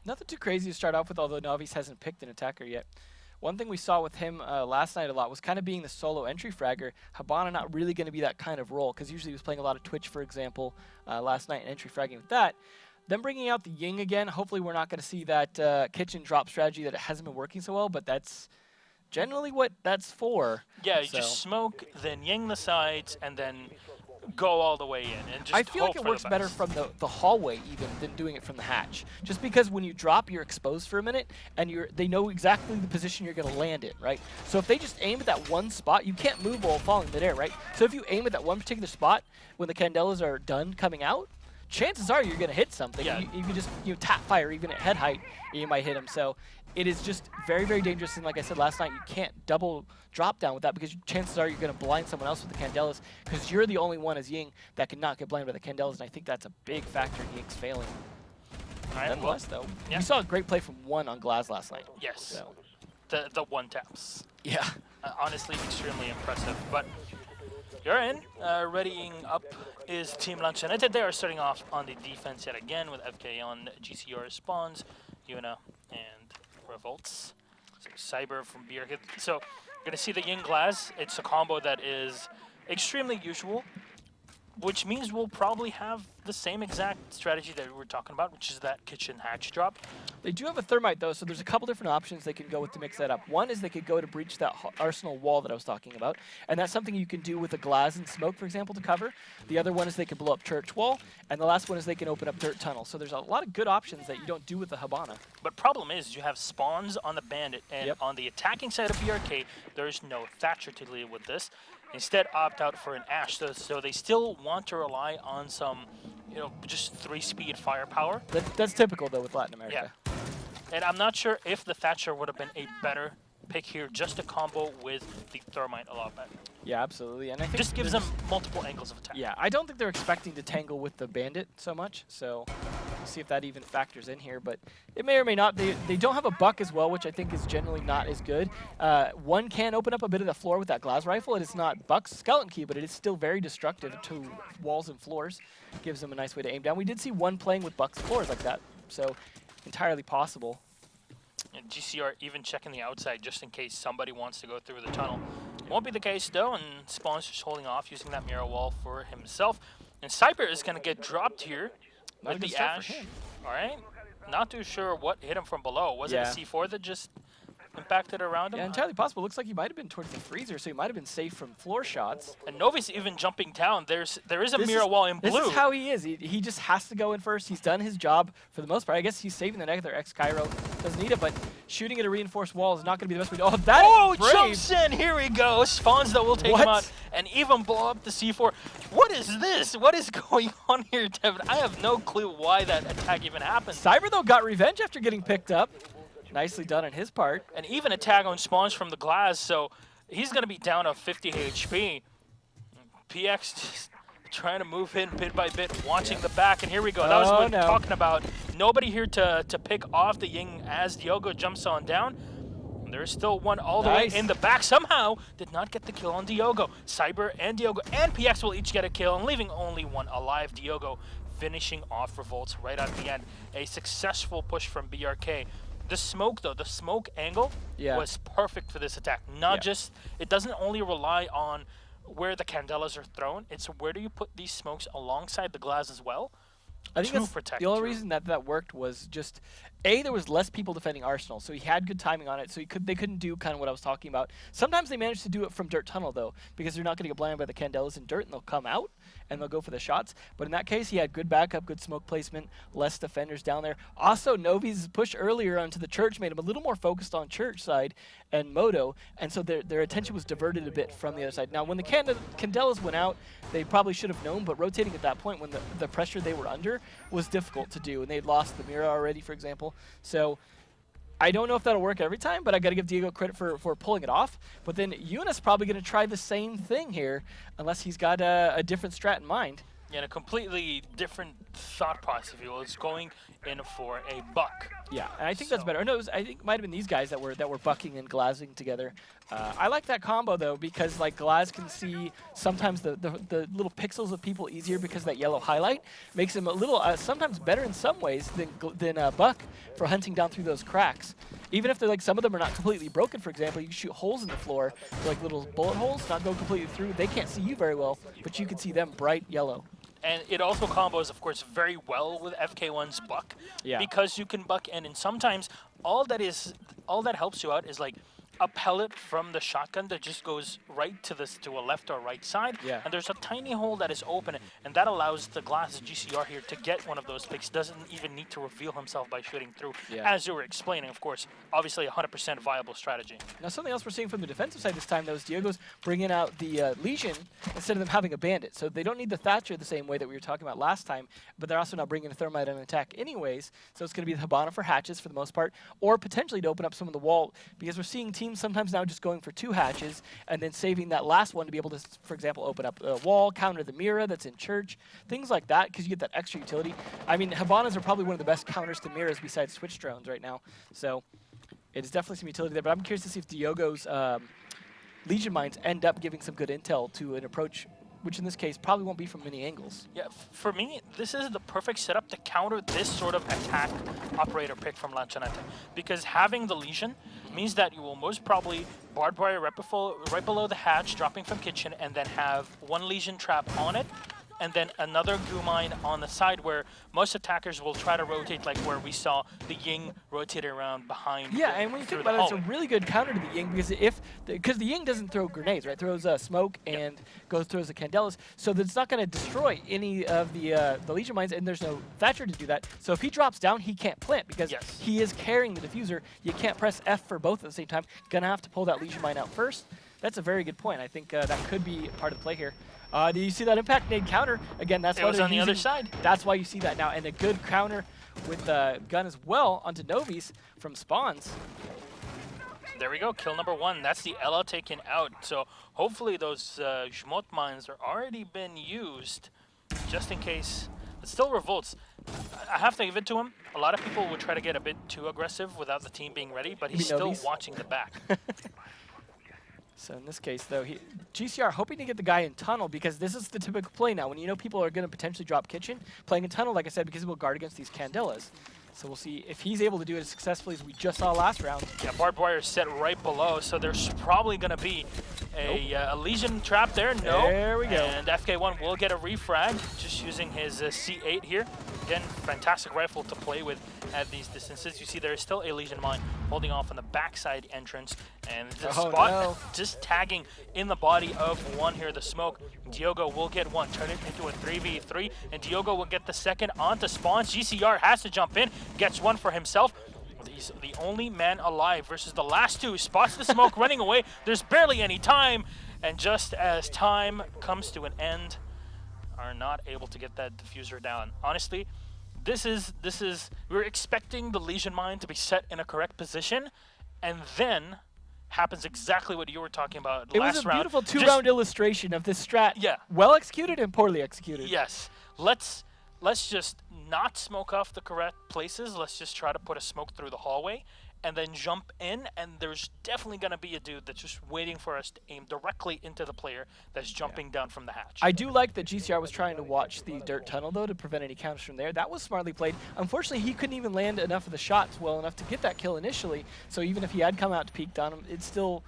Nothing too crazy to start off with, although Navi's hasn't picked an attacker yet. One thing we saw with him last night a lot was kind of being the solo entry fragger. Habana not really going to be that kind of role, because usually he was playing a lot of Twitch, for example, last night and entry fragging with that. Then bringing out the Ying again. Hopefully we're not going to see that kitchen drop strategy that hasn't been working so well, but that's generally what that's for. Yeah, you just smoke, then Ying the sides, and then go all the way in. And just I feel like it works better from the hallway even than doing it from the hatch. Just because when you drop, you're exposed for a minute, and they know exactly the position you're going to land in, right? So if they just aim at that one spot, you can't move while falling midair, right? So if you aim at that one particular spot when the Candelas are done coming out, chances are you're going to hit something. Yeah. You can just tap fire even at head height, and you might hit them. So it is just very, very dangerous. And like I said last night, you can't double drop down with that, because chances are you're going to blind someone else with the Candelas, because you're the only one as Ying that cannot get blinded by the Candelas. And I think that's a big factor in Ying's failing. All right, Nonetheless, well, though, yeah. we saw a great play from one on Glaz last night. Yes. So. The one taps. Yeah. Honestly, extremely impressive. But you're in. Readying up is Team Lanchonete. They are starting off on the defense yet again with FK on GCR spawns, Yuna, and Revolts. So Cyber from BRK. So you're going to see the Ying Glaz. It's a combo that is extremely usual, which means we'll probably have the same exact strategy that we were talking about, which is that kitchen hatch drop. They do have a thermite, though, so there's a couple different options they can go with to mix that up. One is they could go to breach that arsenal wall that I was talking about, and that's something you can do with a glass and smoke, for example, to cover. The other one is they can blow up church wall, and the last one is they can open up dirt tunnel. So there's a lot of good options that you don't do with the Habana. But problem is, you have spawns on the bandit, and on the attacking side of BRK, there's no Thatcher to deal with this. Instead, opt out for an Ash, so they still want to rely on some, just 3-speed firepower. That's typical, though, with Latin America. Yeah. And I'm not sure if the Thatcher would have been a better pick here, just to combo with the Thermite a lot better. Yeah, absolutely. And I think just gives them multiple angles of attack. Yeah, I don't think they're expecting to tangle with the bandit so much, so we'll see if that even factors in here. But it may or may not. They don't have a buck as well, which I think is generally not as good. One can open up a bit of the floor with that glass rifle. It is not Buck's skeleton key, but it is still very destructive to walls and floors. Gives them a nice way to aim down. We did see one playing with Buck's floors like that, so entirely possible. And GCR even checking the outside just in case somebody wants to go through the tunnel. Won't be the case though, and Spawn's just holding off, using that mirror wall for himself. And Cyber is going to get dropped here with the Ash. All right. Not too sure what hit him from below. Was it a C4 that just impacted around him? Yeah, entirely possible. Looks like he might have been towards the freezer, so he might have been safe from floor shots. And Novi's even jumping down. There is a mirror wall in blue. This is how he is. He just has to go in first. He's done his job for the most part. I guess he's saving the neck of their ex-Cairo. Doesn't need it, but shooting at a reinforced wall is not going to be the best way to... Oh, that is brave. Jumps in. Here we go. Spawns that will take him out and even blow up the C4. What is this? What is going on here, Devin? I have no clue why that attack even happened. Cyber, though, got revenge after getting picked up. Nicely done on his part. And even a tag on Spawns from the glass, so he's going to be down to 50 HP. PX just trying to move in bit by bit, watching the back, and here we go. That was what we were talking about. Nobody here to pick off the Ying as Diogo jumps on down. There's still one all the way in the back. Somehow did not get the kill on Diogo. Cyber and Diogo and PX will each get a kill, and leaving only one alive. Diogo finishing off Revolts right at the end. A successful push from BRK. The smoke, though, the smoke angle was perfect for this attack. Not just, it doesn't only rely on where the Candelas are thrown, it's where do you put these smokes alongside the glass as well. I think that's the only reason that worked was just, A, there was less people defending Arsenal, so he had good timing on it, so they couldn't do kind of what I was talking about. Sometimes they managed to do it from dirt tunnel, though, because they're not going to get blinded by the Candelas in dirt, and they'll come out, and they'll go for the shots. But in that case, he had good backup, good smoke placement, less defenders down there. Also, Novi's push earlier onto the church made him a little more focused on church side and Moto, and so their attention was diverted a bit from the other side. Now, when the Candelas went out, they probably should have known, but rotating at that point when the pressure they were under was difficult to do, and they'd lost the mirror already, for example. So I don't know if that'll work every time, but I got to give Diego credit for pulling it off. But then Yuna's probably going to try the same thing here, unless he's got a different strat in mind. Yeah, and a completely different thought process, if you will. It's going in for a buck. Yeah, and I think that's better. No, I think it might have been these guys that were bucking and glazing together. I like that combo though, because like Glaz can see sometimes the little pixels of people easier because that yellow highlight makes him a little sometimes better in some ways than Buck for hunting down through those cracks. Even if they're like some of them are not completely broken, for example, you can shoot holes in the floor, like little bullet holes, not go completely through. They can't see you very well, but you can see them bright yellow. And it also combos, of course, very well with FK1's Buck, because you can buck in, and sometimes all that helps you out is like a pellet from the shotgun that just goes right to a left or right side, and there's a tiny hole that is open, and that allows the Glass GCR here to get one of those picks. Doesn't even need to reveal himself by shooting through, as you were explaining, of course. Obviously, 100% viable strategy. Now, something else we're seeing from the defensive side this time, though, is Diogo's bringing out the Legion instead of them having a Bandit. So they don't need the Thatcher the same way that we were talking about last time, but they're also now bringing a Thermite on attack anyways. So it's going to be the Hibana for hatches for the most part, or potentially to open up some of the wall, because we're seeing teams sometimes now just going for 2 hatches and then saving that last one to be able to, for example, open up a wall, counter the Mira that's in church, things like that, because you get that extra utility. I mean, Hibanas are probably one of the best counters to Miras besides Switch drones right now. So it is definitely some utility there, but I'm curious to see if Diogo's Legion Mines end up giving some good intel to an approach, which in this case probably won't be from many angles. Yeah, for me, this is the perfect setup to counter this sort of attack operator pick from Lanchonete, because having the Legion means that you will most probably barbed wire right below the hatch, dropping from kitchen, and then have 1 Legion trap on it, and then another goo mine on the side where most attackers will try to rotate, like where we saw the Ying rotate around behind. Yeah, and when you think about it, it's a really good counter to the Ying, because the Ying doesn't throw grenades, right? It throws smoke and throws the Candelas, so that's not going to destroy any of the Legion mines, and there's no Thatcher to do that. So if he drops down, he can't plant because he is carrying the diffuser. You can't press F for both at the same time. Gonna have to pull that Legion mine out first. That's a very good point. I think that could be part of the play here. Do you see that impact nade counter? Again, that's why it was on the other side. That's why you see that now, and a good counter with the gun as well onto Novi's from spawns. There we go, kill number 1. That's the Ella taken out. So hopefully those Jmot mines are already been used, just in case. It still revolts. I have to give it to him. A lot of people would try to get a bit too aggressive without the team being ready, but he's still watching the back. So in this case, though, GCR hoping to get the guy in tunnel, because this is the typical play now. When you know people are going to potentially drop kitchen, playing in tunnel, like I said, because it will guard against these Candelas. So we'll see if he's able to do it as successfully as we just saw last round. Yeah, barbed wire is set right below, so there's probably going to be a Legion trap there. No. There we go. And FK1 will get a refrag, just using his C8 here. Again, fantastic rifle to play with at these distances. You see there is still a Legion mine holding off on the backside entrance, and the spot just tagging in the body of 1 here, the smoke. Diogo will get 1, turn it into a 3v3, and Diogo will get the second onto spawns. GCR has to jump in, gets 1 for himself. He's the only man alive versus the last 2. Spots the smoke running away. There's barely any time, and just as time comes to an end, are not able to get that diffuser down. Honestly, we're expecting the Legion mine to be set in a correct position, and then happens exactly what you were talking about last round. It was a beautiful 2-round illustration of this strat. Yeah. Well executed and poorly executed. Yes. Let's just not smoke off the correct places. Let's just try to put a smoke through the hallway and then jump in, and there's definitely going to be a dude that's just waiting for us to aim directly into the player that's jumping down from the hatch. I do like that GCR was trying to watch the dirt tunnel, though, to prevent any counters from there. That was smartly played. Unfortunately, he couldn't even land enough of the shots well enough to get that kill initially, so even if he had come out to peek on him, it still,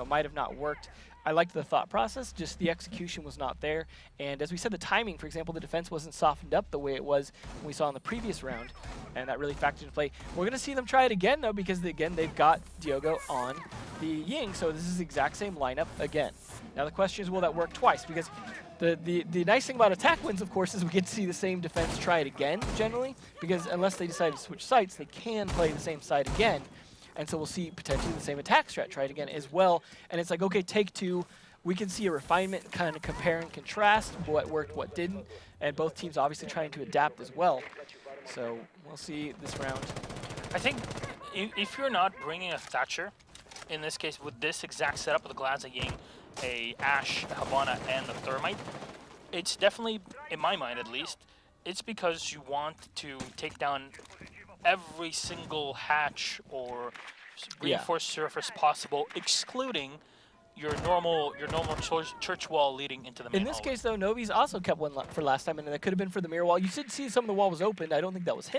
might have not worked. I liked the thought process, just the execution was not there. And as we said, the timing, for example, the defense wasn't softened up the way it was when we saw in the previous round, and that really factored into play. We're going to see them try it again, though, because, again, they've got Diogo on the Ying, so this is the exact same lineup again. Now the question is, will that work twice? Because the nice thing about attack wins, of course, is we get to see the same defense try it again, generally, because unless they decide to switch sites, they can play the same side again. And so we'll see potentially the same attack strat try it again as well. And it's like, okay, take 2. We can see a refinement, kind of compare and contrast what worked, what didn't. And both teams obviously trying to adapt as well. So we'll see this round. I think if you're not bringing a Thatcher, in this case with this exact setup with the Glaza Ying, a Ash, a Hibana, and the Thermite, it's definitely, in my mind at least, it's because you want to take down every single hatch or reinforced surface possible, excluding your normal church wall leading into the main In this hallway. case, though, Novi's also kept one for last time, and that could have been for the mirror wall. You did see some of the wall was opened. I don't think that was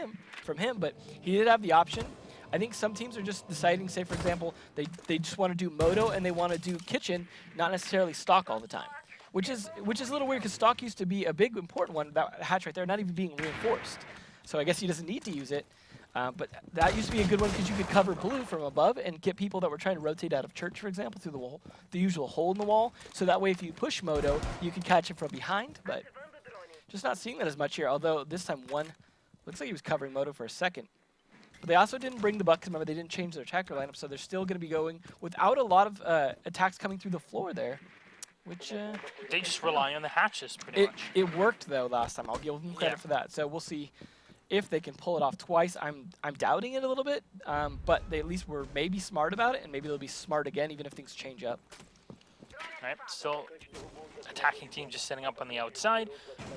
from him, but he did have the option. I think some teams are just deciding, say, for example, they just want to do Moto and they want to do kitchen, not necessarily stock all the time, which is a little weird because stock used to be a big, important one, that hatch right there, not even being reinforced. So I guess he doesn't need to use it. But that used to be a good one because you could cover blue from above and get people that were trying to rotate out of church, for example, through the wall, the usual hole in the wall. So that way, if you push Moto, you can catch him from behind. But just not seeing that as much here. Although this time one looks like he was covering Moto for a second. But they also didn't bring the buck. Remember, they didn't change their attacker lineup, so they're still going to be going without a lot of attacks coming through the floor there. Which they just rely on the hatches pretty much. It worked though last time. I'll give them credit for that. So we'll see if they can pull it off twice. I'm doubting it a little bit, but they at least were maybe smart about it, and maybe they'll be smart again even if things change up. All right, so attacking team just setting up on the outside,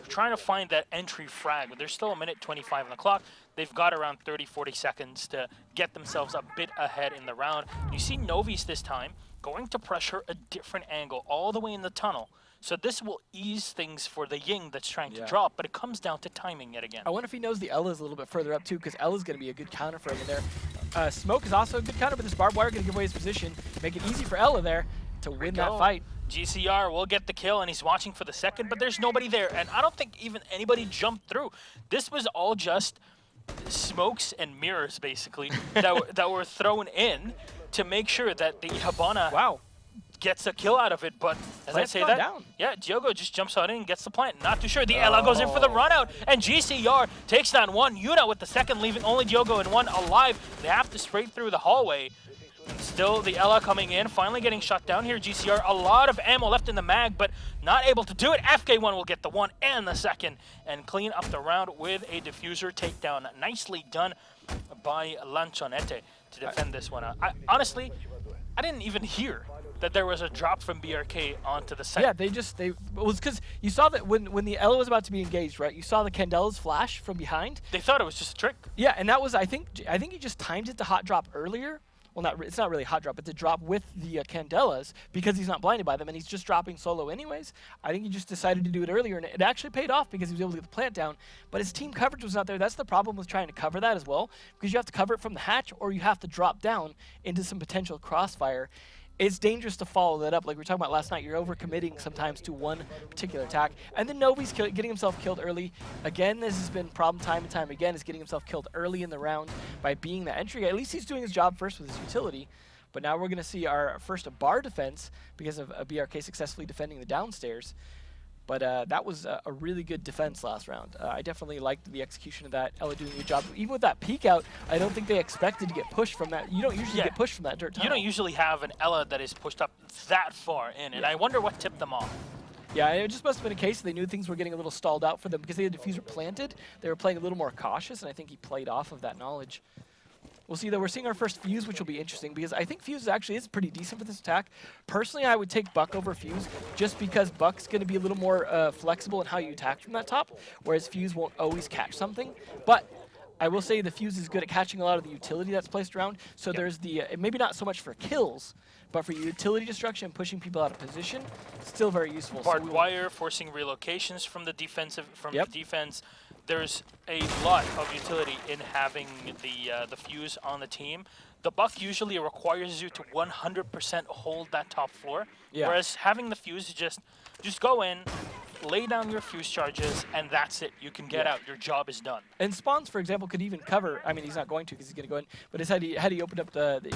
trying to find that entry frag, but there's still a minute 25 on the clock. They've got around 30-40 seconds to get themselves a bit ahead in the round. You see Novi's this time going to pressure a different angle all the way in the tunnel. So this will ease things for the Ying that's trying to drop, but it comes down to timing yet again. I wonder if he knows the Ella's a little bit further up too, because Ella's going to be a good counter for him in there. Smoke is also a good counter, but this barbed wire going to give away his position, make it easy for Ella there to win that fight. GCR will get the kill, and he's watching for the second, but there's nobody there, and I don't think even anybody jumped through. This was all just smokes and mirrors, basically, that were thrown in to make sure that the Habana gets a kill out of it. But as I say that, yeah, Diogo just jumps out in and gets the plant. Not too sure. The Ella goes in for the run out, and GCR takes down one. Yuna with the second, leaving only Diogo and one alive. They have to spray through the hallway. And still the Ella coming in, finally getting shut down here. GCR, a lot of ammo left in the mag, but not able to do it. FK1 will get the one and the second and clean up the round with a diffuser takedown. Nicely done by Lanchonete to defend this one. Honestly, I didn't even hear that there was a drop from BRK onto the site. Yeah, it was because you saw that when the Ella was about to be engaged, right? You saw the Candela's flash from behind. They thought it was just a trick. Yeah, and that was, I think he just timed it to hot drop earlier. Well, it's not really hot drop, but to drop with the Candelas because he's not blinded by them and he's just dropping solo anyways. I think he just decided to do it earlier, and it actually paid off because he was able to get the plant down, but his team coverage was not there. That's the problem with trying to cover that as well, because you have to cover it from the hatch or you have to drop down into some potential crossfire. It's dangerous to follow that up. Like we were talking about last night, you're overcommitting sometimes to one particular attack. And then Novi's getting himself killed early. Again, this has been problem time and time again, is getting himself killed early in the round by being the entry guy. At least he's doing his job first with his utility. But now we're going to see our first bar defense because of a BRK successfully defending the downstairs. But that was a really good defense last round. I definitely liked the execution of that. Ella doing a good job. Even with that peek out, I don't think they expected to get pushed from that. You don't usually get pushed from that dirt tunnel. You don't usually have an Ella that is pushed up that far in, and I wonder what tipped them off. Yeah, it just must have been a case they knew things were getting a little stalled out for them because they had the diffuser planted. They were playing a little more cautious, and I think he played off of that knowledge. We'll see, though. We're seeing our first Fuse, which will be interesting, because I think Fuse actually is pretty decent for this attack. Personally, I would take Buck over Fuse, just because Buck's going to be a little more flexible in how you attack from that top, whereas Fuse won't always catch something. But I will say the Fuse is good at catching a lot of the utility that's placed around, so there's the, maybe not so much for kills, but for utility destruction, pushing people out of position, still very useful. Barbed wire, forcing relocations from the defensive, the defense. There's a lot of utility in having the Fuse on the team. The Buck usually requires you to 100% hold that top floor, whereas having the Fuse just go in, lay down your Fuse charges, and that's it. You can get out. Your job is done. And Spawns, for example, could even cover. I mean, he's not going to because he's going to go in. But had he opened up the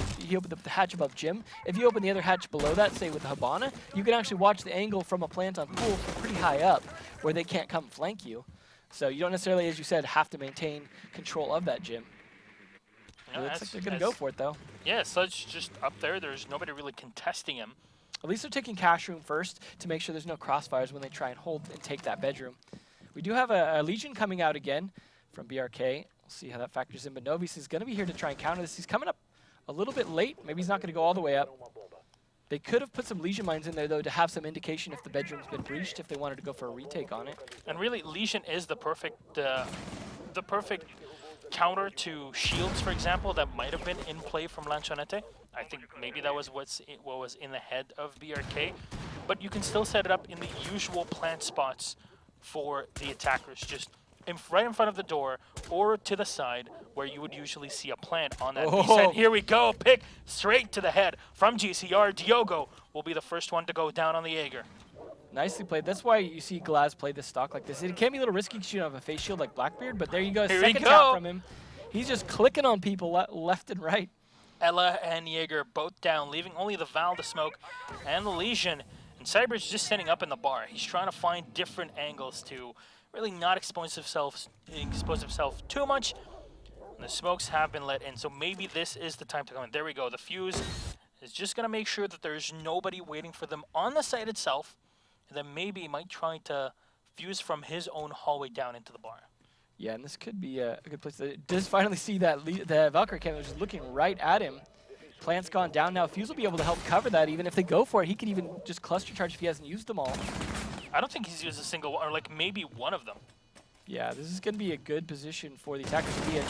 hatch above Jim. If you open the other hatch below that, say with the Habana, you can actually watch the angle from a plant on pool from pretty high up, where they can't come flank you. So you don't necessarily, as you said, have to maintain control of that gym. It looks like they're going to go for it, though. Yeah, Sludge just up there. There's nobody really contesting him. At least they're taking cash room first to make sure there's no crossfires when they try and hold and take that bedroom. We do have a Legion coming out again from BRK. We'll see how that factors in. But Novice is going to be here to try and counter this. He's coming up a little bit late. Maybe he's not going to go all the way up. They could have put some Legion mines in there, though, to have some indication if the bedroom's been breached, if they wanted to go for a retake on it. And really, Legion is the perfect counter to shields, for example, that might have been in play from Lanchonete. I think maybe that was what was in the head of BRK. But you can still set it up in the usual plant spots for the attackers, just right in front of the door or to the side where you would usually see a plant on that B side. Here we go, pick straight to the head from GCR. Diogo will be the first one to go down on the Jaeger. Nicely played. That's why you see Glaz play this stock like this. It can be a little risky because you don't have a face shield like Blackbeard, but there you go. Here Second tap from him. He's just clicking on people left and right. Ella and Jaeger both down, leaving only the Val to smoke and the Legion. And Cyber's just setting up in the bar. He's trying to find different angles to really not expose himself too much. And the smokes have been let in, so maybe this is the time to come in. There we go. The fuse is just going to make sure that there's nobody waiting for them on the site itself. And then maybe he might try to fuse from his own hallway down into the bar. Yeah, and this could be a good place to just finally see that the Valkyrie cannon just looking right at him. Plant's gone down now. Fuse will be able to help cover that. Even if they go for it, he could even just cluster charge if he hasn't used them all. I don't think he's used a single one, or like maybe one of them. Yeah, this is going to be a good position for the attackers to be in.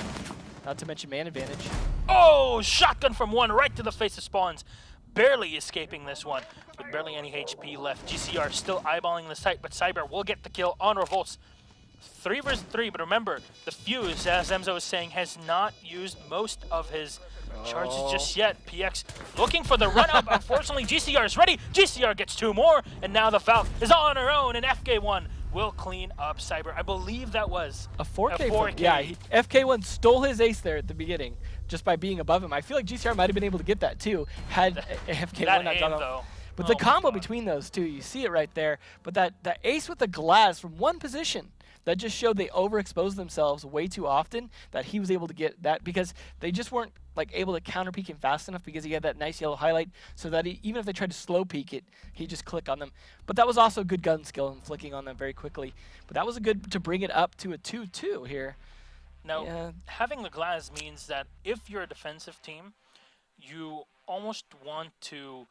Not to mention man advantage. Oh, shotgun from one right to the face of Spawns. Barely escaping this one with barely any HP left. GCR still eyeballing the site, but Cyber will get the kill on Revolts. 3 versus 3, but remember, the Fuse, as Emzo was saying, has not used most of his charges just yet. PX looking for the run-up. Unfortunately, GCR is ready. GCR gets 2 more, and now the Valk is on her own, and FK1 will clean up Cyber. I believe that was a 4K. Yeah, FK1 stole his ace there at the beginning just by being above him. I feel like GCR might have been able to get that too had FK1 not done it. But the combo between those two, you see it right there. But that ace with the glass from one position, that just showed they overexposed themselves way too often, that he was able to get that because they just weren't like able to counter peek him fast enough because he had that nice yellow highlight, so that even if they tried to slow peek it, he'd just click on them. But that was also good gun skill and flicking on them very quickly. But that was a good to bring it up to a 2-2 here. Now, having the glass means that if you're a defensive team, you almost want to,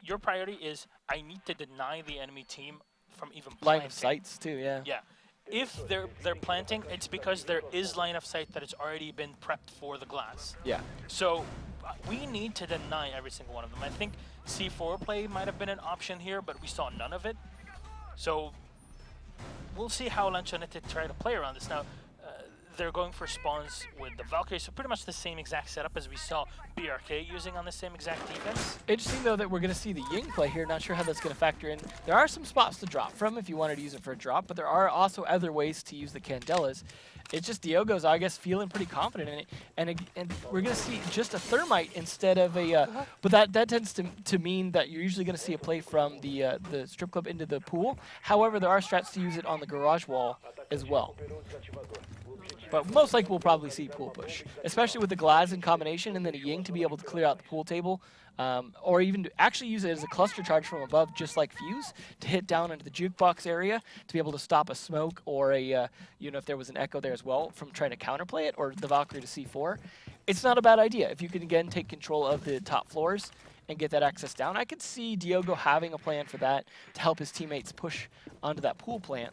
your priority is, I need to deny the enemy team from even planting. Line of sights too, yeah. Yeah. If they're planting, it's because there is line of sight that has already been prepped for the glass. Yeah. So we need to deny every single one of them. I think C4 play might have been an option here, but we saw none of it. So we'll see how Lanchonete try to play around this. Now, they're going for spawns with the Valkyrie, so pretty much the same exact setup as we saw BRK using on the same exact defense. Interesting, though, that we're going to see the Ying play here. Not sure how that's going to factor in. There are some spots to drop from if you wanted to use it for a drop, but there are also other ways to use the Candelas. It's just Diogo's, I guess, feeling pretty confident in it. And we're going to see just a Thermite instead of a... but that tends to mean that you're usually going to see a play from the strip club into the pool. However, there are strats to use it on the garage wall as well. But most likely we'll probably see pool push, especially with the Glaz in combination and then a Ying to be able to clear out the pool table, or even to actually use it as a cluster charge from above, just like Fuse, to hit down into the jukebox area to be able to stop a smoke or a, if there was an echo there as well from trying to counterplay it, or the Valkyrie to C4. It's not a bad idea if you can again take control of the top floors and get that access down. I could see Diogo having a plan for that to help his teammates push onto that pool plant.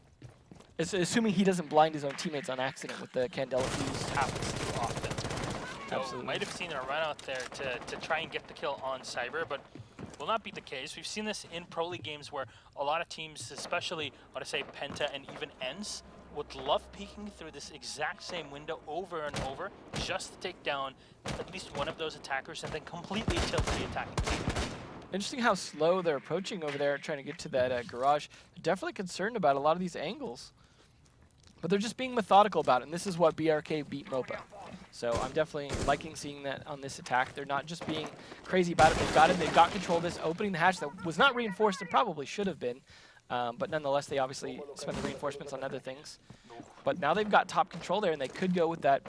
Assuming he doesn't blind his own teammates on accident with the Candela Fuse. Happens too often. Absolutely. Might have seen a run out there to try and get the kill on Cyber, but will not be the case. We've seen this in Pro League games where a lot of teams, especially, I want to say Penta and even ENS, would love peeking through this exact same window over and over just to take down at least one of those attackers and then completely tilt the attacking team. Interesting how slow they're approaching over there, trying to get to that garage. They're definitely concerned about a lot of these angles. But they're just being methodical about it, and this is what BRK beat MOPA. So I'm definitely liking seeing that on this attack. They're not just being crazy about it. They've got it. They've got control of this, opening the hatch that was not reinforced and probably should have been. But nonetheless, they obviously spent the reinforcements on other things. But now they've got top control there, and they could go with the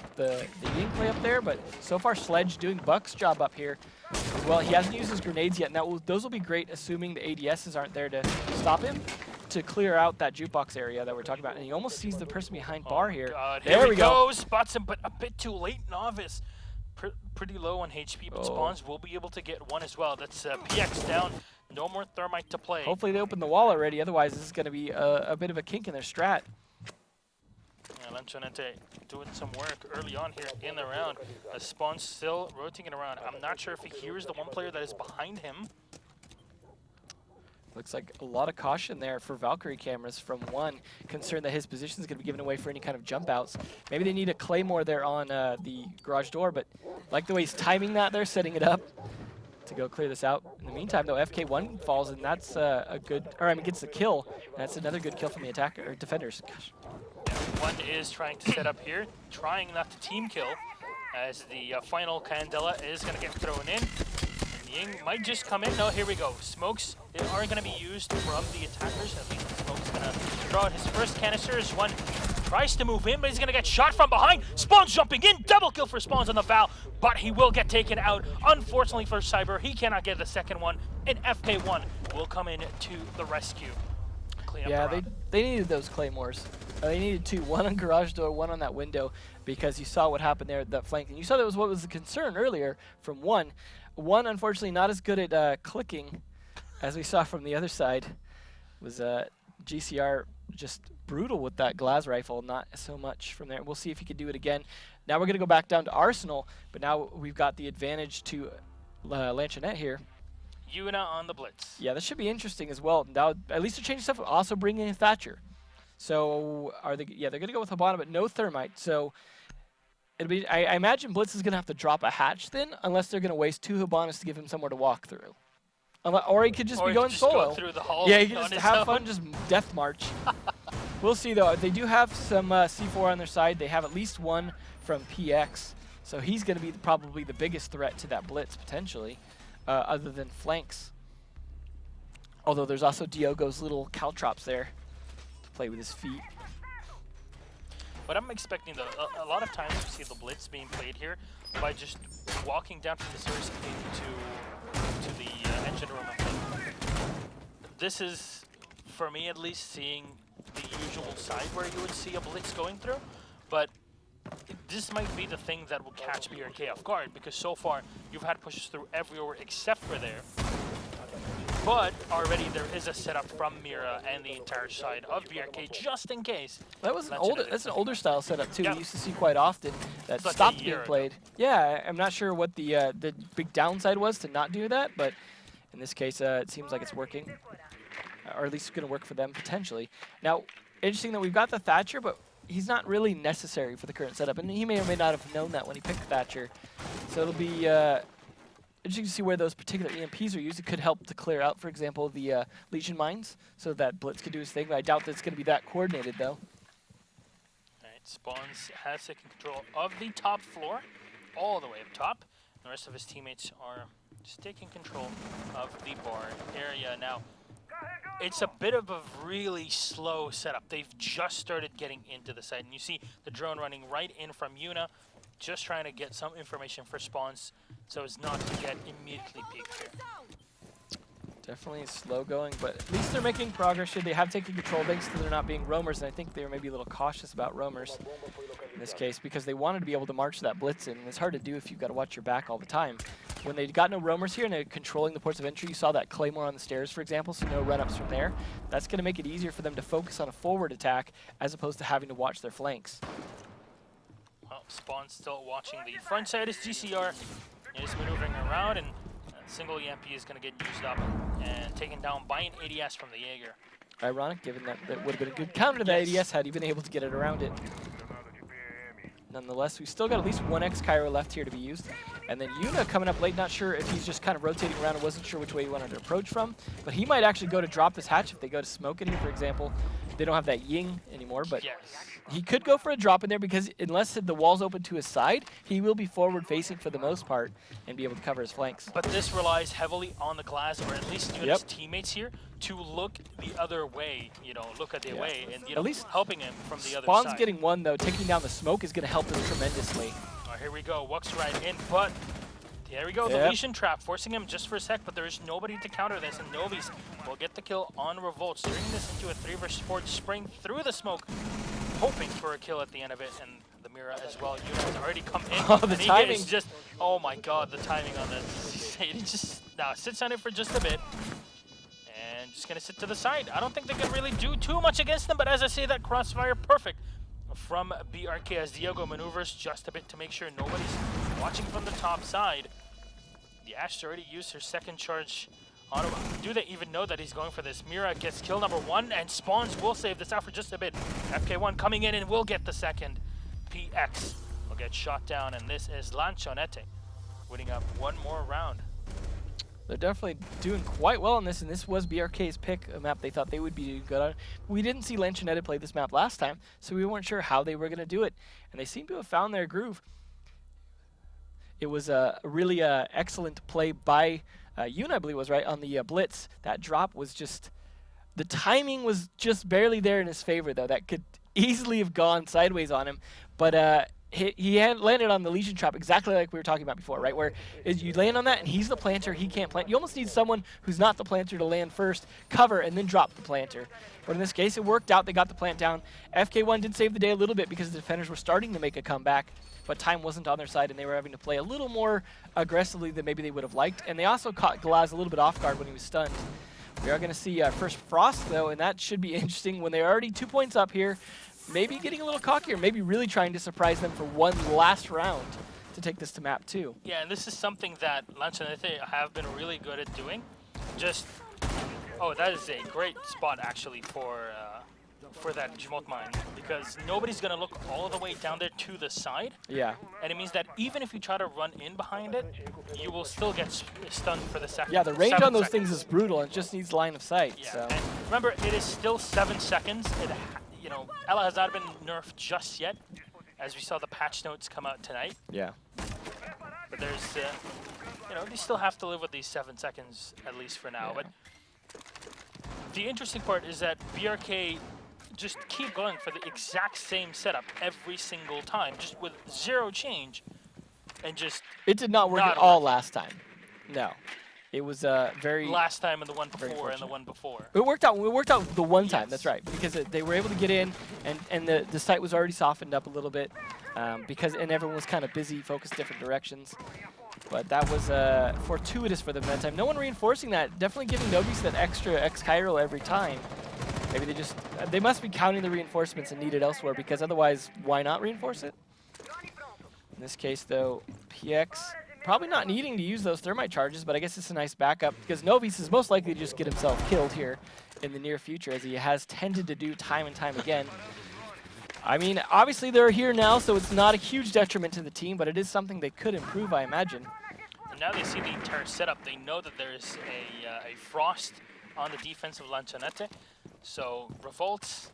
Ying play up there. But so far, Sledge doing Buck's job up here as well. He hasn't used his grenades yet, and those will be great, assuming the ADSs aren't there to stop him, to clear out that jukebox area that we're talking about. And he almost sees the person behind bar here. God. There we go. Spots him, but a bit too late. Novice, pretty low on HP, but Spawns will be able to get one as well. That's PX down. No more Thermite to play. Hopefully they open the wall already. Otherwise, this is going to be a bit of a kink in their strat. Yeah, Lanchonete doing some work early on here in the round. Spawn still rotating around. I'm not sure if he hears the one player that is behind him. Looks like a lot of caution there for Valkyrie cameras from one, concerned that his position is going to be given away for any kind of jump outs. Maybe they need a Claymore there on the garage door, but like the way he's timing that there, setting it up to go clear this out. In the meantime, though, FK1 falls, and that's a good, or I mean, gets the kill. That's another good kill from the attacker, or defenders. Gosh. Yeah, one is trying to set up here, trying not to team kill, as the final Candela is going to get thrown in. Ying might just come in. No, here we go. Smokes are going to be used from the attackers. At least Smoke's going to throw out his first canister as one tries to move in, but he's going to get shot from behind. Spawn's jumping in. Double kill for Spawns on the Val, but he will get taken out. Unfortunately for Cyber, he cannot get the second one, and FK1 will come in to the rescue. Yeah, they needed those Claymores. They needed two, one on garage door, one on that window, because you saw what happened there at that flank. And you saw that was what was the concern earlier from one. One, unfortunately, not as good at clicking as we saw from the other side. Was GCR just brutal with that glass rifle, not so much from there. We'll see if he can do it again. Now we're going to go back down to Arsenal, but now we've got the advantage to Lanchonete here. Yuna on the blitz. Yeah, this should be interesting as well. Now, at least they're changing stuff, also bringing in Thatcher. So, are they? Yeah, they're going to go with Habana, but no Thermite. So, it'll be. I imagine Blitz is going to have to drop a hatch then, unless they're going to waste two Habanas to give him somewhere to walk through. Or he could just be going solo. Go through the hall. Yeah, he can just have fun, just death march. We'll see though. They do have some C4 on their side. They have at least one from PX, so he's going to be probably the biggest threat to that Blitz potentially, other than flanks. Although there's also Diogo's little caltrops there to play with his feet. But I'm expecting, though, a lot of times you see the Blitz being played here by just walking down from the stairs into the engine room. This is, for me at least, seeing the usual side where you would see a Blitz going through. But this might be the thing that will catch BRK off guard, because so far you've had pushes through everywhere except for there. But already there is a setup from Mira and the entire side of BRK just in case. That was that's an older style setup too. We used to see quite often that stopped being played. Yeah, I'm not sure what the big downside was to not do that, but in this case it seems like it's working, or at least it's going to work for them potentially. Now, interesting that we've got the Thatcher, but he's not really necessary for the current setup, and he may or may not have known that when he picked Thatcher. So it'll be interesting to see where those particular EMPs are used. It could help to clear out, for example, the Legion mines, so that Blitz could do his thing. But I doubt that it's going to be that coordinated, though. All right, Spawns has taken control of the top floor, all the way up top. The rest of his teammates are just taking control of the bar area. Now, it's a bit of a really slow setup. They've just started getting into the site, and you see the drone running right in from Yuna, just trying to get some information for Spawns so as not to get immediately peeked here. Definitely slow going, but at least they're making progress here. They have taken control thanks to there not being roamers, and I think they were maybe a little cautious about roamers in this case because they wanted to be able to march that blitz in, and it's hard to do if you've got to watch your back all the time. When they got no roamers here and they're controlling the ports of entry, you saw that Claymore on the stairs, for example, so no run-ups from there. That's going to make it easier for them to focus on a forward attack as opposed to having to watch their flanks. Well, Spawn still watching the front side as GCR is maneuvering around, and a single EMP is going to get used up and taken down by an ADS from the Jaeger. Ironic, given that that would have been a good counter to the ADS had he been able to get it around it. Nonetheless, we've still got at least one X-Cairo left here to be used. And then Yuna coming up late, not sure if he's just kind of rotating around and wasn't sure which way he wanted to approach from. But he might actually go to drop this hatch if they go to smoke in here, for example. They don't have that Ying anymore, but yes, he could go for a drop in there because unless the wall's open to his side, he will be forward facing for the most part and be able to cover his flanks. But this relies heavily on the glass, or at least Yuna's teammates here, to look the other way, look at the way, and at least helping him from the other Spawn's side. getting one, though. Taking down the smoke is going to help him tremendously. Here we go, walks right in, but there we go, the Legion trap, forcing him just for a sec, but there is nobody to counter this, and Novi's will get the kill on Revolt, steering this into a 3 vs 4 spring through the smoke, hoping for a kill at the end of it, and the Mira as well. Yuna has already come in. Oh, the timing. Is just, oh my god, the timing on this. He just sits on it for just a bit, and just gonna sit to the side. I don't think they can really do too much against them, but as I say, that crossfire, perfect. from BRK as Diogo maneuvers just a bit to make sure nobody's watching from the top side. The Ash already used her second charge on him. Do they even know that he's going for this? Mira gets kill number 1, and Spawns will save this out for just a bit. FK1 coming in and will get the second. PX will get shot down, and this is Lanchonete winning up one more round. They're definitely doing quite well on this, and this was BRK's pick, a map they thought they would be doing good on. We didn't see Lanchonete play this map last time, so we weren't sure how they were going to do it, and they seem to have found their groove. It was a really excellent play by Yoon, I believe was right, on the Blitz. That drop was just, the timing was just barely there in his favor, though. That could easily have gone sideways on him, but he had landed on the Legion trap exactly like we were talking about before, right? Where you land on that and he's the planter, he can't plant. You almost need someone who's not the planter to land first, cover, and then drop the planter. But in this case, it worked out. They got the plant down. FK1 did save the day a little bit because the defenders were starting to make a comeback, but time wasn't on their side and they were having to play a little more aggressively than maybe they would have liked. And they also caught Glaz a little bit off guard when he was stunned. We are going to see first Frost, though, and that should be interesting when they're already 2 points up here. Maybe getting a little cockier, maybe really trying to surprise them for one last round to take this to map 2. Yeah, and this is something that Lanchonete have been really good at doing. Just, oh, that is a great spot actually for that Jmot mine, because nobody's gonna look all the way down there to the side. Yeah. And it means that even if you try to run in behind it, you will still get stunned for the second. Yeah, the range on those things is brutal. It just needs line of sight. Yeah. So. And remember, it is still 7 seconds. You know, Ella has not been nerfed just yet, as we saw the patch notes come out tonight. Yeah. But there's, you know, they still have to live with these 7 seconds at least for now. Yeah. But the interesting part is that BRK just keep going for the exact same setup every single time, just with 0 change, and just it did not work at all last time. No. It was very last time and the one before and the one before. It worked out. It worked out the one time. Yes. That's right, because they were able to get in, and the site was already softened up a little bit, and everyone was kind of busy, focused different directions. But that was fortuitous for them that time. No one reinforcing that. Definitely giving Novice that extra X-Chiral every time. Maybe they must be counting the reinforcements and need it elsewhere, because otherwise, why not reinforce it? In this case, though, PX probably not needing to use those thermite charges, but I guess it's a nice backup, because Novice is most likely to just get himself killed here in the near future, as he has tended to do time and time again. I mean, obviously they're here now, so it's not a huge detriment to the team, but it is something they could improve, I imagine. And now they see the entire setup. They know that there's a Frost on the defense of Lanchonete. So Revolt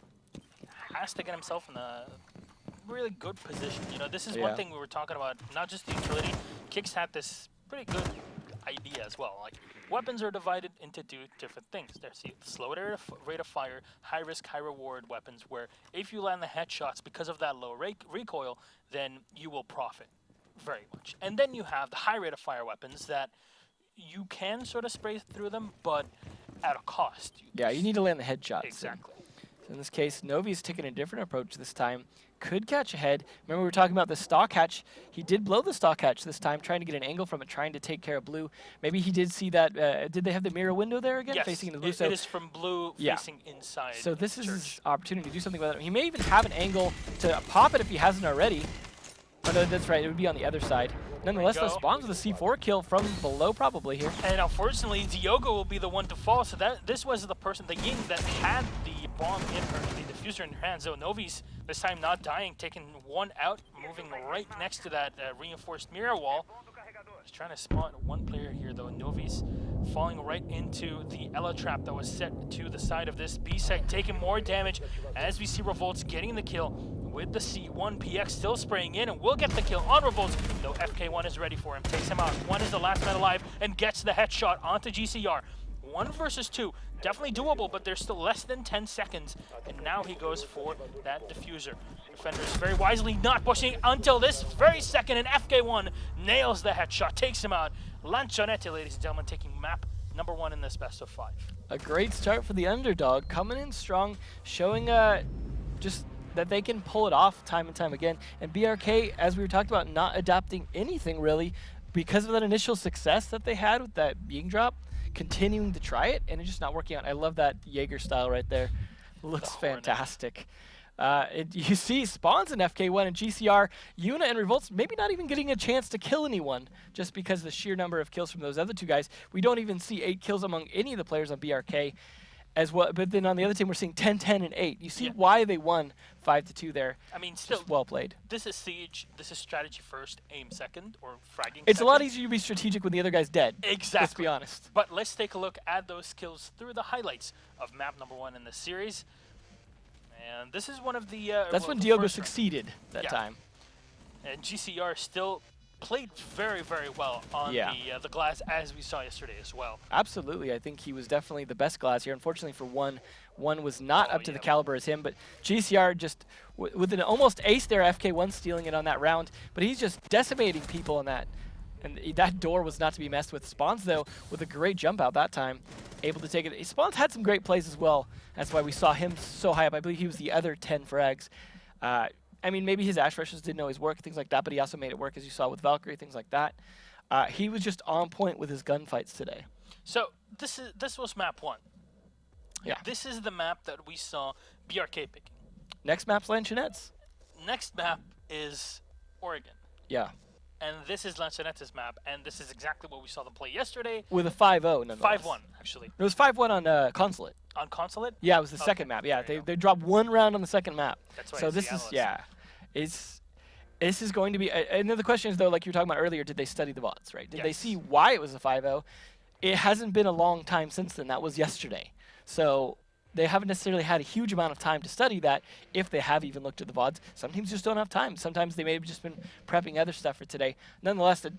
has to get himself in a really good position. You know, this is one thing we were talking about, not just the utility. Kicks had this pretty good idea as well. Like, weapons are divided into 2 different things. There's the slow rate of fire, high risk, high reward weapons, where if you land the headshots because of that low recoil, then you will profit very much. And then you have the high rate of fire weapons that you can sort of spray through them, but at a cost. Yeah, you need to land the headshots. Exactly. So in this case, Novi's taking a different approach this time. Could catch ahead. Remember we were talking about the stock hatch. He did blow the stock hatch this time, trying to get an angle from it, trying to take care of blue. Maybe he did see that. Did they have the mirror window there again? Yes, facing into blue? So it is from blue facing inside. So this is his opportunity to do something with it. He may even have an angle to pop it if he hasn't already. Oh no, that's right. It would be on the other side. Nonetheless, those spawns with a C4 kill from below probably here. And unfortunately, Diogo will be the one to fall. So this was the person, the Ying, that had the bomb in her, the diffuser in her hand. So Novi's this time not dying, taking one out, moving right next to that reinforced mirror wall. Just trying to spot one player here though. Novi's falling right into the Ella trap that was set to the side of this B site, taking more damage as we see Revolts getting the kill with the C1. PX still spraying in and will get the kill on Revolts, though FK1 is ready for him. Takes him out. One is the last man alive and gets the headshot onto GCR. 1 versus 2. Definitely doable, but there's still less than 10 seconds. And now he goes for that diffuser. Defenders very wisely not pushing until this very second, and FK1 nails the headshot, takes him out. Lanchonete, ladies and gentlemen, taking map number 1 in this best of 5. A great start for the underdog, coming in strong, showing just that they can pull it off time and time again. And BRK, as we were talking about, not adapting anything really because of that initial success that they had with that Ying drop, continuing to try it, and it's just not working out. I love that Jaeger style right there. Looks fantastic. You see Spawns in FK1 and GCR, Yuna and Revolts maybe not even getting a chance to kill anyone just because of the sheer number of kills from those other two guys. We don't even see 8 kills among any of the players on BRK as well. But then on the other team, we're seeing 10, 10, and 8. You see why they won 5-2 there. I mean, still just well played. This is Siege. This is strategy first, aim second, or fragging It's second. a lot easier to be strategic when the other guy's dead. Exactly. Let's be honest. But let's take a look at those kills through the highlights of map number 1 in the series. And this is one of the... That's when Diogo succeeded that time. And GCR still played very, very well on the glass, as we saw yesterday as well. Absolutely. I think he was definitely the best glass here. Unfortunately for one was not up to the caliber as him, but GCR just, with an almost ace there, FK1 stealing it on that round, but he's just decimating people on that. And that door was not to be messed with. Spawns, though, with a great jump out that time, able to take it. Spawns had some great plays as well. That's why we saw him so high up. I believe he was the other 10 frags. I mean, maybe his Ash Rushes didn't always work, things like that, but he also made it work, as you saw with Valkyrie, things like that. He was just on point with his gunfights today. So this was map 1. Yeah. This is the map that we saw BRK picking. Next map's Lanchonete's. Next map is Oregon. Yeah. And this is Lanchonete's map, and this is exactly what we saw them play yesterday. With a 5-0, nonetheless. 5-1, actually. It was 5-1 on Consulate. On Consulate? Yeah, it was the second map. Yeah, they dropped one round on the second map. That's why so this is, this is going to be, and then the question is, though, like you were talking about earlier, did they study the VODs, right? Did they see why it was a 5-0? It hasn't been a long time since then. That was yesterday. So they haven't necessarily had a huge amount of time to study that, if they have even looked at the VODs. Some teams just don't have time. Sometimes they may have just been prepping other stuff for today. Nonetheless, the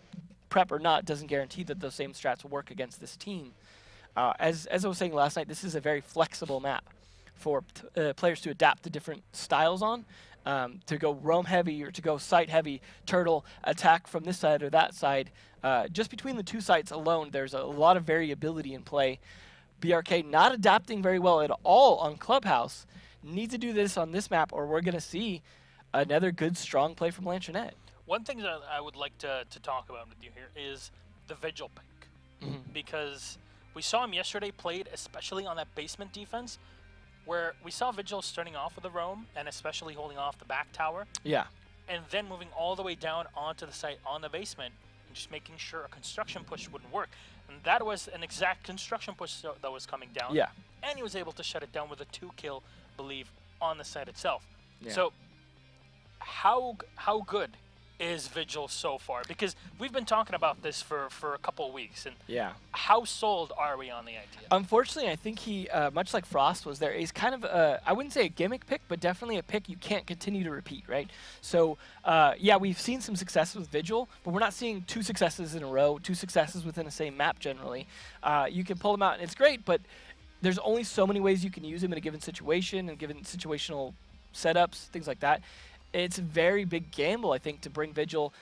prep or not doesn't guarantee that those same strats will work against this team. As I was saying last night, this is a very flexible map for players to adapt to different styles on, to go roam heavy or to go site heavy, turtle, attack from this side or that side. Just between the two sites alone, there's a lot of variability in play. BRK not adapting very well at all on Clubhouse. Need to do this on this map, or we're going to see another good, strong play from Lanchonete. One thing that I would like to talk about with you here is the Vigil pick. Because we saw him yesterday played, especially on that basement defense, where we saw Vigil starting off with a roam, and especially holding off the back tower. Yeah. And then moving all the way down onto the site on the basement, and just making sure a construction push wouldn't work. And that was an exact construction push that was coming down. Yeah. And he was able to shut it down with a 2-kill, believe, on the site itself. Yeah. So how good is Vigil so far? Because we've been talking about this for a couple of weeks. And how sold are we on the idea? Unfortunately, I think he, much like Frost was there, he's kind of, I wouldn't say a gimmick pick, but definitely a pick you can't continue to repeat, right? So, yeah, we've seen some successes with Vigil, but we're not seeing 2 successes in a row, 2 successes within the same map generally. You can pull them out, and it's great, but there's only so many ways you can use him in a given situation and given situational setups, things like that. It's a very big gamble, I think, to bring Vigil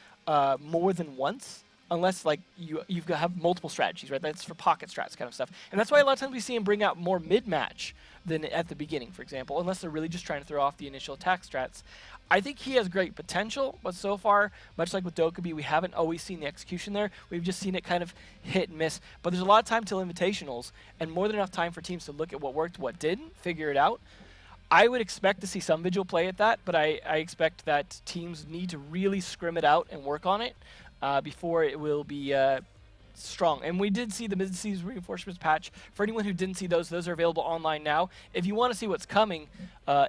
more than once, unless like you've got to have multiple strategies, right? That's for pocket strats kind of stuff. And that's why a lot of times we see him bring out more mid-match than at the beginning, for example, unless they're really just trying to throw off the initial attack strats. I think he has great potential, but so far, much like with Dokkaebi, we haven't always seen the execution there. We've just seen it kind of hit and miss. But there's a lot of time till Invitationals, and more than enough time for teams to look at what worked, what didn't, figure it out. I would expect to see some Vigil play at that, but I expect that teams need to really scrim it out and work on it before it will be strong. And we did see the mid-season reinforcements patch. For anyone who didn't see those are available online now. If you want to see what's coming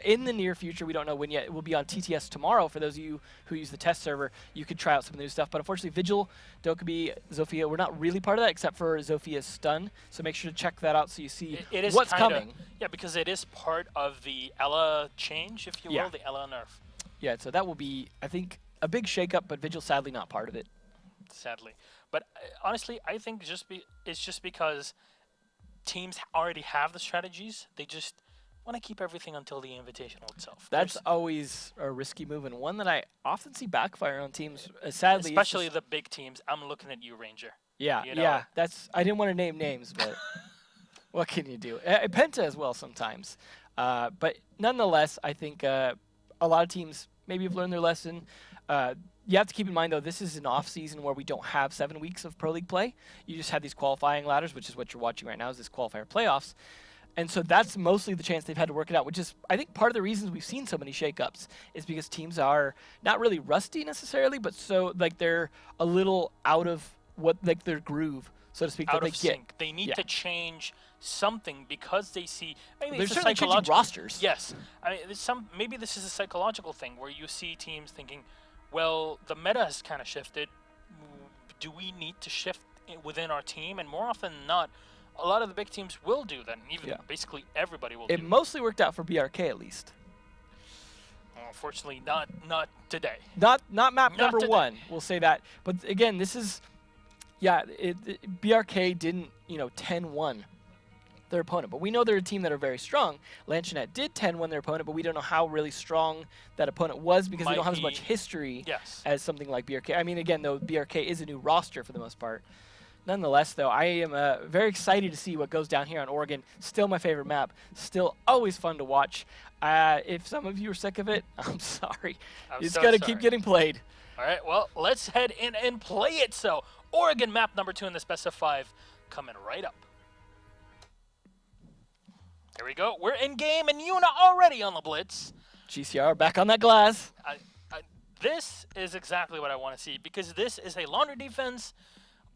in the near future, we don't know when yet, it will be on TTS tomorrow. For those of you who use the test server, you could try out some of the new stuff. But unfortunately, Vigil, Dokkaebi, Zofia, we're not really part of that except for Zofia's stun. So make sure to check that out so you see what's coming. Yeah, because it is part of the Ela change, if you will, the Ela nerf. Yeah, so that will be, I think, a big shakeup, but Vigil sadly not part of it. Sadly. But honestly, I think it's just because teams already have the strategies. They just want to keep everything until the Invitational itself. That's always a risky move, and one that I often see backfire on teams. Sadly, especially the big teams. I'm looking at you, Ranger. Yeah, you know? Yeah. I didn't want to name names, but what can you do? Penta as well sometimes. But nonetheless, I think a lot of teams maybe have learned their lesson. You have to keep in mind, though, this is an off-season where we don't have 7 weeks of Pro League play. You just have these qualifying ladders, which is what you're watching right now, is this qualifier playoffs. And so that's mostly the chance they've had to work it out, which is, I think, part of the reasons we've seen so many shakeups is because teams are not really rusty necessarily, but so like they're a little out of what like their groove, so to speak. Out that of they sync. get. They need to change something because they see. Maybe They're it's a certainly changing rosters. Yes, I mean, maybe this is a psychological thing where you see teams thinking, well, the meta has kind of shifted. Do we need to shift within our team? And more often than not, a lot of the big teams will do that. And even basically everybody will. It mostly worked out for BRK at least. Well, unfortunately, not today. Not map number 1. We'll say that. But again, this is, BRK didn't 10-1 their opponent, but we know they're a team that are very strong. Lanchonete did 10-1 their opponent, but we don't know how really strong that opponent was because they don't have as much history as something like BRK. I mean, again, though, BRK is a new roster for the most part. Nonetheless, though, I am very excited to see what goes down here on Oregon. Still my favorite map. Still always fun to watch. If some of you are sick of it, I'm sorry. It's got to keep getting played. All right, well, let's head in and play it. So, Oregon map number 2 in the best of 5 coming right up. Here we go. We're in game, and Yuna already on the blitz. GCR back on that glass. This is exactly what I want to see because this is a laundry defense.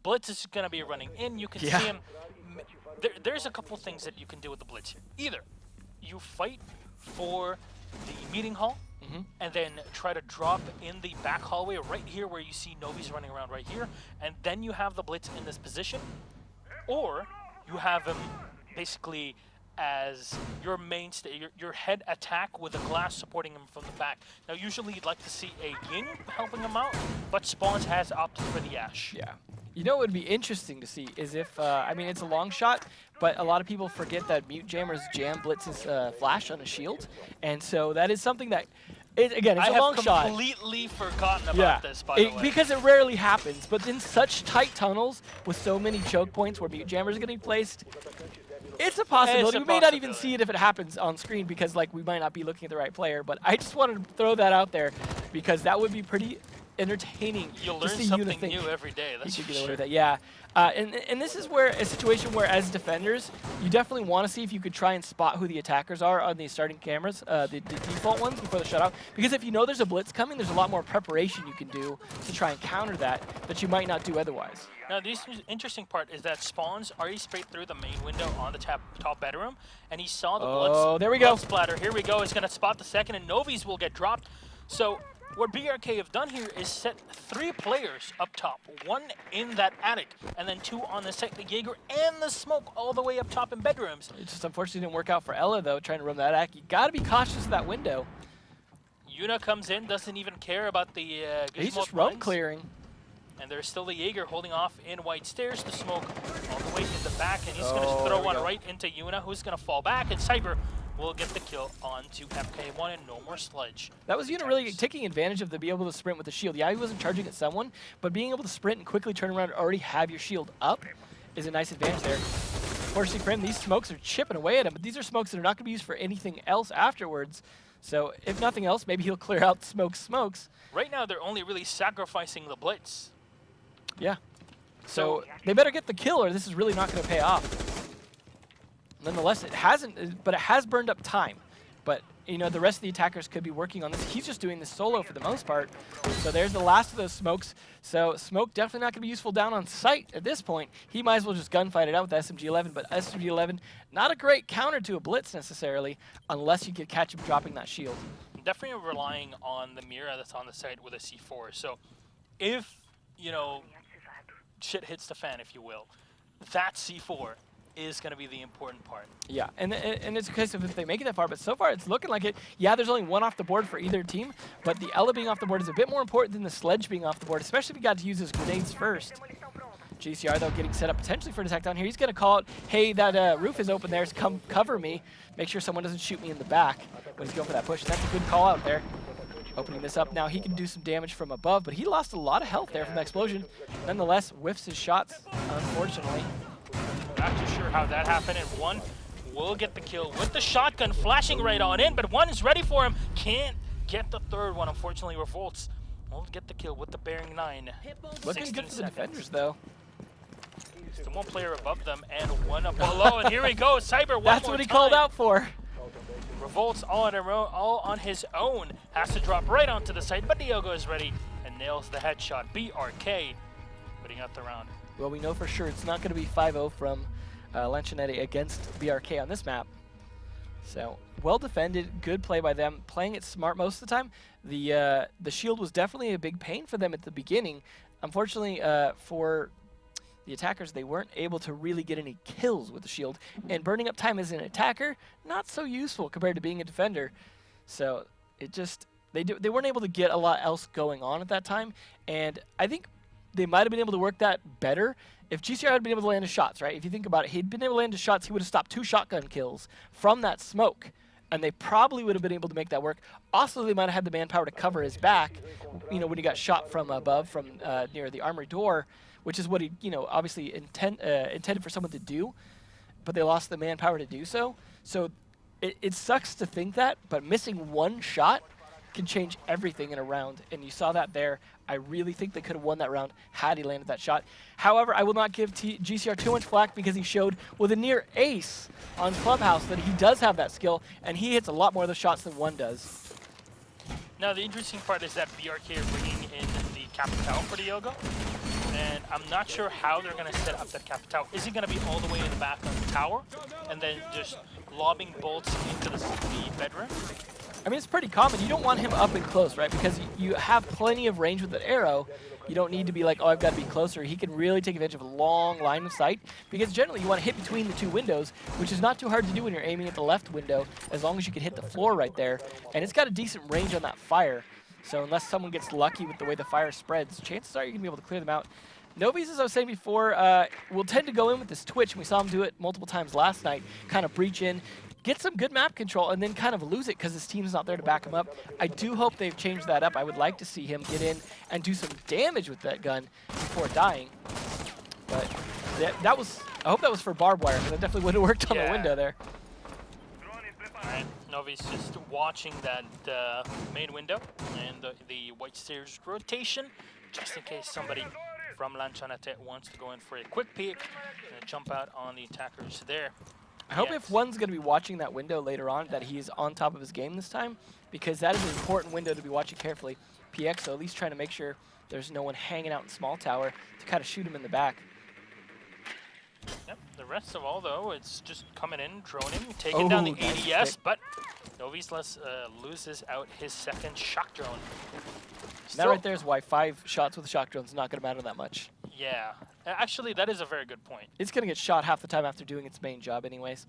Blitz is going to be running in. You can see him. There's a couple things that you can do with the blitz here. Either you fight for the meeting hall and then try to drop in the back hallway right here where you see Novi's running around right here, and then you have the blitz in this position, or you have him basically as your mainstay, your head attack with a glass supporting him from the back. Now, usually you'd like to see a Ying helping him out, but Spawns has opted for the Ash. Yeah. You know what would be interesting to see is if, I mean, it's a long shot, but a lot of people forget that Mute Jammer's jam blitzes flash on a shield. And so that is something that, again, it's a long shot. I have completely forgotten about this, by the way. Because it rarely happens, but in such tight tunnels with so many choke points where Mute Jammers are going to be placed, it's a possibility. We may not even see it if it happens on screen because, like, we might not be looking at the right player, but I just wanted to throw that out there because that would be pretty entertaining. You'll learn something new every day. That's for sure. Yeah. And this is where a situation where, as defenders, you definitely want to see if you could try and spot who the attackers are on the starting cameras, the default ones before the shutout. Because if you know there's a blitz coming, there's a lot more preparation you can do to try and counter that you might not do otherwise. Now, the interesting part is that Spawns already sprayed through the main window on the top bedroom, and he saw the blood splatter. Here we go. He's going to spot the second, and Novi's will get dropped. So what BRK have done here is set 3 players up top, 1 in that attic, and then 2 on the site, the Jaeger and the Smoke all the way up top in bedrooms. It just unfortunately didn't work out for Ella, though, trying to run that act. You got to be cautious of that window. Yuna comes in, doesn't even care about the he's just roam clearing. And there's still the Jaeger holding off in white stairs. The Smoke all the way in the back, and he's going to throw one right into Yuna, who's going to fall back, and Cyber will get the kill onto MK1 and no more Sledge. That was Yuna really taking advantage of being able to sprint with the shield. Yeah, he wasn't charging at someone, but being able to sprint and quickly turn around and already have your shield up is a nice advantage there. Fortunately for him, these smokes are chipping away at him, but these are smokes that are not going to be used for anything else afterwards. So if nothing else, maybe he'll clear out smokes. Right now, they're only really sacrificing the blitz. Yeah. So they better get the kill or this is really not going to pay off. Nonetheless, it hasn't, but it has burned up time. But, you know, the rest of the attackers could be working on this. He's just doing this solo for the most part. So there's the last of those smokes. So Smoke definitely not going to be useful down on site at this point. He might as well just gunfight it out with SMG-11. But SMG-11, not a great counter to a blitz necessarily, unless you could catch him dropping that shield. Definitely relying on the Mira that's on the site with a C4. So if, you know, shit hits the fan, if you will, that C4 is going to be the important part. Yeah, and it's a case of if they make it that far, but so far it's looking like it. Yeah, there's only 1 off the board for either team, but the Ella being off the board is a bit more important than the Sledge being off the board, especially if he got to use his grenades first. GCR, though, getting set up potentially for an attack down here. He's going to call out, hey, that roof is open there, so come cover me. Make sure someone doesn't shoot me in the back when he's going for that push. And that's a good call out there. Opening this up now, he can do some damage from above, but he lost a lot of health there from the explosion. Nonetheless, whiffs his shots, unfortunately. Not too sure how that happened, and 1 will get the kill with the shotgun flashing right on in, but 1 is ready for him. Can't get the 3rd one, unfortunately. Revolts will get the kill with the bearing 9. Looking good for the defenders, though. It's the one player above them and one up below. And here we go, Cyber. That's what he called out for. Revolts all on his own. Has to drop right onto the side, but Diogo is ready and nails the headshot. BRK putting out the round. Well, we know for sure it's not going to be 5-0 from Lanchonete against BRK on this map. So, well defended, good play by them, playing it smart most of the time. The shield was definitely a big pain for them at the beginning. Unfortunately, for the attackers, they weren't able to really get any kills with the shield. And burning up time as an attacker, not so useful compared to being a defender. So, it just, they weren't able to get a lot else going on at that time. And I think they might have been able to work that better if GCR had been able to land his shots, right? If you think about it, he'd been able to land his shots, he would have stopped 2 shotgun kills from that smoke. And they probably would have been able to make that work. Also, they might have had the manpower to cover his back, you know, when he got shot from above, from near the armory door, which is what he, you know, obviously intended for someone to do, but they lost the manpower to do so. So it sucks to think that, but missing 1 shot can change everything in a round, and you saw that there. I really think they could have won that round had he landed that shot. However, I will not give GCR too much flack because he showed with a near ace on Clubhouse that he does have that skill, and he hits a lot more of the shots than one does. Now, the interesting part is that BRK are bringing in the Capital for Diogo, and I'm not sure how they're going to set up that Capital. Is it going to be all the way in the back of the tower, and then just lobbing bolts into the bedroom? I mean, it's pretty common. You don't want him up and close, right? Because you have plenty of range with the arrow. You don't need to be like, oh, I've got to be closer. He can really take advantage of a long line of sight, because generally you want to hit between the 2 windows, which is not too hard to do when you're aiming at the left window, as long as you can hit the floor right there. And it's got a decent range on that fire. So unless someone gets lucky with the way the fire spreads, chances are you're going to be able to clear them out. Novies, as I was saying before, will tend to go in with this twitch, and we saw him do it multiple times last night, kind of breach in, get some good map control, and then kind of lose it because his team's not there to back him up. I do hope they've changed that up. I would like to see him get in and do some damage with that gun before dying. But that was, I hope that was for barbed wire, because that definitely would have worked on the window there. Alright, Novi's just watching that main window and the white stairs rotation, just in case somebody from Lanchonete wants to go in for a quick peek and jump out on the attackers there. I hope if one's going to be watching that window later on that he's on top of his game this time, because that is an important window to be watching carefully. PX, so at least trying to make sure there's no one hanging out in small tower to kind of shoot him in the back. Yep, the rest of all, though, it's just coming in, droning, taking down the ADS, but Novi's loses out his 2nd shock drone. That right there is why 5 shots with a shock drone is not going to matter that much. Yeah, actually, that is a very good point. It's going to get shot half the time after doing its main job anyways.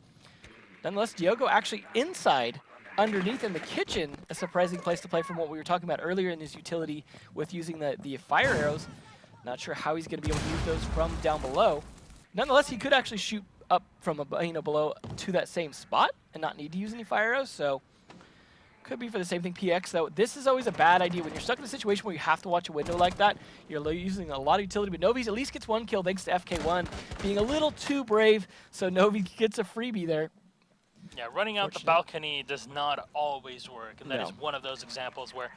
Nonetheless, Diogo actually inside, underneath in the kitchen, a surprising place to play from what we were talking about earlier in his utility with using the fire arrows. Not sure how he's going to be able to use those from down below. Nonetheless, he could actually shoot up from below to that same spot and not need to use any fire arrows, so could be for the same thing. PX, though, this is always a bad idea when you're stuck in a situation where you have to watch a window like that. You're using a lot of utility, but Novi's at least gets 1 kill thanks to FK1 being a little too brave, so Novi gets a freebie there. Yeah, running out the balcony does not always work, and that is one of those examples where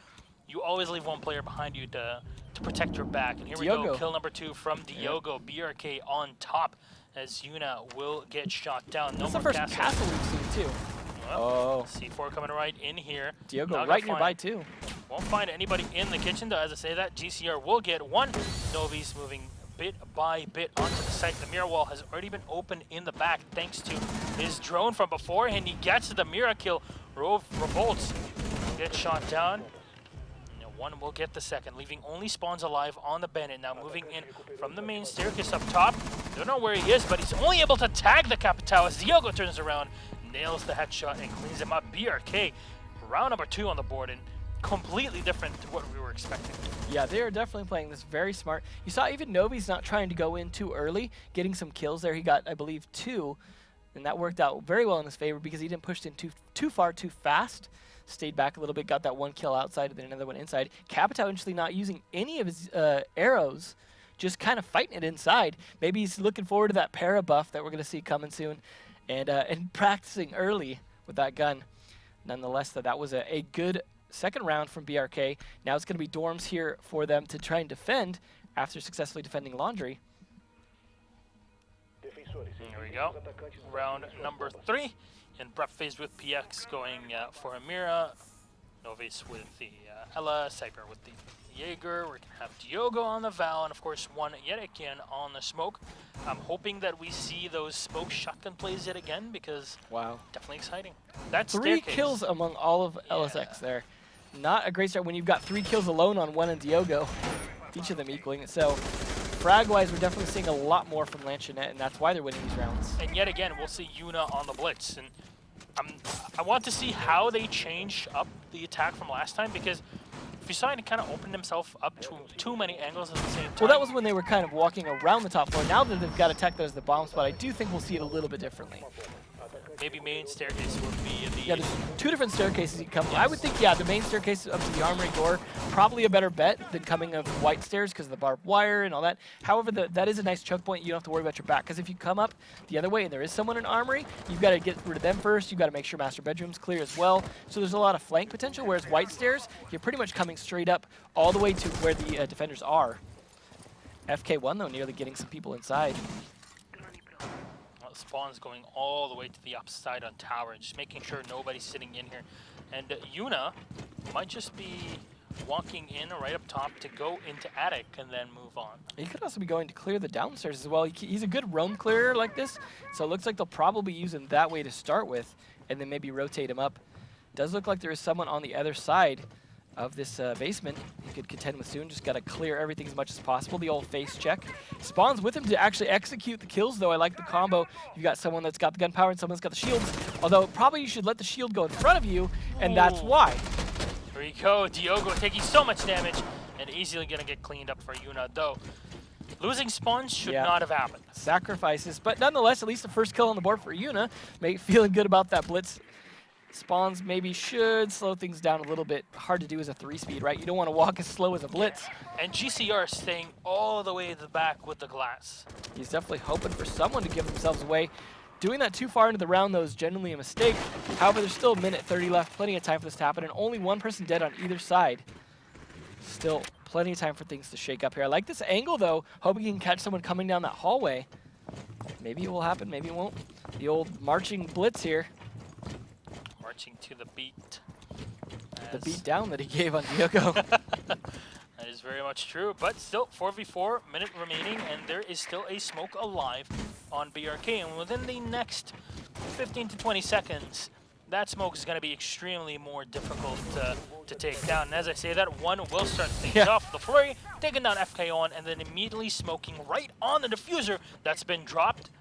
you always leave one player behind you to protect your back. And here we go, kill number 2 from Diogo. BRK on top as Yuna will get shot down. That's the first castle we've seen too. Well, C4 coming right in here. Diogo right nearby too. Won't find anybody in the kitchen though. As I say that, GCR will get 1. Novi's moving bit by bit onto the site. The mirror wall has already been opened in the back thanks to his drone from before, and he gets the mirror kill. Revolts get shot down. 1 will get the 2nd, leaving only spawns alive on the Bennett. Now moving in from the main staircase up top. Don't know where he is, but he's only able to tag the Capital as Diogo turns around, nails the headshot, and cleans him up. BRK, round number 2 on the board, and completely different to what we were expecting. Yeah, they are definitely playing this very smart. You saw even Novi's not trying to go in too early, getting some kills there. He got, I believe, 2, and that worked out very well in his favor because he didn't push in too far too fast. Stayed back a little bit, got that 1 kill outside, and then another one inside. Capital interestingly not using any of his arrows, just kind of fighting it inside. Maybe he's looking forward to that para buff that we're going to see coming soon, and practicing early with that gun. Nonetheless, that was a good 2nd round from BRK. Now it's going to be dorms here for them to try and defend after successfully defending Laundry. There we go. Round number 3. In prep phase with PX going for Amira. Novice with the Ella. Cyber with the Jaeger. We're going to have Diogo on the Val. And of course, one yet again on the smoke. I'm hoping that we see those smoke shotgun plays yet again because definitely exciting. That's 3 kills among all of LSX there. Not a great start when you've got 3 kills alone on one and Diogo. Each of them equaling it. So frag-wise, we're definitely seeing a lot more from Lanchonete, and that's why they're winning these rounds. And yet again, we'll see Yuna on the blitz. And I want to see how they change up the attack from last time, because Fusine kind of opened himself up to too many angles at the same time. Well, that was when they were kind of walking around the top floor. Now that they've got attack that as the bomb spot, I do think we'll see it a little bit differently. Maybe main staircase would be the... Yeah, there's 2 different staircases you can come. Yes. I would think, yeah, the main staircase up to the armory door, probably a better bet than coming of white stairs because of the barbed wire and all that. However, that is a nice choke point. You don't have to worry about your back, because if you come up the other way and there is someone in armory, you've got to get rid of them first. You've got to make sure master bedroom's clear as well. So there's a lot of flank potential, whereas white stairs, you're pretty much coming straight up all the way to where the defenders are. FK1, though, nearly getting some people inside. Spawn's going all the way to the upside on tower, just making sure nobody's sitting in here. And Yuna might just be walking in right up top to go into attic and then move on. He could also be going to clear the downstairs as well. He's a good roam clearer like this, so it looks like they'll probably use him that way to start with and then maybe rotate him up. Does look like there is someone on the other side of this basement he could contend with soon. Just got to clear everything as much as possible. The old face check. Spawn's with him to actually execute the kills, though. I like the combo. You've got someone that's got the gunpowder and someone that's got the shields. Although probably you should let the shield go in front of you, and that's why. Here we go. Diogo taking so much damage and easily going to get cleaned up for Yuna, though. Losing Spawn should not have happened. Sacrifices, but nonetheless, at least the first kill on the board for Yuna. Feeling good about that blitz. Spawns maybe should slow things down a little bit. Hard to do as a 3-speed, right? You don't want to walk as slow as a blitz. And GCR staying all the way to the back with the glass. He's definitely hoping for someone to give themselves away. Doing that too far into the round, though, is generally a mistake. However, there's still a minute 30 left. Plenty of time for this to happen, and only 1 person dead on either side. Still plenty of time for things to shake up here. I like this angle, though. Hoping he can catch someone coming down that hallway. Maybe it will happen, maybe it won't. The old marching blitz here. Marching to the beat. The beat down that he gave on Diogo. That is very much true, but still 4v4, minute remaining, and there is still a smoke alive on BRK. And within the next 15 to 20 seconds, that smoke is going to be extremely more difficult to take down. And as I say that, one will start things off. The Flurry taking down FK on, and then immediately smoking right on the diffuser that's been dropped.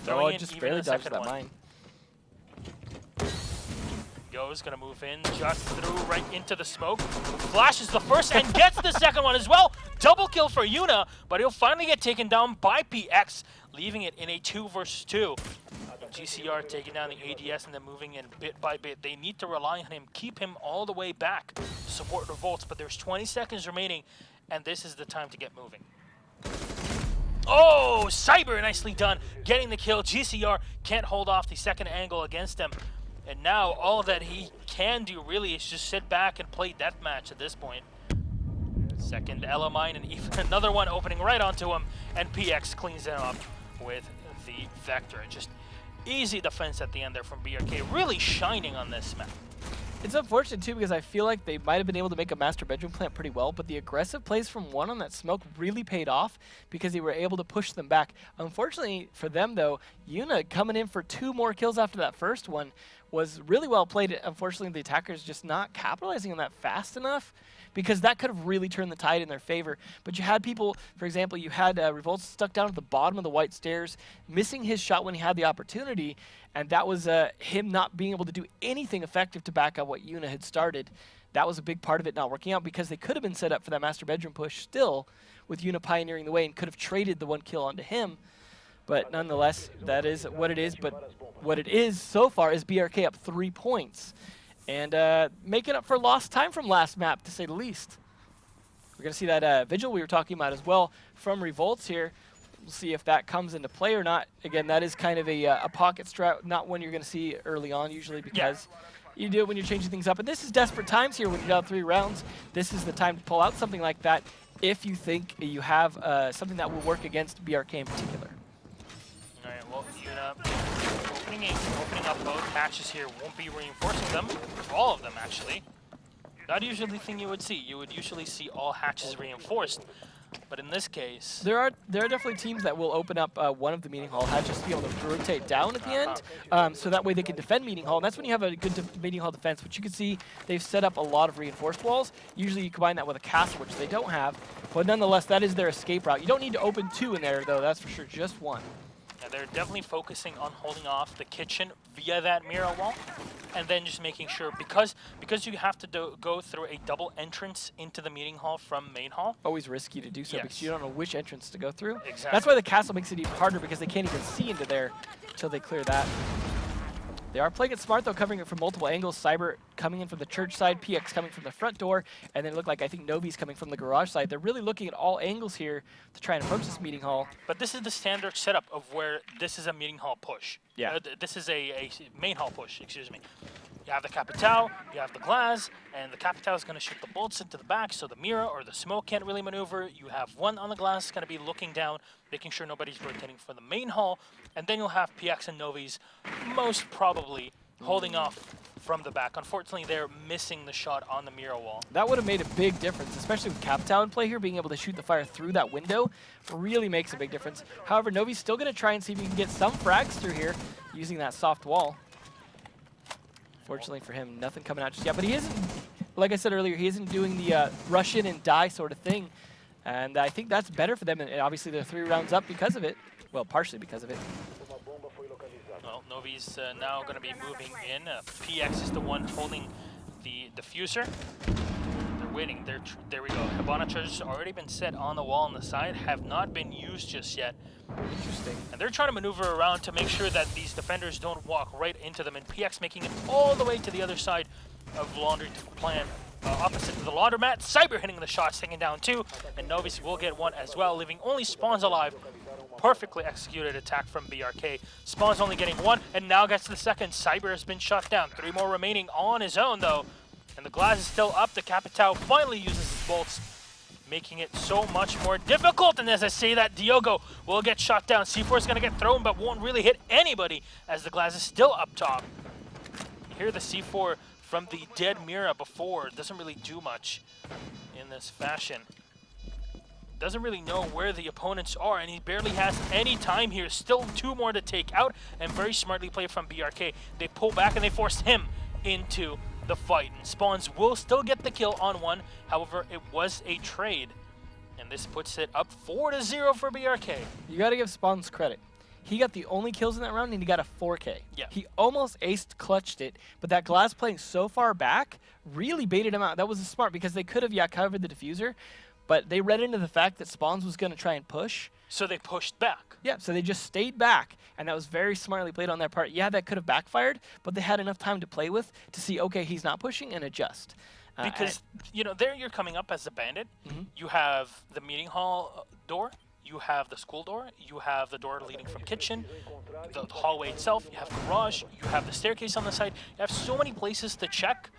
Throwing in just barely dodged that mine. Go's gonna move in, just through right into the smoke. Flashes the first and gets the second one as well. Double kill for Yuna, but he'll finally get taken down by PX, leaving it in a 2 versus 2. GCR taking down the ADS and then moving in bit by bit. They need to rely on him, keep him all the way back to support revolts, but there's 20 seconds remaining, and this is the time to get moving. Oh, Cyber nicely done, getting the kill. GCR can't hold off the second angle against him. And now all that he can do really is just sit back and play deathmatch at this point. Second Ella mine and even another one opening right onto him, and PX cleans it up with the Vector. Just easy defense at the end there from BRK, really shining on this map. It's unfortunate too because I feel like they might have been able to make a master bedroom plant pretty well, but the aggressive plays from one on that smoke really paid off because they were able to push them back. Unfortunately for them though, Yuna coming in for 2 more kills after that first one was really well played. Unfortunately, the attackers just not capitalizing on that fast enough because that could have really turned the tide in their favor. But you had people, for example, you had Revolt stuck down at the bottom of the white stairs, missing his shot when he had the opportunity, and that was him not being able to do anything effective to back up what Yuna had started. That was a big part of it not working out because they could have been set up for that master bedroom push still with Yuna pioneering the way and could have traded the 1 kill onto him. But nonetheless, that is what it is. But what it is so far is BRK up 3 points. And making up for lost time from last map, to say the least. We're going to see that Vigil we were talking about as well from Revolts here. We'll see if that comes into play or not. Again, that is kind of a pocket strat, not one you're going to see early on usually because you do it when you're changing things up. And this is desperate times here when you're down 3 rounds. This is the time to pull out something like that if you think you have something that will work against BRK in particular. opening up both hatches here won't be reinforcing them. All of them, actually. Not usually the thing you would see. You would usually see all hatches reinforced. But in this case... There are definitely teams that will open up one of the meeting hall hatches to be able to rotate down at the end, so that way they can defend meeting hall. And that's when you have a good meeting hall defense, which you can see they've set up a lot of reinforced walls. Usually you combine that with a castle, which they don't have. But nonetheless, that is their escape route. You don't need to open 2 in there, though, that's for sure, just 1. Yeah, they're definitely focusing on holding off the kitchen via that mirror wall, and then just making sure, because you have to go through a double entrance into the meeting hall from main hall. Always risky to do so because you don't know which entrance to go through. Exactly. That's why the castle makes it even harder, because they can't even see into there until they clear that. They are playing it smart, though, covering it from multiple angles. Cyber coming in from the church side, PX coming from the front door, and then it looked like, I think, Novi's coming from the garage side. They're really looking at all angles here to try and approach this meeting hall. But this is the standard setup of where this is a meeting hall push. Yeah. This is a main hall push, excuse me. You have the Capital, you have the glass, and the Capital is going to shoot the bolts into the back, so the mirror or the smoke can't really maneuver. You have one on the glass going to be looking down, making sure nobody's rotating for the main hall, and then you'll have PX and Novi's most probably holding off from the back. Unfortunately, they're missing the shot on the mirror wall. That would have made a big difference, especially with Capital in play here. Being able to shoot the fire through that window really makes a big difference. However, Novi's still going to try and see if he can get some frags through here using that soft wall. Fortunately for him, nothing coming out just yet. But he isn't, like I said earlier, he isn't doing the rush in and die sort of thing. And I think that's better for them. And obviously, they're 3 rounds up because of it. Well, partially because of it. Well, Novi's now going to be moving in. PX is the one holding the diffuser. They're waiting. There we go. Hibana charges already been set on the wall on the side, have not been used just yet. Interesting. And they're trying to maneuver around to make sure that these defenders don't walk right into them. And PX making it all the way to the other side of laundry plant, opposite to the laundromat. Cyber hitting the shots, taking down 2. And Novi's will get 1 as well, leaving only Spawns alive. Perfectly executed attack from BRK. Spawn's only getting 1, and now gets the second. Cyber has been shut down. 3 more remaining on his own, though. And the glass is still up. The Capital finally uses his bolts, making it so much more difficult. And as I say that, Diogo will get shot down. C4 is going to get thrown, but won't really hit anybody, as the glass is still up top. You hear the C4 from the dead Mira before. It doesn't really do much in this fashion. Doesn't really know where the opponents are, and he barely has any time here. Still 2 more to take out, and very smartly played from BRK. They pull back and they forced him into the fight. And Spawns will still get the kill on 1. However, it was a trade, and this puts it up 4-0 for BRK. You got to give Spawns credit. He got the only kills in that round, and he got a 4K. Yeah. He almost clutched it, but that glass playing so far back really baited him out. That was smart, because they could have, covered the diffuser, but they read into the fact that Spawns was going to try and push. So they pushed back. Yeah, so they just stayed back, and that was very smartly played on their part. Yeah, that could have backfired, but they had enough time to play with to see, okay, he's not pushing, and adjust. Because, there you're coming up as a bandit. You have the meeting hall door. You have the school door. You have the door leading from kitchen, the hallway itself. You have garage. You have the staircase on the side. You have so many places to check.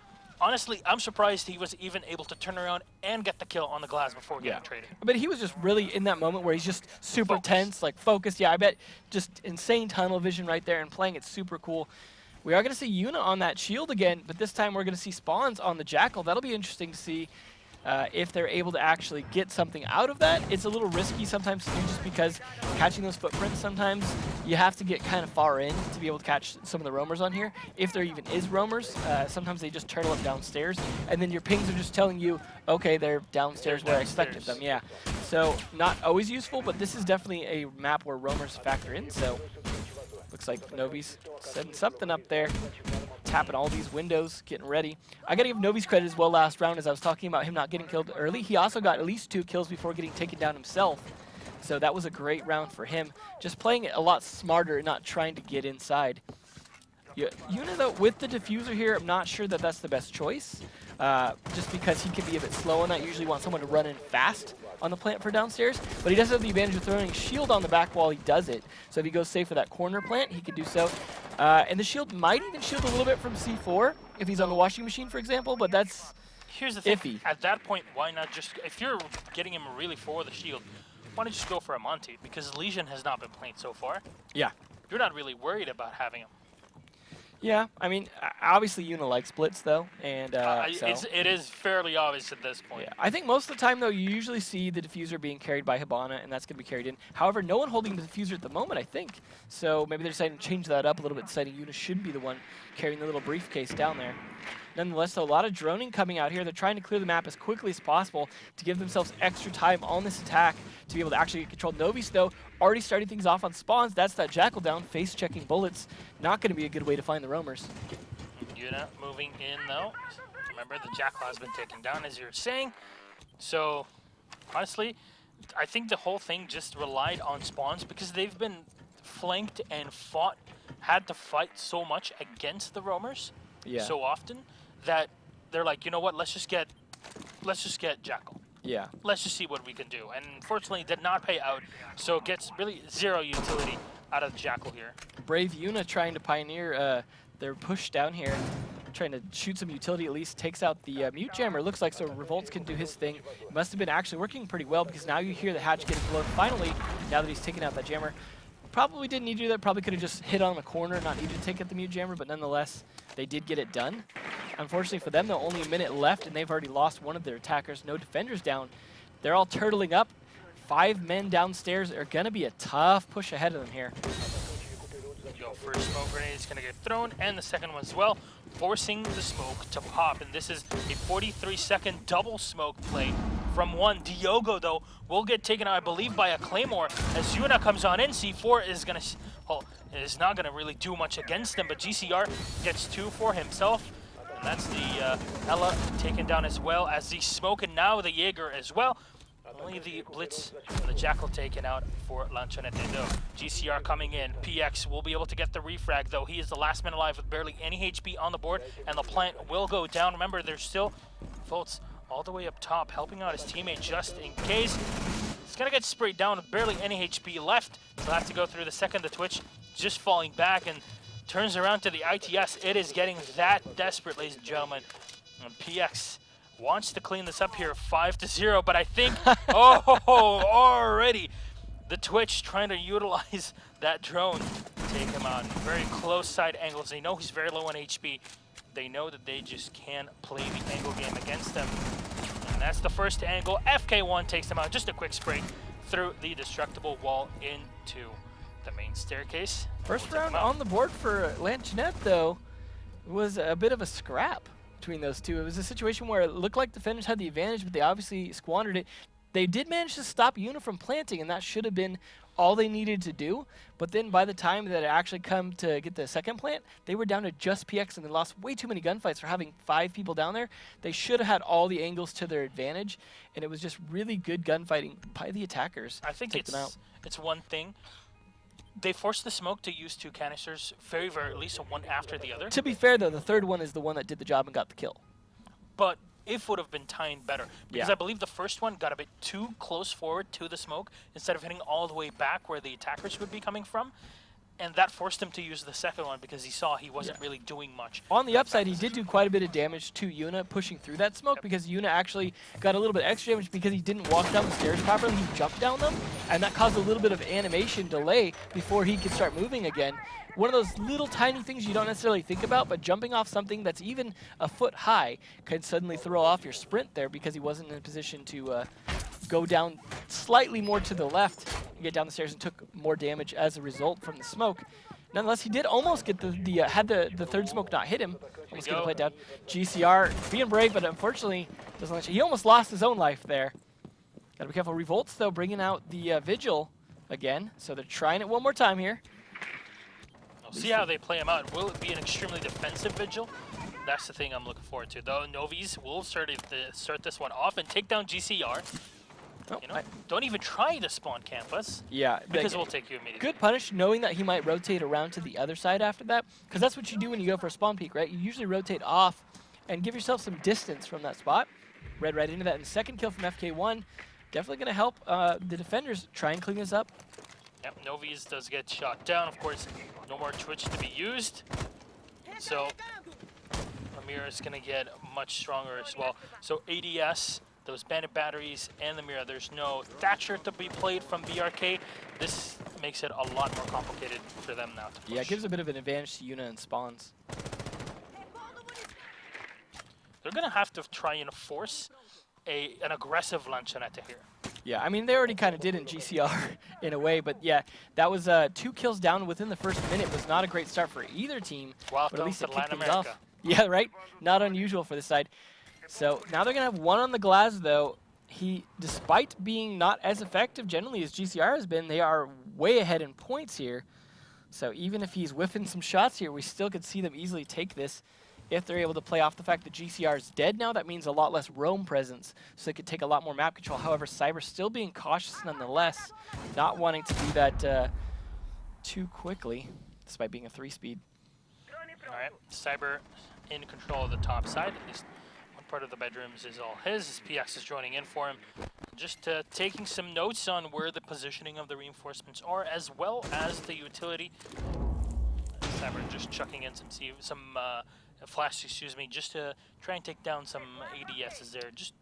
Honestly, I'm surprised he was even able to turn around and get the kill on the glass before getting traded. But he was just really in that moment where he's just super tense, focused. Yeah, I bet just insane tunnel vision right there and playing it super cool. We are going to see Yuna on that shield again, but this time we're going to see Spawns on the Jackal. That'll be interesting to see if they're able to actually get something out of that. It's a little risky sometimes to do, just because catching those footprints, sometimes you have to get kind of far in to be able to catch some of the roamers on here. If there even is roamers, sometimes they just turtle up downstairs, and then your pings are just telling you, okay, they're downstairs where I expected them. Yeah. So not always useful, but this is definitely a map where roamers factor in. So looks like Novi's setting something up there. Tapping all these windows, getting ready. I gotta give Novi's credit as well last round, as I was talking about him not getting killed early. He also got at least 2 kills before getting taken down himself. So that was a great round for him. Just playing it a lot smarter, not trying to get inside. Yuna, though, with the diffuser here, I'm not sure that that's the best choice. Just because he can be a bit slow on that. Usually want someone to run in fast on the plant for downstairs. But he does have the advantage of throwing shield on the back while he does it. So if he goes safe for that corner plant, he could do so. And the shield might even shield a little bit from C4 if he's on the washing machine, for example, but that's Here's the thing. iffy. At that point, why not just, if you're getting him really for the shield, why not just go for a Monty? Because Legion has not been played so far. Yeah. You're not really worried about having him. Yeah, I mean, obviously Yuna likes blitz though, and so. It is fairly obvious at this point. Yeah, I think most of the time though, you usually see the diffuser being carried by Hibana, and that's going to be carried in. However, no one holding the diffuser at the moment, I think. So maybe they're deciding to change that up a little bit, deciding Yuna should be the one carrying the little briefcase down there. Nonetheless, though, a lot of droning coming out here. They're trying to clear the map as quickly as possible to give themselves extra time on this attack to be able to actually get control. Novi's, though, already starting things off on spawns. That's that Jackal down, face-checking bullets. Not going to be a good way to find the roamers. Yuna moving in, though. Remember, the Jackal has been taken down, as you're saying. So, honestly, I think the whole thing just relied on spawns because they've been flanked and had to fight so much against the roamers so often that they're like, you know what, let's just get Jackal. Yeah. Let's just see what we can do. And unfortunately, it did not pay out, so it gets really zero utility out of the Jackal here. Brave Yuna trying to pioneer their push down here, trying to shoot some utility at least, takes out the mute jammer. Looks like so Revolts can do his thing. It must have been actually working pretty well because now you hear the hatch getting blown finally, now that he's taken out that jammer. Probably didn't need to do that, probably could have just hit on the corner, not needed to take out the mute jammer, but nonetheless, they did get it done. Unfortunately for them, though, only a minute left, and they've already lost one of their attackers. No defenders down. They're all turtling up. 5 men downstairs are going to be a tough push ahead of them here. Yo, first smoke grenade is going to get thrown, and the second one as well, forcing the smoke to pop. And this is a 43-second double smoke play from one. Diogo, though, will get taken out, I believe, by a Claymore. As Yuna comes on in, C4 is going to... Oh, it is not going to really do much against them, but GCR gets 2 for himself. And that's the Ella taken down as well as the smoke, and now the Jaeger as well. Only the Blitz and the Jackal taken out for Lanchonete, though. GCR coming in. PX will be able to get the refrag, though. He is the last man alive with barely any HP on the board, and the plant will go down. Remember, there's still Volts all the way up top, helping out his teammate just in case. He's going to get sprayed down with barely any HP left. So he'll have to go through the second. The Twitch just falling back and turns around to the ITS. It is getting that desperate, ladies and gentlemen. And PX wants to clean this up here, 5-0, but I think, already the Twitch trying to utilize that drone to take him out. Very close side angles. They know he's very low on HP. They know that they just can't play the angle game against them. And that's the first angle. FK1 takes them out. Just a quick spray through the destructible wall into the main staircase. First round on the board for Lanchonete, though, was a bit of a scrap between those two. It was a situation where it looked like defenders had the advantage, but they obviously squandered it. They did manage to stop Yuna from planting, and that should have been all they needed to do. But then by the time that it actually come to get the second plant, they were down to just PX, and they lost way too many gunfights for having 5 people down there. They should have had all the angles to their advantage, and it was just really good gunfighting by the attackers. I think it's one thing. They forced the smoke to use 2 canisters, very at least one after the other. To be fair, though, the third one is the one that did the job and got the kill. But if would have been timed better, because I believe the first one got a bit too close forward to the smoke instead of hitting all the way back where the attackers would be coming from. And that forced him to use the second one because he saw he wasn't really doing much. On the upside, he did do quite a bit of damage to Yuna pushing through that smoke because Yuna actually got a little bit extra damage because he didn't walk down the stairs properly. He jumped down them, and that caused a little bit of animation delay before he could start moving again. One of those little tiny things you don't necessarily think about, but jumping off something that's even a foot high could suddenly throw off your sprint there because he wasn't in a position to go down slightly more to the left and get down the stairs and took more damage as a result from the smoke. Nonetheless, he did almost get had the third smoke not hit him, almost get the play down. GCR being brave, but unfortunately doesn't let you. He almost lost his own life there. Gotta be careful. Revolts, though, bringing out the Vigil again, so they're trying it one more time here. We'll see how they play him out. Will it be an extremely defensive Vigil? That's the thing I'm looking forward to. Though Novi's will start this one off and take down GCR. Oh, you know, don't even try to spawn campus. Yeah, because we'll take you immediately. Good punish, knowing that he might rotate around to the other side after that, because that's what you do when you go for a spawn peek, right? You usually rotate off and give yourself some distance from that spot. Red right into that, and the second kill from FK1, definitely going to help the defenders try and clean this up. Yep, Novi's does get shot down. Of course, no more Twitch to be used. So Amir is going to get much stronger as well. So ADS, those bandit batteries, and the mirror. There's no Thatcher to be played from BRK. This makes it a lot more complicated for them now to push. Yeah, it gives a bit of an advantage to Yuna and spawns. They're going to have to try and force an aggressive Lanchonete here. Yeah, I mean, they already kind of did in GCR in a way, but yeah, that was 2 kills down within the first minute. Was not a great start for either team, Welcome but at least to it kicked Latin things off. America. Yeah, right? Not unusual for this side. So now they're going to have 1 on the glass, though. Despite being not as effective generally as GCR has been, they are way ahead in points here. So even if he's whiffing some shots here, we still could see them easily take this. If they're able to play off the fact that GCR is dead now, that means a lot less roam presence, so they could take a lot more map control. However, Cyber still being cautious nonetheless, not wanting to do that too quickly, despite being a 3-speed. All right, Cyber in control of the top side. At least one part of the bedrooms is all his. PX is joining in for him. Just taking some notes on where the positioning of the reinforcements are, as well as the utility. Cyber just chucking in some flash, excuse me, just to try and take down some ADSs there. Just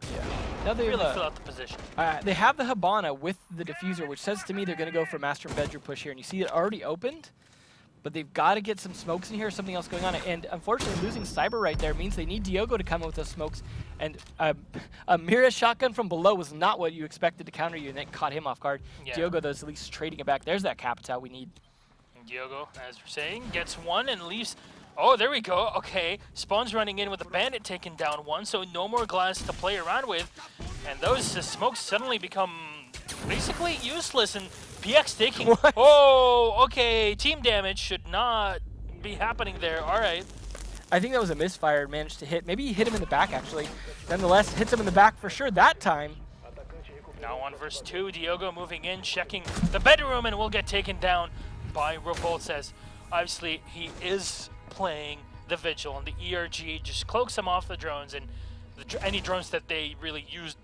now they really fill out the position. They have the Hibana with the diffuser, which says to me they're going to go for master bedroom push here. And you see it already opened, but they've got to get some smokes in here, something else going on. And unfortunately, losing Cyber right there means they need Diogo to come in with those smokes. And a Mira shotgun from below was not what you expected to counter you, and that caught him off guard. Yeah. Diogo, though, is at least trading it back. There's that Capitao we need. And Diogo, as we're saying, gets 1 and leaves. Oh, there we go. Okay, Spawn's running in with the Bandit taking down 1, so no more glass to play around with. And those smokes suddenly become basically useless, and PX taking... What? Oh, okay, team damage should not be happening there. All right. I think that was a misfire, managed to hit. Maybe he hit him in the back, actually. Nonetheless, hits him in the back for sure that time. Now 1 versus 2, Diogo moving in, checking the bedroom, and will get taken down by Revolt. Says, obviously, he is playing the Vigil, and the ERG just cloaks him off the drones, and any drones that they really used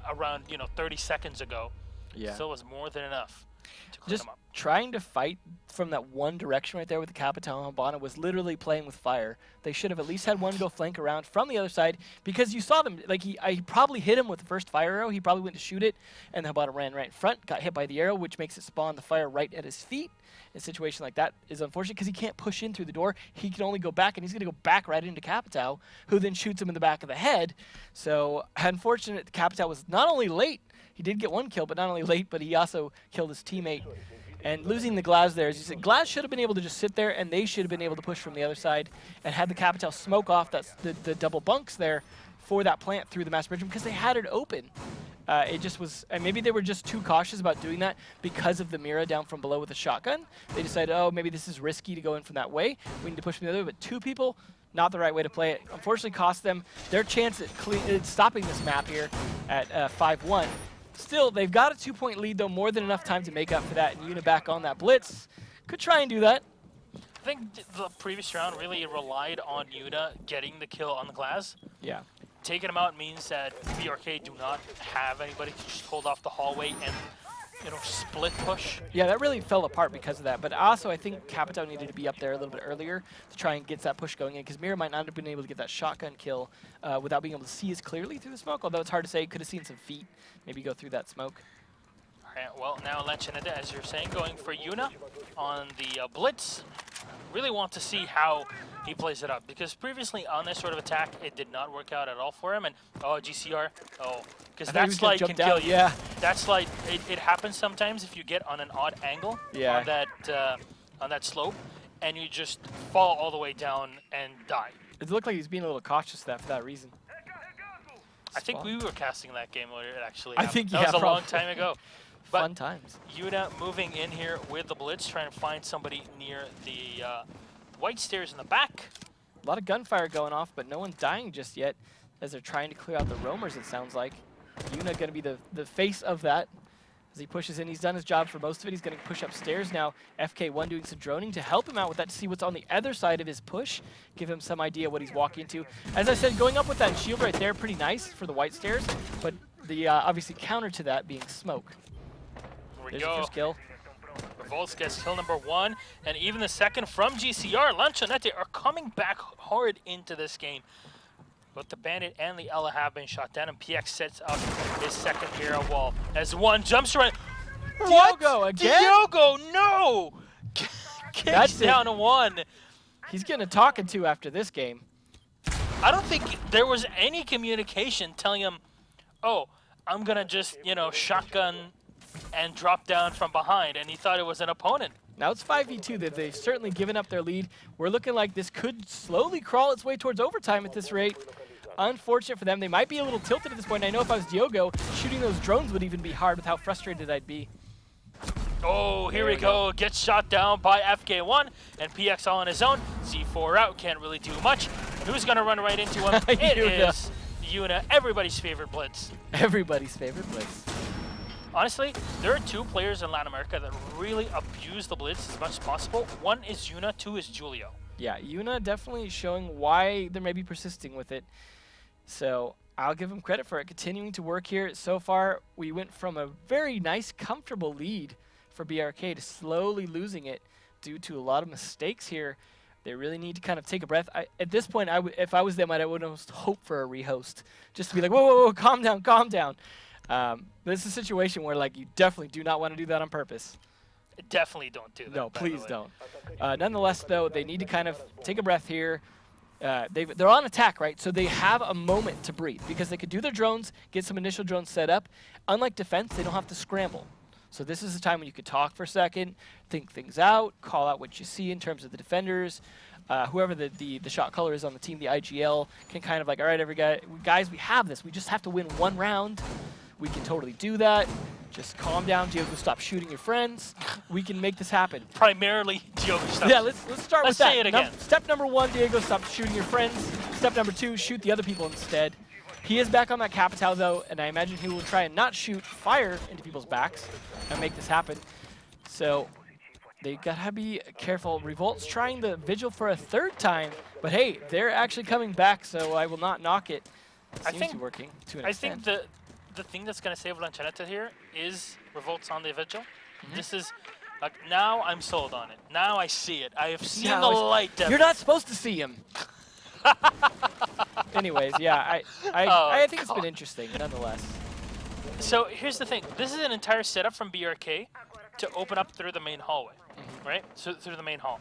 around 30 seconds ago. Yeah. Still was more than enough to clean them up. Trying to fight from that one direction right there with the Capitao and Hibana was literally playing with fire. They should have at least had one go flank around from the other side, because you saw them, like I probably hit him with the first fire arrow. He probably went to shoot it, and the Hibana ran right in front, got hit by the arrow, which makes it spawn the fire right at his feet. A situation like that is unfortunate because he can't push in through the door. He can only go back, and he's going to go back right into Capitao, who then shoots him in the back of the head. So unfortunate, Capitao was not only late, he did get 1 kill, but not only late, but he also killed his teammate. And losing the Glaz there, as you said, Glaz should have been able to just sit there, and they should have been able to push from the other side and had the Capitao smoke off the double bunks there for that plant through the master bedroom, because they had it open. It just was, and maybe they were just too cautious about doing that because of the Mira down from below with a shotgun. They decided, oh, maybe this is risky to go in from that way. We need to push from the other way. But 2 people, not the right way to play it. Unfortunately, cost them their chance at stopping this map here at 5-1. Still, they've got a 2-point lead, though, more than enough time to make up for that. And Yuna back on that blitz. Could try and do that. I think the previous round really relied on Yuna getting the kill on the glass. Yeah. Taking him out means that BRK do not have anybody to just hold off the hallway and, split push. Yeah, that really fell apart because of that. But also, I think Capitao needed to be up there a little bit earlier to try and get that push going in, because Mira might not have been able to get that shotgun kill without being able to see as clearly through the smoke, although it's hard to say. Could have seen some feet maybe go through that smoke. All right, well, now Lanchonete, as you're saying, going for Yuna on the blitz. Really want to see how he plays it up, because previously on this sort of attack, it did not work out at all for him. And GCR, because that slide can kill you. Yeah. That slide, it happens sometimes if you get on an odd angle on that slope, and you just fall all the way down and die. It looked like he was being a little cautious for that reason. I think we were casting that game where it actually happened. I think, that was a long time ago. But fun times. Yuna moving in here with the blitz, trying to find somebody near the white stairs in the back. A lot of gunfire going off, but no one's dying just yet as they're trying to clear out the roamers, it sounds like. Yuna going to be the face of that as he pushes in. He's done his job for most of it. He's going to push upstairs now. FK1 doing some droning to help him out with that, to see what's on the other side of his push, give him some idea what he's walking into. As I said, going up with that shield right there, pretty nice for the white stairs, but the obviously counter to that being smoke. There's your first kill. Revolts gets kill number 1, and even the second from GCR. Lanchonete are coming back hard into this game. Both the Bandit and the Ella have been shot down, and PX sets up his second hero wall as 1 jumps right. What? Diogo again? Diogo, no! Kicks down to 1. He's getting a talking to after this game. I don't think there was any communication telling him, oh, I'm going to just, you know, shotgun and drop down from behind, and he thought it was an opponent. Now it's 5v2. They've certainly given up their lead. We're looking like this could slowly crawl its way towards overtime at this rate. Unfortunate for them. They might be a little tilted at this point. I know if I was Diogo, shooting those drones would even be hard with how frustrated I'd be. Oh, here we go. Gets shot down by FK1, and PX all on his own. C4 out, can't really do much. And who's going to run right into him? It is Yuna, everybody's favorite blitz. Everybody's favorite blitz. Honestly, there are 2 players in Latin America that really abuse the blitz as much as possible. 1 is Yuna, 2 is Julio. Yeah, Yuna definitely showing why they may be persisting with it. So I'll give him credit for it, continuing to work here. So far, we went from a very nice, comfortable lead for BRK to slowly losing it due to a lot of mistakes here. They really need to kind of take a breath. At this point, if I was them, I would almost hope for a rehost, just to be like, whoa, whoa, whoa, calm down, calm down. This is a situation where, like, you definitely do not want to do that on purpose. Definitely don't do that. No, please don't. Nonetheless, though, they need to kind of take a breath here. They're on attack, right? So they have a moment to breathe because they could do their drones, get some initial drones set up. Unlike defense, they don't have to scramble. So this is the time when you could talk for a second, think things out, call out what you see in terms of the defenders. Whoever the shot caller is on the team, the IGL, can kind of like, all right, guys, we have this. We just have to win 1 round. We can totally do that. Just calm down, Diogo. Stop shooting your friends. We can make this happen. Primarily, Diogo. Yeah, let's start with that. Let's say it again. Step number 1, Diogo, stop shooting your friends. Step number 2, shoot the other people instead. He is back on that Capitao, though, and I imagine he will try and not shoot fire into people's backs and make this happen. So they gotta be careful. Revolt's trying the Vigil for a 3rd time, but hey, they're actually coming back, so I will not knock it. It seems to be working to an extent. I think the thing that's going to save Lanchonete here is Revolt's on the Vigil. This is, like, now I'm sold on it. Now I see it. I have seen the light. You're not supposed to see him. Anyways, yeah, I think it's been interesting, nonetheless. So here's the thing. This is an entire setup from BRK to open up through the main hallway, right? So through the main hall.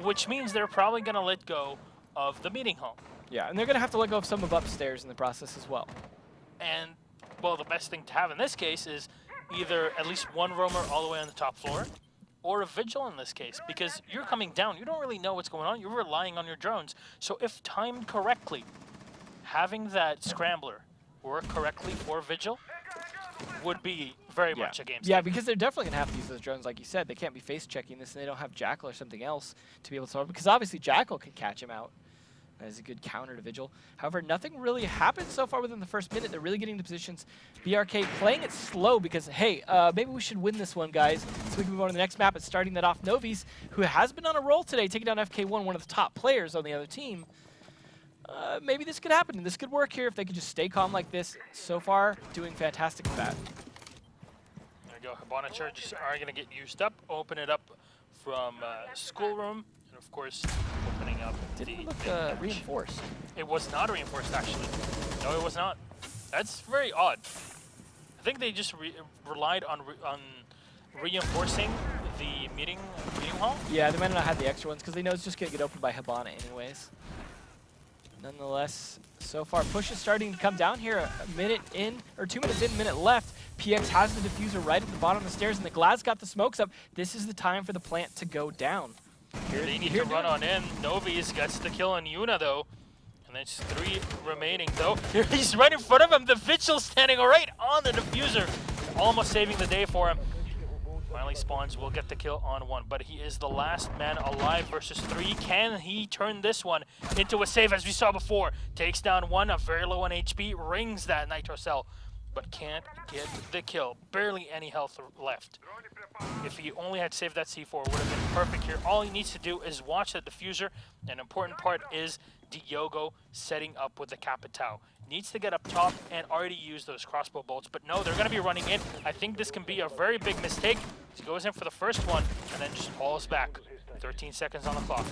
Which means they're probably going to let go of the meeting hall. Yeah, and they're going to have to let go of some of upstairs in the process as well. And, well, the best thing to have in this case is either at least 1 roamer all the way on the top floor, or a Vigil in this case, because you're coming down. You don't really know what's going on. You're relying on your drones. So if timed correctly, having that Scrambler work correctly for Vigil would be very much a game saver. Yeah, because they're definitely going to have to use those drones, like you said. They can't be face-checking this, and they don't have Jackal or something else to be able to solve it, because obviously Jackal can catch him out. That is a good counter to Vigil. However, nothing really happened so far within the first minute. They're really getting into positions. BRK playing it slow because, hey, maybe we should win this one, guys, so we can move on to the next map. It's starting that off. Novi's, who has been on a roll today, taking down FK1, one of the top players on the other team. Maybe this could happen, and this could work here if they could just stay calm like this. So far, doing fantastic with that. There we go. Hibana charges are going to get used up. Open it up from schoolroom. And of course, opening up Didn't look reinforced. It was not reinforced, actually. No, it was not. That's very odd. I think they just relied on reinforcing the meeting hall. Yeah, they might not have the extra ones because they know it's just going to get opened by Hibana anyways. Nonetheless, so far, push is starting to come down here. A minute in, or 2 minutes in, minute left. PX has the diffuser right at the bottom of the stairs, and the Glad's got the smokes up. This is the time for the plant to go down. They need to run on in. Novi's gets the kill on Yuna, though. And then just 3 remaining, though. He's right in front of him. The Vigil standing right on the diffuser. Almost saving the day for him. Finally, Spawns will get the kill on 1. But he is the last man alive versus 3. Can he turn this one into a save, as we saw before? Takes down 1, a very low on HP. Rings that Nitro Cell. But can't get the kill. Barely any health left. If he only had saved that C4, it would have been perfect here. All he needs to do is watch the diffuser. An important part is Diogo setting up with the Capitao. Needs to get up top and already use those crossbow bolts. But no, they're going to be running in. I think this can be a very big mistake. He goes in for the first one and then just falls back. 13 seconds on the clock.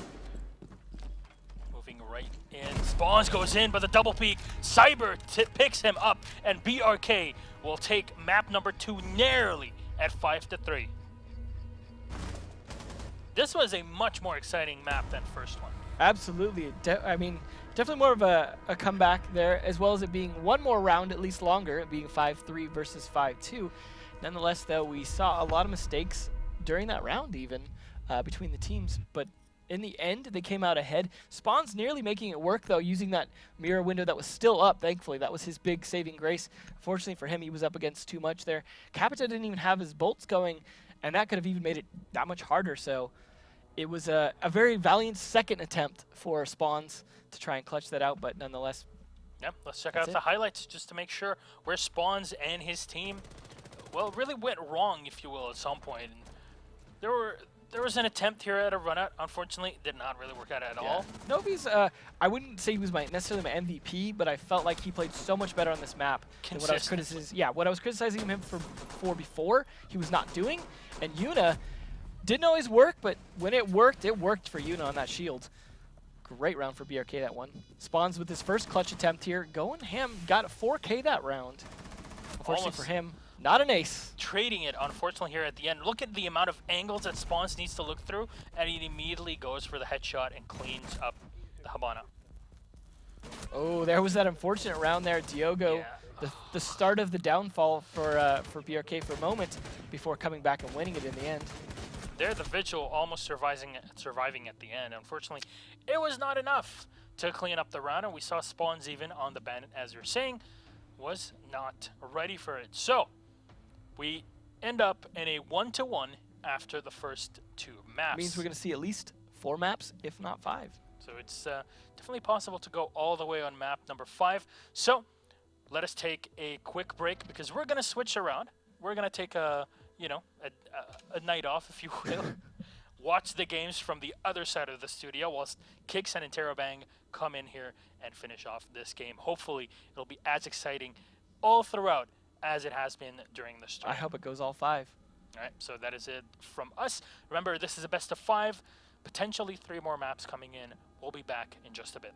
Moving right in. Spawns goes in, but the double peek. Cyber picks him up, and BRK will take map number 2 narrowly at 5-3. This was a much more exciting map than first one. Absolutely. I mean, definitely more of a comeback there, as well as it being one more round, at least longer, it being 5-3 versus 5-2. Nonetheless, though, we saw a lot of mistakes during that round even between the teams, but in the end, they came out ahead. Spawn's nearly making it work, though, using that mirror window that was still up, thankfully. That was his big saving grace. Unfortunately for him, he was up against too much there. Capita didn't even have his bolts going, and that could have even made it that much harder, so it was a very valiant second attempt for Spawns to try and clutch that out, but nonetheless. Yep, let's check out the highlights just to make sure where Spawns and his team, well, really went wrong, if you will, at some point. And there was an attempt here at a run out. Unfortunately, it did not really work out at all. Novi's, I wouldn't say he was necessarily my MVP, but I felt like he played so much better on this map than what I was criticizing him for before. He was not doing, and Yuna didn't always work, but when it worked for Yuna on that shield. Great round for BRK, that one. Spawns with his first clutch attempt here. Going ham, got a 4K that round. Unfortunately for him, not an ace. Trading it, unfortunately, here at the end. Look at the amount of angles that Spawns needs to look through, and he immediately goes for the headshot and cleans up the Habana. Oh, there was that unfortunate round there. Diogo, the start of the downfall for BRK for a moment before coming back and winning it in the end. There, the Vigil almost surviving at the end. Unfortunately, it was not enough to clean up the round, and we saw Spawns even on the Bandit, as you're saying, was not ready for it. So, we end up in a 1-1 after the first 2 maps. Means we're going to see at least 4 maps, if not 5. So it's definitely possible to go all the way on map number 5. So, let us take a quick break because we're going to switch around. We're going to take a night off, if you will. Watch the games from the other side of the studio whilst Kicks and Interrobang come in here and finish off this game. Hopefully, it'll be as exciting all throughout as it has been during the stream. I hope it goes all 5. All right, so that is it from us. Remember, this is a best of 5, potentially 3 more maps coming in. We'll be back in just a bit.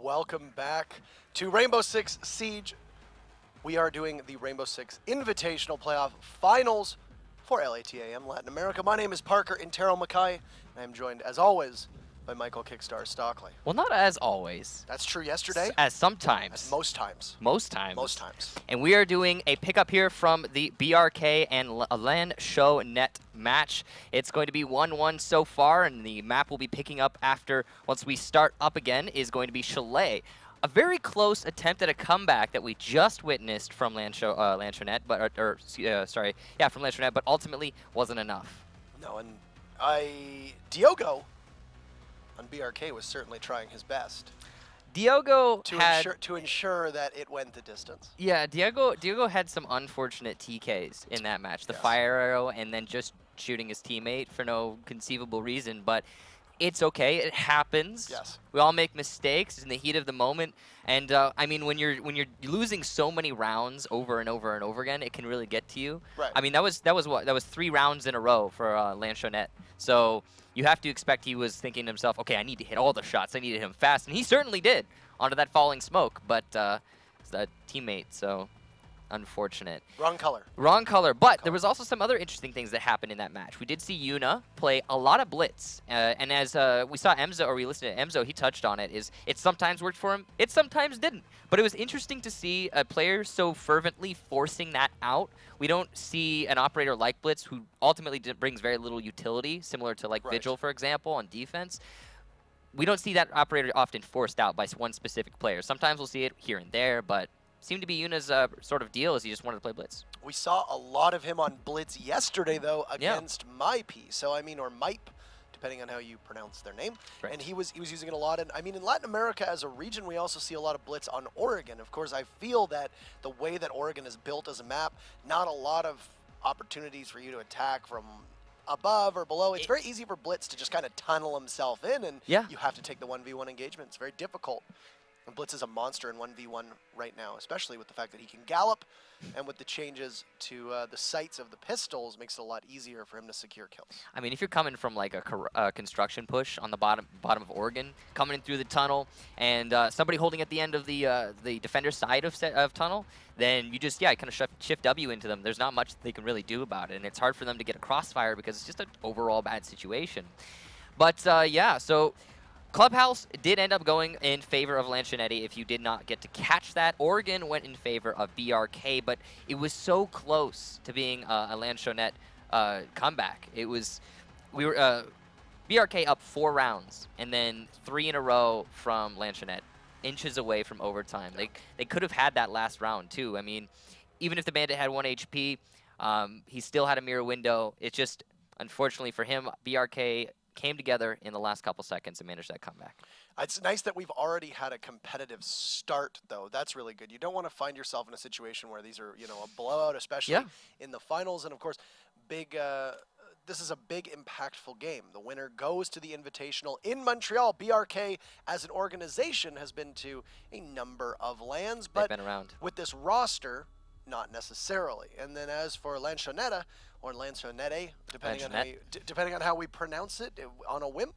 Welcome back to Rainbow Six Siege. We are doing the Rainbow Six Invitational Playoff Finals for LATAM Latin America. My name is Parker Intero Mackay, and I am joined, as always, by Michael Kickstar Stockley. Well, not as always. That's true yesterday. As sometimes. As most times. Most times. Most times. And we are doing a pickup here from the BRK and Lanchonete match. It's going to be 1-1 so far, and the map we'll be picking up after, once we start up again, is going to be Chalet. A very close attempt at a comeback that we just witnessed from Lanchonete, from Lanchonete, but ultimately wasn't enough. No, and Diogo on BRK was certainly trying his best. Diogo to ensure that it went the distance. Yeah, Diogo had some unfortunate TKs in that match. The fire arrow and then just shooting his teammate for no conceivable reason, but it's okay. It happens. Yes. We all make mistakes in the heat of the moment, and I mean, when you're losing so many rounds over and over and over again, it can really get to you. Right. I mean, that was 3 rounds in a row for Lanchonete. So you have to expect he was thinking to himself, okay, I need to hit all the shots. I need to hit him fast, and he certainly did onto that falling smoke. But it's a teammate, so. Unfortunate. Wrong color. Wrong color. But there was also some other interesting things that happened in that match. We did see Yuna play a lot of blitz. And as we saw Emzo, or we listened to Emzo, he touched on it, is it sometimes worked for him, it sometimes didn't. But it was interesting to see a player so fervently forcing that out. We don't see an operator like Blitz who ultimately brings very little utility, similar to like Vigil, for example, on defense. We don't see that operator often forced out by one specific player. Sometimes we'll see it here and there, but seemed to be Yuna's sort of deal, is he just wanted to play Blitz. We saw a lot of him on Blitz yesterday, though, against MyP. So, I mean, or Mype, depending on how you pronounce their name. Right. And he was using it a lot. And I mean, in Latin America as a region, we also see a lot of Blitz on Oregon. Of course, I feel that the way that Oregon is built as a map, not a lot of opportunities for you to attack from above or below. It's very easy for Blitz to just kind of tunnel himself in, and you have to take the 1v1 engagement. It's very difficult. And Blitz is a monster in 1v1 right now, especially with the fact that he can gallop, and with the changes to the sights of the pistols, makes it a lot easier for him to secure kills. I mean, if you're coming from like a construction push on the bottom of Oregon, coming in through the tunnel, and somebody holding at the end of the defender side of tunnel, then you just, kind of shift W into them. There's not much they can really do about it, and it's hard for them to get a crossfire because it's just an overall bad situation. But so Clubhouse did end up going in favor of Lanchonete. If you did not get to catch that, Oregon went in favor of BRK, but it was so close to being a Lanchonete comeback. It was, BRK up 4 rounds, and then 3 in a row from Lanchonete, inches away from overtime. They could have had that last round too. I mean, even if the Bandit had 1 HP, he still had a mirror window. It's just, unfortunately for him, BRK came together in the last couple seconds and managed that comeback. It's nice that we've already had a competitive start, though. That's really good. You don't want to find yourself in a situation where these are, a blowout, especially in the finals. And of course, this is a big, impactful game. The winner goes to the Invitational in Montreal. BRK, as an organization, has been to a number of lands, but they've been around. With this roster, not necessarily. And then as for Lanchonete, or Lanchonete, depending on how we pronounce it on a whim,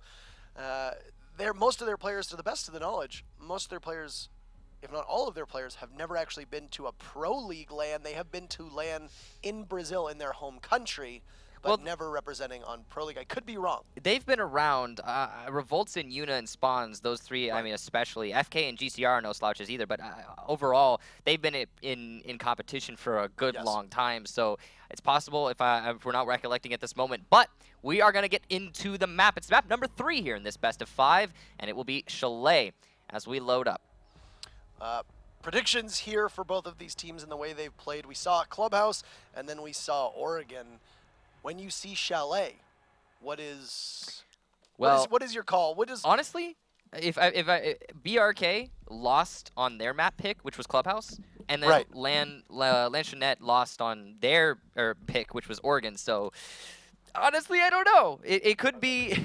most of their players, to the best of the knowledge, most of their players, if not all of their players, have never actually been to a pro league LAN. They have been to LAN in Brazil, in their home country, but never representing on pro league. I could be wrong. They've been around. Revolts and Yuna and Spawns, those 3, I mean, especially. FK and GCR are no slouches either, but overall, they've been in competition for a good long time. So it's possible if we're not recollecting at this moment. But we are going to get into the map. It's map number 3 here in this best of 5, and it will be Chalet as we load up. Predictions here for both of these teams and the way they've played. We saw Clubhouse, and then we saw Oregon. When you see Chalet, what is your call? Honestly, if BRK lost on their map pick, which was Clubhouse, and then Lanchonete lost on their pick, which was Oregon. So honestly, I don't know. It could be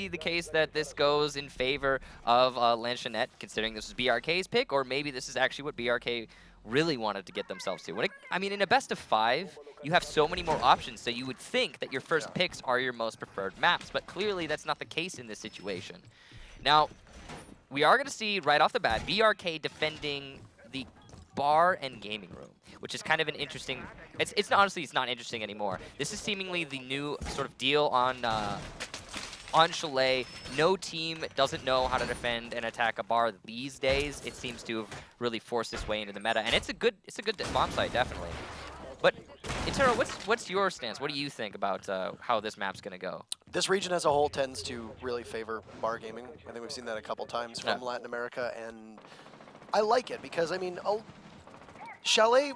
the case that this goes in favor of Lanchonete, considering this is BRK's pick, or maybe this is actually what BRK really wanted to get themselves to. I mean, in a best of 5, you have so many more options, so you would think that your first picks are your most preferred maps, but clearly that's not the case in this situation. Now, we are going to see right off the bat BRK defending the bar and gaming room, which is kind of an interesting. Honestly, it's not interesting anymore. This is seemingly the new sort of deal on on Chalet. No team doesn't know how to defend and attack a bar these days. It seems to have really forced its way into the meta, and it's a good bomb site, definitely. But Intero, what's your stance? What do you think about how this map's going to go? This region as a whole tends to really favor bar gaming. I think we've seen that a couple times from Latin America, and I like it because, I mean, Chalet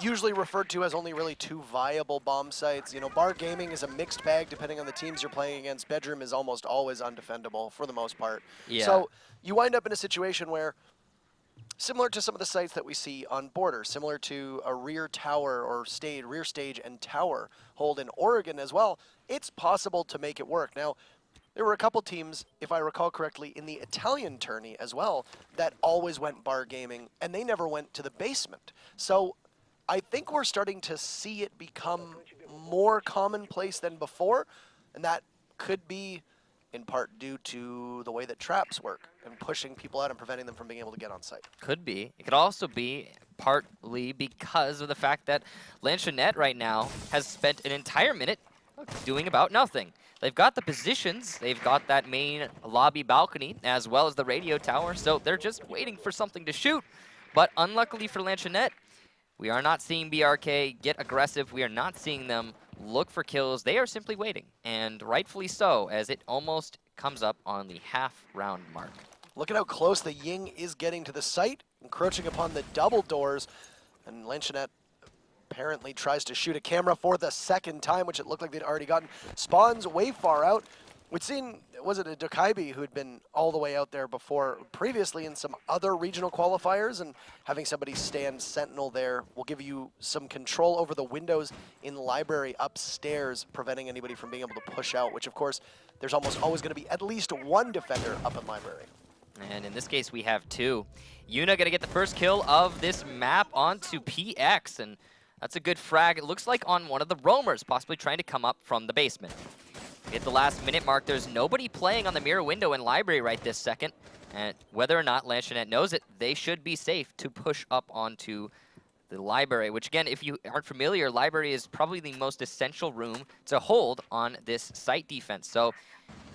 usually referred to as only really 2 viable bomb sites. You know, bar gaming is a mixed bag depending on the teams you're playing against. Bedroom is almost always undefendable for the most part. Yeah. So you wind up in a situation where, similar to some of the sites that we see on Border, similar to a rear tower or rear stage and tower hold in Oregon as well, it's possible to make it work. Now, there were a couple teams, if I recall correctly, in the Italian tourney as well, that always went bar gaming, and they never went to the basement. So I think we're starting to see it become more commonplace than before, and that could be in part due to the way that traps work and pushing people out and preventing them from being able to get on site. Could be. It could also be partly because of the fact that Lanchonete right now has spent an entire minute doing about nothing. They've got the positions, they've got that main lobby balcony, as well as the radio tower, so they're just waiting for something to shoot. But unluckily for Lanchonete, we are not seeing BRK get aggressive. We are not seeing them look for kills. They are simply waiting, and rightfully so, as it almost comes up on the half-round mark. Look at how close the Ying is getting to the site, encroaching upon the double doors, and Lanchonete apparently tries to shoot a camera for the second time, which it looked like they'd already gotten. Spawns way far out. We'd seen, was it a Dokaibi who had been all the way out there before, previously in some other regional qualifiers, and having somebody stand sentinel there will give you some control over the windows in the library upstairs, preventing anybody from being able to push out, which of course, there's almost always going to be at least one defender up in library. And in this case, we have 2. Yuna going to get the first kill of this map onto PX, and that's a good frag. It looks like on one of the roamers, possibly trying to come up from the basement. At the last minute mark, there's nobody playing on the mirror window in library right this second. And whether or not Lanchonete knows it, they should be safe to push up onto the library, which again, if you aren't familiar, library is probably the most essential room to hold on this site defense. So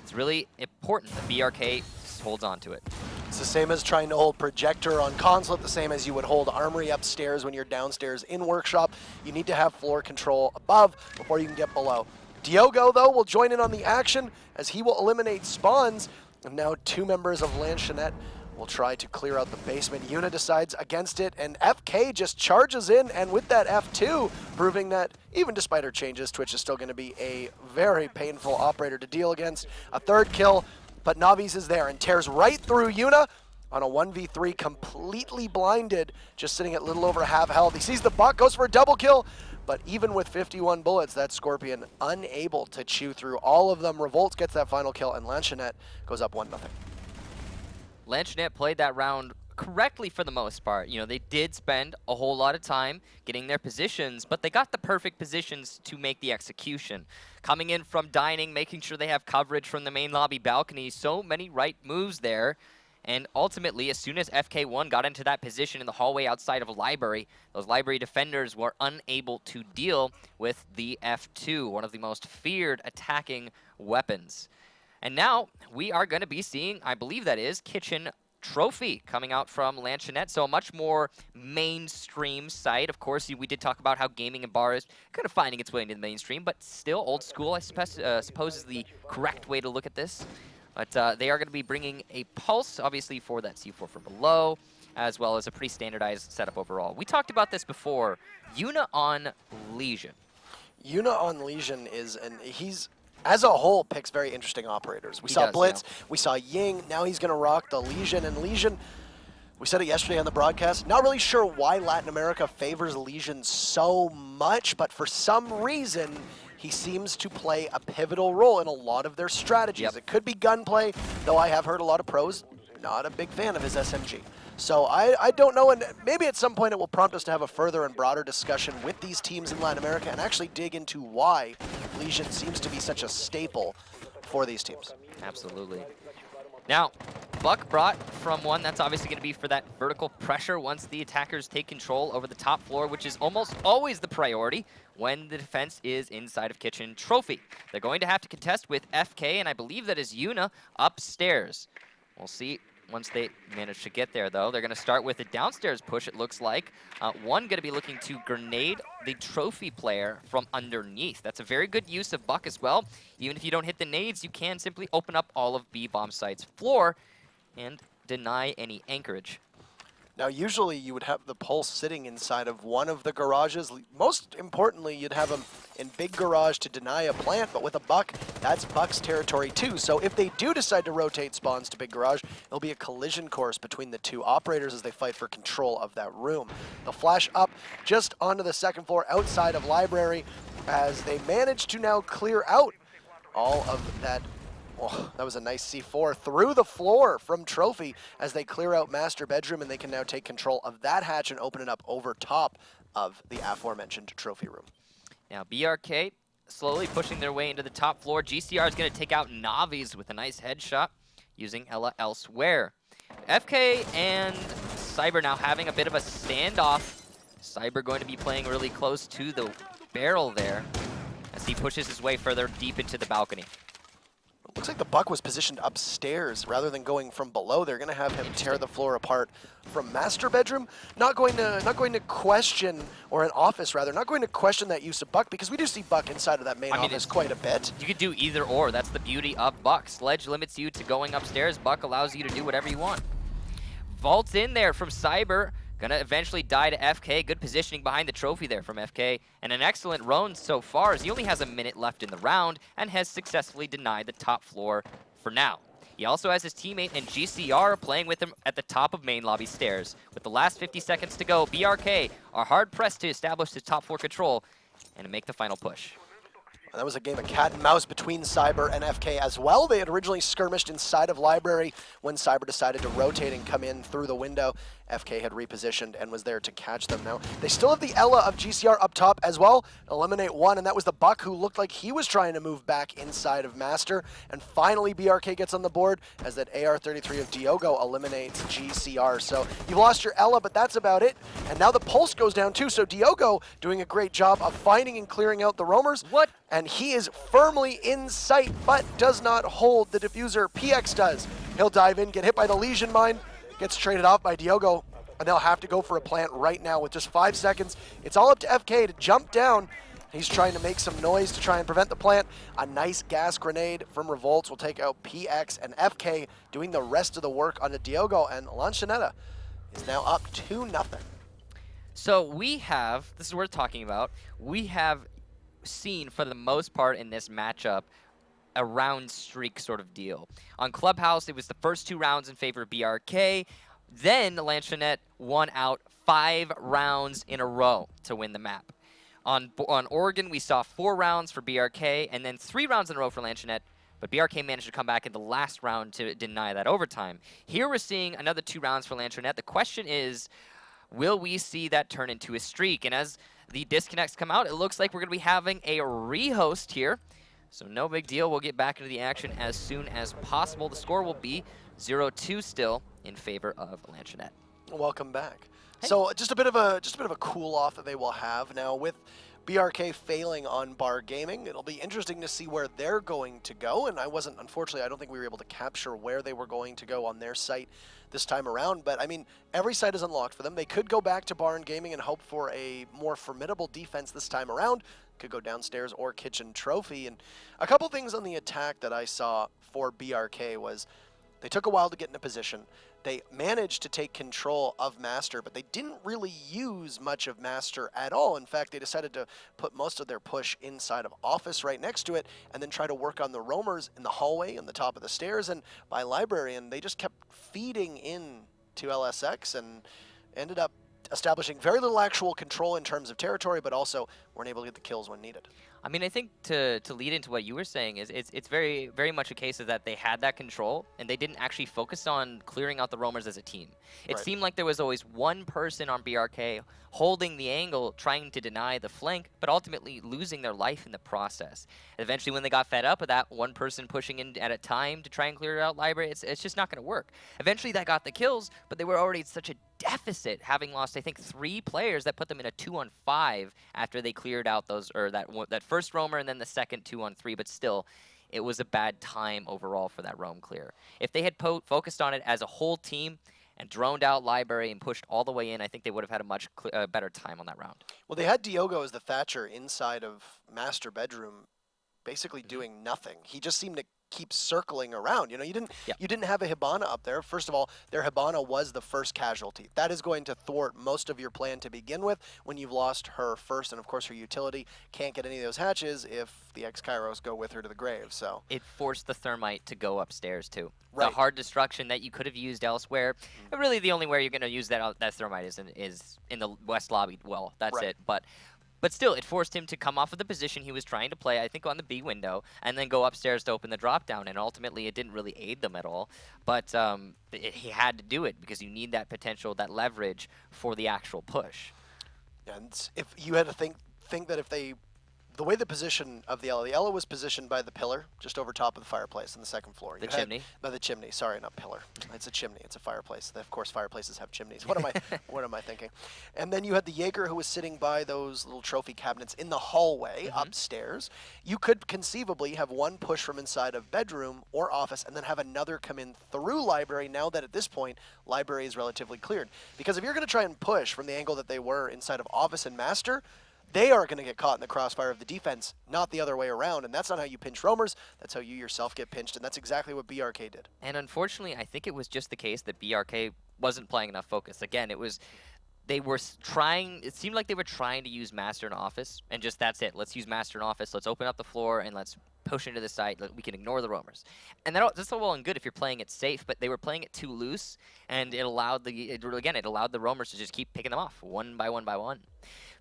it's really important that BRK holds on to it. It's the same as trying to hold projector on Consulate, the same as you would hold armory upstairs when you're downstairs in workshop. You need to have floor control above before you can get below. Diogo, though, will join in on the action as he will eliminate spawns. And now 2 members of Lanchonete will try to clear out the basement. Yuna decides against it, and FK just charges in, and with that F2, proving that even despite her changes, Twitch is still going to be a very painful operator to deal against. A 3rd kill, but Navi's is there and tears right through Yuna on a 1v3, completely blinded, just sitting at little over half health. He sees the buck, goes for a double kill, but even with 51 bullets, that Scorpion unable to chew through all of them. Revolts gets that final kill, and Lanchonete goes up 1-0. Lanchonete played that round correctly for the most part. You know, they did spend a whole lot of time getting their positions, but they got the perfect positions to make the execution. Coming in from dining, making sure they have coverage from the main lobby balcony, so many right moves there. And ultimately, as soon as FK1 got into that position in the hallway outside of a library, those library defenders were unable to deal with the F2, one of the most feared attacking weapons. And now we are going to be seeing, I believe that is, Kitchen Trophy coming out from Lanchonete, so a much more mainstream site. Of course, we did talk about how gaming and bar is kind of finding its way into the mainstream, but still old school, I suppose is the correct way to look at this. But they are going to be bringing a Pulse, obviously, for that C4 from below, as well as a pretty standardized setup overall. We talked about this before. Yuna on Legion. Yuna on Legion is, and he's, as a whole, picks very interesting operators. We saw Blitz, we saw Ying, now he's going to rock the Legion. And Legion, we said it yesterday on the broadcast, not really sure why Latin America favors Legion so much, but for some reason, he seems to play a pivotal role in a lot of their strategies. Yep. It could be gunplay, though I have heard a lot of pros not a big fan of his SMG. So I don't know, and maybe at some point it will prompt us to have a further and broader discussion with these teams in Latin America and actually dig into why Legion seems to be such a staple for these teams. Absolutely. Now, Buck brought from one, that's obviously going to be for that vertical pressure once the attackers take control over the top floor, which is almost always the priority when the defense is inside of Kitchen Trophy. They're going to have to contest with FK, and I believe that is Yuna upstairs. We'll see once they manage to get there, though. They're going to start with a downstairs push, it looks like. One going to be looking to grenade the trophy player from underneath. That's a very good use of Buck as well. Even if you don't hit the nades, you can simply open up all of B-Bomb site's floor and deny any anchorage. Now, usually you would have the Pulse sitting inside of one of the garages. Most importantly, you'd have them in big garage to deny a plant, but with a Buck, that's Buck's territory too. So if they do decide to rotate spawns to big garage, it'll be a collision course between the two operators as they fight for control of that room. They'll flash up just onto the second floor outside of library as they manage to now clear out all of that. Oh, that was a nice C4 through the floor from Trophy as they clear out master bedroom, and they can now take control of that hatch and open it up over top of the aforementioned trophy room. Now BRK slowly pushing their way into the top floor. GCR is going to take out Navi's with a nice headshot using Ella elsewhere. FK and Cyber now having a bit of a standoff. Cyber going to be playing really close to the barrel there as he pushes his way further deep into the balcony. Looks like the Buck was positioned upstairs rather than going from below. They're going to have him tear the floor apart from master bedroom. Not going to question, or an office rather, not going to question that use of Buck, because we do see Buck inside of that main office quite a bit. You could do either or. That's the beauty of Buck. Sledge limits you to going upstairs. Buck allows you to do whatever you want. Vaults in there from Cyber. Gonna eventually die to FK. Good positioning behind the trophy there from FK. And an excellent roam so far as he only has a minute left in the round and has successfully denied the top floor for now. He also has his teammate and GCR playing with him at the top of main lobby stairs. With the last 50 seconds to go, BRK are hard pressed to establish the top floor control and to make the final push. That was a game of cat and mouse between Cyber and FK as well. They had originally skirmished inside of library when Cyber decided to rotate and come in through the window. FK had repositioned and was there to catch them. Now, they still have the Ella of GCR up top as well. Eliminate one, and that was the Buck, who looked like he was trying to move back inside of Master. And finally, BRK gets on the board as that AR-33 of Diogo eliminates GCR. So you've lost your Ella, but that's about it. And now the Pulse goes down too, so Diogo doing a great job of finding and clearing out the roamers. What? And he is firmly in sight, but does not hold the diffuser. PX does. He'll dive in, get hit by the Legion Mine, gets traded off by Diogo, and they'll have to go for a plant right now with just 5 seconds. It's all up to FK to jump down. He's trying to make some noise to try and prevent the plant. A nice gas grenade from Revolts will take out PX, and FK doing the rest of the work on the Diogo, and Lanchonete is now up 2-0. So we have, this is what we're talking about, we have seen for the most part in this matchup a round streak sort of deal. On Clubhouse, it was the first 2 rounds in favor of BRK. Then Lanchonete won out 5 rounds in a row to win the map. On Oregon, we saw 4 rounds for BRK and then 3 rounds in a row for Lanchonete, but BRK managed to come back in the last round to deny that overtime. Here we're seeing another 2 rounds for Lanchonete. The question is, will we see that turn into a streak? And as the disconnects come out, it looks like we're going to be having a rehost here. So no big deal. We'll get back into the action as soon as possible. The score will be 0-2 still in favor of Lanchonete. Welcome back. Hey. So just a bit of a cool off that they will have now with BRK failing on Bar Gaming. It'll be interesting to see where they're going to go, and unfortunately, I don't think we were able to capture where they were going to go on their site this time around, but I mean, every site is unlocked for them. They could go back to Barn Gaming and hope for a more formidable defense this time around. Could go downstairs or Kitchen Trophy. And a couple things on the attack that I saw for BRK was they took a while to get into position. They managed to take control of Master, but they didn't really use much of Master at all. In fact, they decided to put most of their push inside of Office right next to it and then try to work on the roamers in the hallway and the top of the stairs and by library. And they just kept feeding in to LSX and ended up establishing very little actual control in terms of territory, but also weren't able to get the kills when needed. I mean, I think to lead into what you were saying is it's very much a case of that they had that control and they didn't actually focus on clearing out the roamers as a team. It Right. seemed like there was always one person on BRK holding the angle, trying to deny the flank, but ultimately losing their life in the process. Eventually, when they got fed up with that one person pushing in at a time to try and clear out library, it's just not going to work. Eventually, that got the kills, but they were already at such a deficit, having lost, I think, 3 players that put them in a 2-on-5 after they cleared out those, or that first roamer and then the second 2-on-3, but still, it was a bad time overall for that roam clear. If they had focused on it as a whole team and droned out library and pushed all the way in, I think they would have had a much better time on that round. Well, they had Diogo as the Thatcher inside of Master Bedroom, basically doing nothing. He just seemed to keep circling around. You know, you didn't have a Hibana up there. First of all, their Hibana was the first casualty. That is going to thwart most of your plan to begin with when you've lost her first, and of course her utility can't get any of those hatches if the ex-Kairos go with her to the grave. So it forced the Thermite to go upstairs too. Right. The hard destruction that you could have used elsewhere. Really, the only way you're going to use that Thermite is in the west lobby. Well, that's Right. it. But still, it forced him to come off of the position he was trying to play, I think on the B window, and then go upstairs to open the drop down. And ultimately, it didn't really aid them at all. But he had to do it because you need that potential, that leverage for the actual push. And if you had to think that if they, the way the position of the Ella was positioned by the pillar just over top of the fireplace on the second floor. The chimney? By the chimney, sorry, not pillar. It's a chimney, it's a fireplace. Of course, fireplaces have chimneys. What am I thinking? And then you had the Jaeger who was sitting by those little trophy cabinets in the hallway upstairs. You could conceivably have one push from inside of bedroom or office and then have another come in through library now that at this point, library is relatively cleared. Because if you're going to try and push from the angle that they were inside of office and master, they are going to get caught in the crossfire of the defense, not the other way around. And that's not how you pinch roamers. That's how you yourself get pinched. And that's exactly what BRK did. And unfortunately, I think it was just the case that BRK wasn't playing enough focus. Again, they were trying, it seemed like they were trying to use Master and Office, and just that's it. Let's use Master and Office. Let's open up the floor, and let's push into the site. We can ignore the roamers. And that's all well and good if you're playing it safe, but they were playing it too loose, and it allowed the roamers to just keep picking them off one by one by one.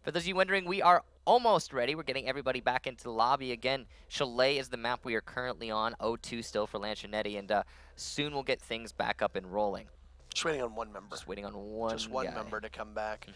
For those of you wondering, we are almost ready. We're getting everybody back into the lobby again. Chalet is the map we are currently on. 0-2 still for Lanchonete, and soon we'll get things back up and rolling. Just waiting on one member. Just waiting on one guy. Member to come back.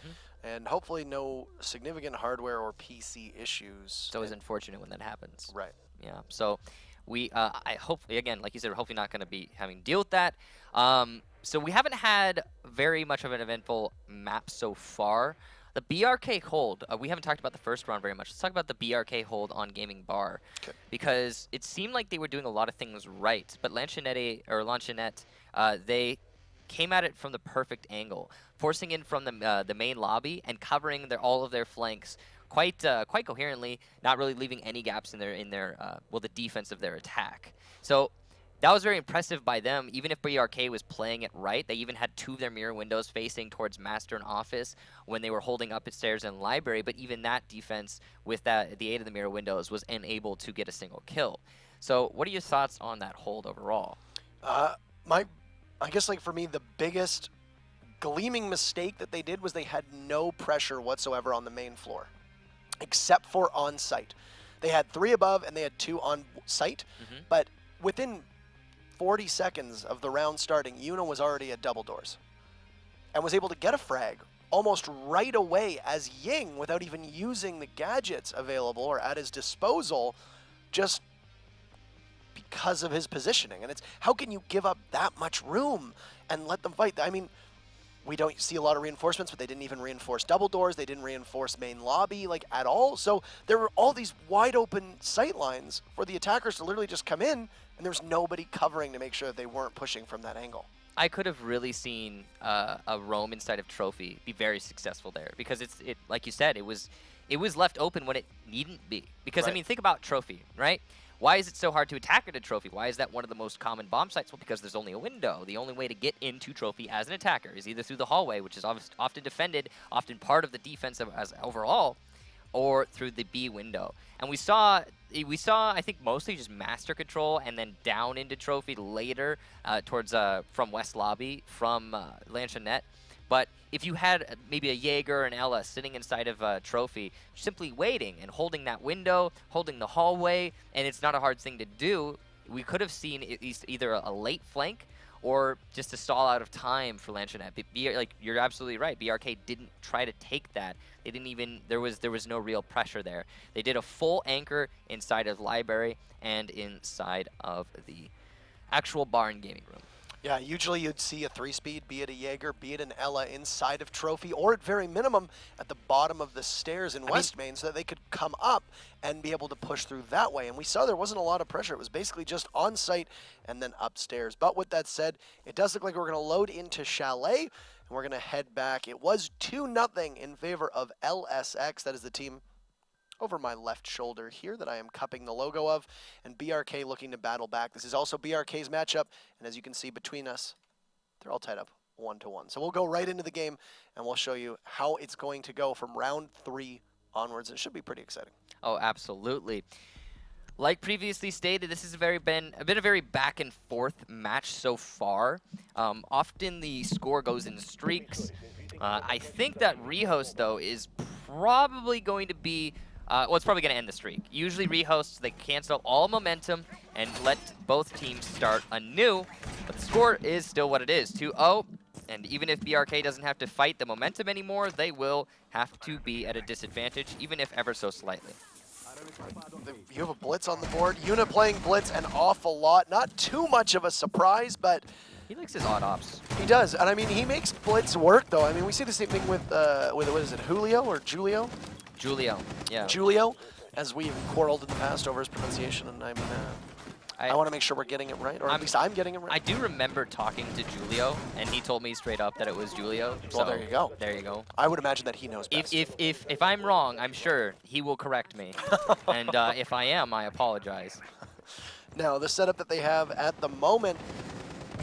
And hopefully no significant hardware or PC issues. It's always unfortunate when that happens. Right. Yeah. So we, I hope, again, like you said, we're hopefully not going to be having to deal with that. So we haven't had very much of an eventful map so far. The BRK hold, we haven't talked about the first round very much. Let's talk about the BRK hold on Gaming Bar. Okay. Because it seemed like they were doing a lot of things right, but Lanchonete, they came at it from the perfect angle, forcing in from the main lobby and covering all of their flanks quite coherently, not really leaving any gaps in their the defense of their attack. So that was very impressive by them. Even if BRK was playing it right, they even had 2 of their mirror windows facing towards Master and Office when they were holding up upstairs in Library, but even that defense with the aid of the mirror windows was unable to get a single kill. So what are your thoughts on that hold overall? I guess, like, for me, the biggest gleaming mistake that they did was they had no pressure whatsoever on the main floor, except for on site. They had 3 above and they had 2 on site, but within 40 seconds of the round starting, Yuna was already at double doors and was able to get a frag almost right away as Ying, without even using the gadgets available or at his disposal, just because of his positioning. And it's, how can you give up that much room and let them fight? I mean, we don't see a lot of reinforcements, but they didn't even reinforce double doors. They didn't reinforce main lobby, like, at all. So there were all these wide open sight lines for the attackers to literally just come in, and there was nobody covering to make sure that they weren't pushing from that angle. I could have really seen a roam inside of Trophy be very successful there, because it like you said, it was left open when it needn't be. Because Right. I mean, think about Trophy, right? Why is it so hard to attack at a Trophy? Why is that one of the most common bomb sites? Well, because there's only a window. The only way to get into Trophy as an attacker is either through the hallway, which is often defended, often part of the defense as overall, or through the B window. And we saw, I think, mostly just Master control and then down into Trophy later towards from West Lobby from Lanchonete. But if you had maybe a Jaeger or an Ella sitting inside of a trophy, simply waiting and holding that window, holding the hallway, and it's not a hard thing to do, we could have seen at least either a late flank or just a stall out of time for Lanchonete. Like, you're absolutely right. BRK didn't try to take that. They didn't even, there was no real pressure there. They did a full anchor inside of library and inside of the actual bar and gaming room. Yeah, usually you'd see a 3-speed, be it a Jaeger, be it an Ella, inside of Trophy, or at very minimum at the bottom of the stairs in West Main so that they could come up and be able to push through that way. And we saw there wasn't a lot of pressure. It was basically just on site and then upstairs. But with that said, it does look like we're going to load into Chalet, and we're going to head back. It was 2-0 in favor of LSX. That is the team over my left shoulder here that I am cupping the logo of, and BRK looking to battle back. This is also BRK's matchup, and as you can see between us, they're all tied up 1-1. So we'll go right into the game, and we'll show you how it's going to go from round 3 onwards. It should be pretty exciting. Oh, absolutely. Like previously stated, this has been a very back and forth match so far. Often the score goes in streaks. I think that rehost, though, is probably going to be well, it's probably going to end the streak. Usually rehosts, they cancel all momentum and let both teams start anew, but the score is still what it is, 2-0, and even if BRK doesn't have to fight the momentum anymore, they will have to be at a disadvantage, even if ever so slightly. You have a blitz on the board. Yuna playing blitz an awful lot. Not too much of a surprise, but he likes his odd ops. He does, and I mean, he makes blitz work, though. I mean, we see the same thing with what is it, Julio or Julio? Julio, yeah. Julio, as we've quarreled in the past over his pronunciation, and I want to make sure we're getting it right, or at least I'm getting it right. I do remember talking to Julio, and he told me straight up that it was Julio. Well, so there you go. There you go. I would imagine that he knows best. If I'm wrong, I'm sure he will correct me. And if I am, I apologize. Now, the setup that they have at the moment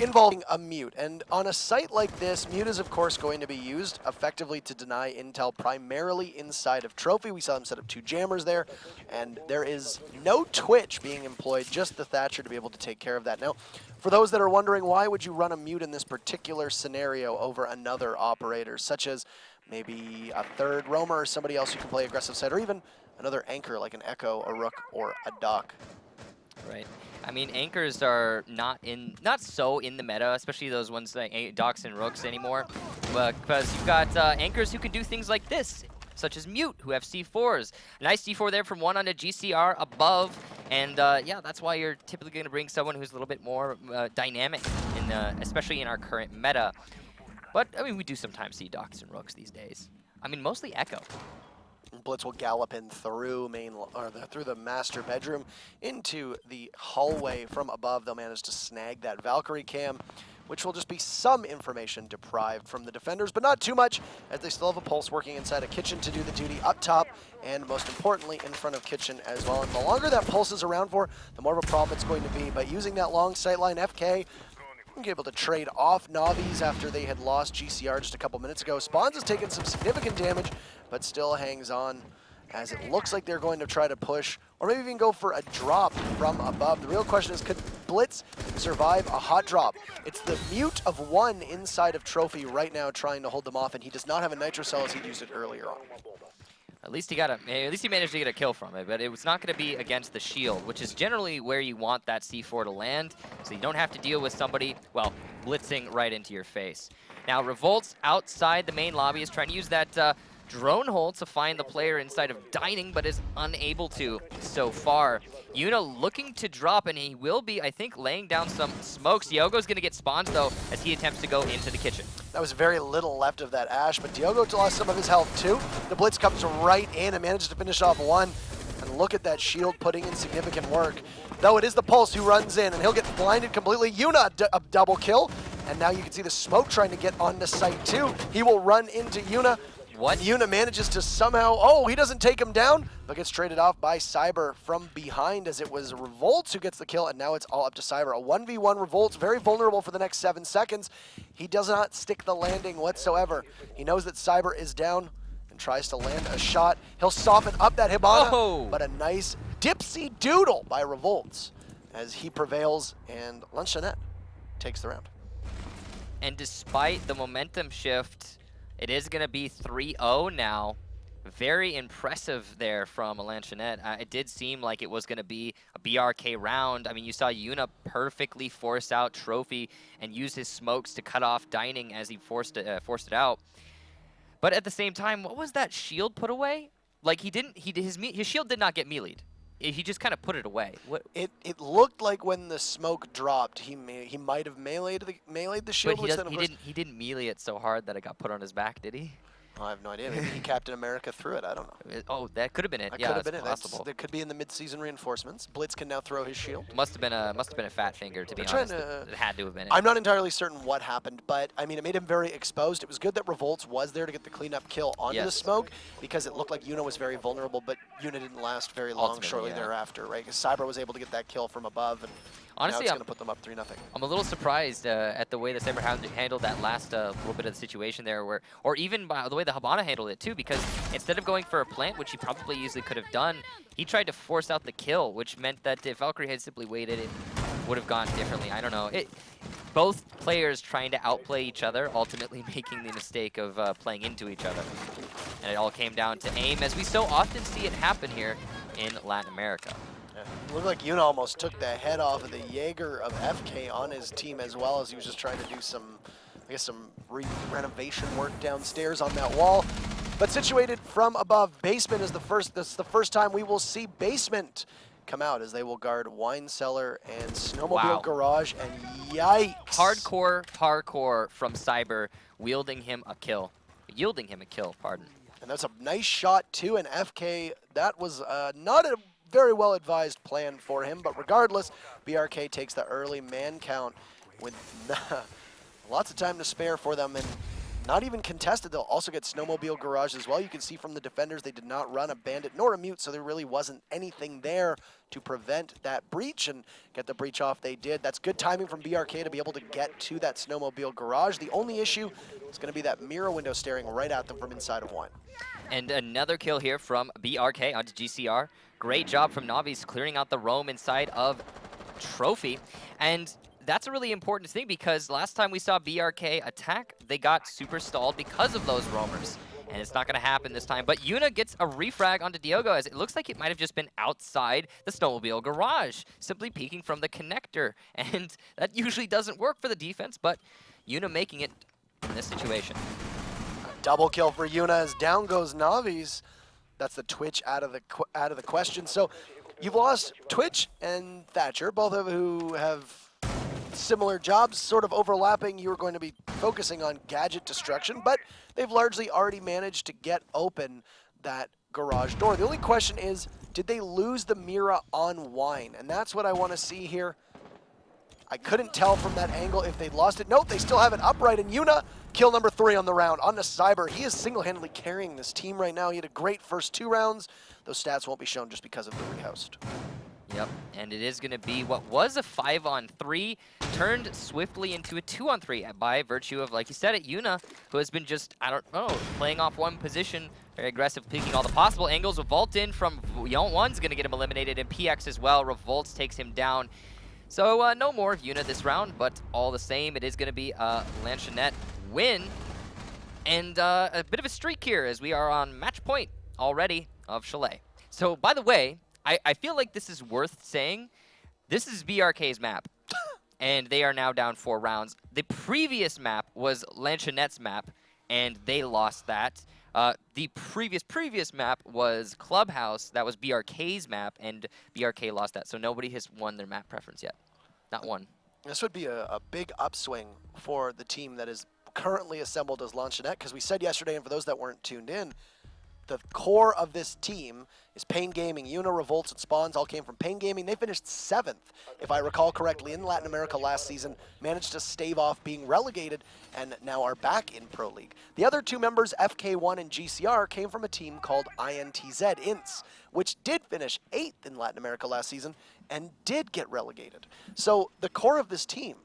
involving a mute, and on a site like this, mute is of course going to be used effectively to deny intel primarily inside of Trophy. We saw them set up 2 jammers there, and there is no Twitch being employed, just the Thatcher to be able to take care of that. Now, for those that are wondering, why would you run a mute in this particular scenario over another operator, such as maybe a third roamer or somebody else who can play aggressive side, or even another anchor like an Echo, a Rook, or a Doc? Right. I mean, anchors are not so in the meta, especially those ones like Docs and Rooks anymore, because you've got anchors who can do things like this, such as Mute, who have C4s. A nice C4 there from 1 on a GCR above, and yeah, that's why you're typically going to bring someone who's a little bit more dynamic, especially in our current meta. But, I mean, we do sometimes see Docs and Rooks these days. I mean, mostly Echo. Blitz will gallop in through through the master bedroom into the hallway from above. They'll manage to snag that Valkyrie cam, which will just be some information deprived from the defenders, but not too much, as they still have a pulse working inside a kitchen to do the duty up top, and most importantly, in front of kitchen as well. And the longer that pulse is around for, the more of a problem it's going to be. But using that long sightline, FK able to trade off Navis after they had lost GCR just a couple minutes ago. Spawns has taken some significant damage, but still hangs on, as it looks like they're going to try to push, or maybe even go for a drop from above. The real question is, could Blitz survive a hot drop? It's the mute of 1 inside of Trophy right now trying to hold them off, and he does not have a Nitro Cell as he used it earlier on. At least he managed to get a kill from it, but it was not going to be against the shield, which is generally where you want that C4 to land, so you don't have to deal with somebody, well, blitzing right into your face. Now, Revolt's outside the main lobby is trying to use that drone hole to find the player inside of Dining, but is unable to so far. Yuna looking to drop, and he will be, I think, laying down some smokes. Diogo's going to get spawned, though, as he attempts to go into the kitchen. That was very little left of that Ash, but Diogo lost some of his health, too. The Blitz comes right in and manages to finish off 1. And look at that shield putting in significant work. Though it is the Pulse who runs in, and he'll get blinded completely. Yuna, a double kill. And now you can see the smoke trying to get onto site, too. He will run into Yuna. What? Yuna manages to somehow, oh, he doesn't take him down, but gets traded off by Cyber from behind, as it was Revolts who gets the kill, and now it's all up to Cyber. A 1v1 Revolts, very vulnerable for the next 7 seconds. He does not stick the landing whatsoever. He knows that Cyber is down and tries to land a shot. He'll soften up that Hibana, but a nice dipsy doodle by Revolts as he prevails, and Lanchonete takes the round. And despite the momentum shift, it is going to be 3-0 now. Very impressive there from Lanchonete. It did seem like it was going to be a BRK round. I mean, you saw Yuna perfectly force out Trophy and use his smokes to cut off Dining as he forced it out. But at the same time, what was that shield put away? Like his shield did not get melee'd. He just kind of put it away. What? It looked like when the smoke dropped, he might have melee'd the shield. But he didn't melee it so hard that it got put on his back, did he? I have no idea. Maybe he Captain America threw it. I don't know. Oh, that could have been it. That Yeah, could have that's been possible. That could be in the mid-season reinforcements. Blitz can now throw his shield. Must have been a fat finger, to be honest. It had to have been it. I'm not entirely certain what happened, but I mean, it made him very exposed. It was good that Revolts was there to get the cleanup kill onto the smoke, because it looked like Yuna was very vulnerable, but Yuna didn't last very long shortly thereafter, right? Because Cyber was able to get that kill from above, and honestly, now it's going to put them up 3-0. I'm a little surprised at the way the Cyber handled that last little bit of the situation there, or even by the way the Habana handled it too, because instead of going for a plant, which he probably easily could have done, he tried to force out the kill, which meant that if Valkyrie had simply waited, it would have gone differently. I don't know. Both players trying to outplay each other, ultimately making the mistake of playing into each other. And it all came down to aim, as we so often see it happen here in Latin America. It looked like Yuna almost took the head off of the Jaeger of FK on his team, as well as he was just trying to do some, I guess, some renovation work downstairs on that wall. But situated from above, Basement is that's the first time we will see Basement come out, as they will guard Wine Cellar and Snowmobile Garage, and yikes. Hardcore from Cyber, yielding him a kill, pardon. And that's a nice shot too, and FK, that was not a very well advised plan for him, but regardless, BRK takes the early man count with lots of time to spare for them, and not even contested. They'll also get Snowmobile Garage as well. You can see from the defenders, they did not run a Bandit nor a Mute, so there really wasn't anything there to prevent that breach, and get the breach off they did. That's good timing from BRK to be able to get to that Snowmobile Garage. The only issue is going to be that mirror window staring right at them from inside of Wine. And another kill here from BRK onto GCR. Great job from Navi's clearing out the roam inside of Trophy. And that's a really important thing, because last time we saw BRK attack, they got super stalled because of those roamers. And it's not going to happen this time. But Yuna gets a refrag onto Diogo, as it looks like it might have just been outside the Snowmobile Garage, simply peeking from the connector. And that usually doesn't work for the defense, but Yuna making it in this situation. Double kill for Yuna, as down goes Navi's. That's the Twitch out of the question. So you've lost Twitch and Thatcher, both of who have similar jobs, sort of overlapping. You were going to be focusing on gadget destruction, but they've largely already managed to get open that garage door. The only question is, did they lose the Mira on Wine? And that's what I want to see here. I couldn't tell from that angle if they'd lost it. Nope, they still have it upright, and Yuna, kill number 3 on the round. On to Cyber. He is single-handedly carrying this team right now. He had a great first 2 rounds. Those stats won't be shown just because of the rehost. Yep, and it is going to be what was a 5-on-3, turned swiftly into a 2-on-3 by virtue of, like you said it, Yuna, who has been just, I don't know, playing off one position, very aggressive, peeking all the possible angles. Revolt in from One's going to get him eliminated, and PX as well. Revolts takes him down. So no more of Yuna this round, but all the same, it is going to be a Lanchonete win. And a bit of a streak here, as we are on match point already of Chalet. So, by the way, I feel like this is worth saying. This is BRK's map, and they are now down 4 rounds. The previous map was Lanchonete's map, and they lost that. The previous map was Clubhouse. That was BRK's map, and BRK lost that. So nobody has won their map preference yet. Not one. This would be a big upswing for the team that is currently assembled as Lanchonete, because we said yesterday, and for those that weren't tuned in, the core of this team is Pain Gaming. Yuna, Revolts, and Spawns all came from Pain Gaming. They finished 7th, if I recall correctly, in Latin America last season, managed to stave off being relegated, and now are back in Pro League. The other 2 members, FK1 and GCR, came from a team called INTZ, INTS, which did finish 8th in Latin America last season, and did get relegated. So the core of this team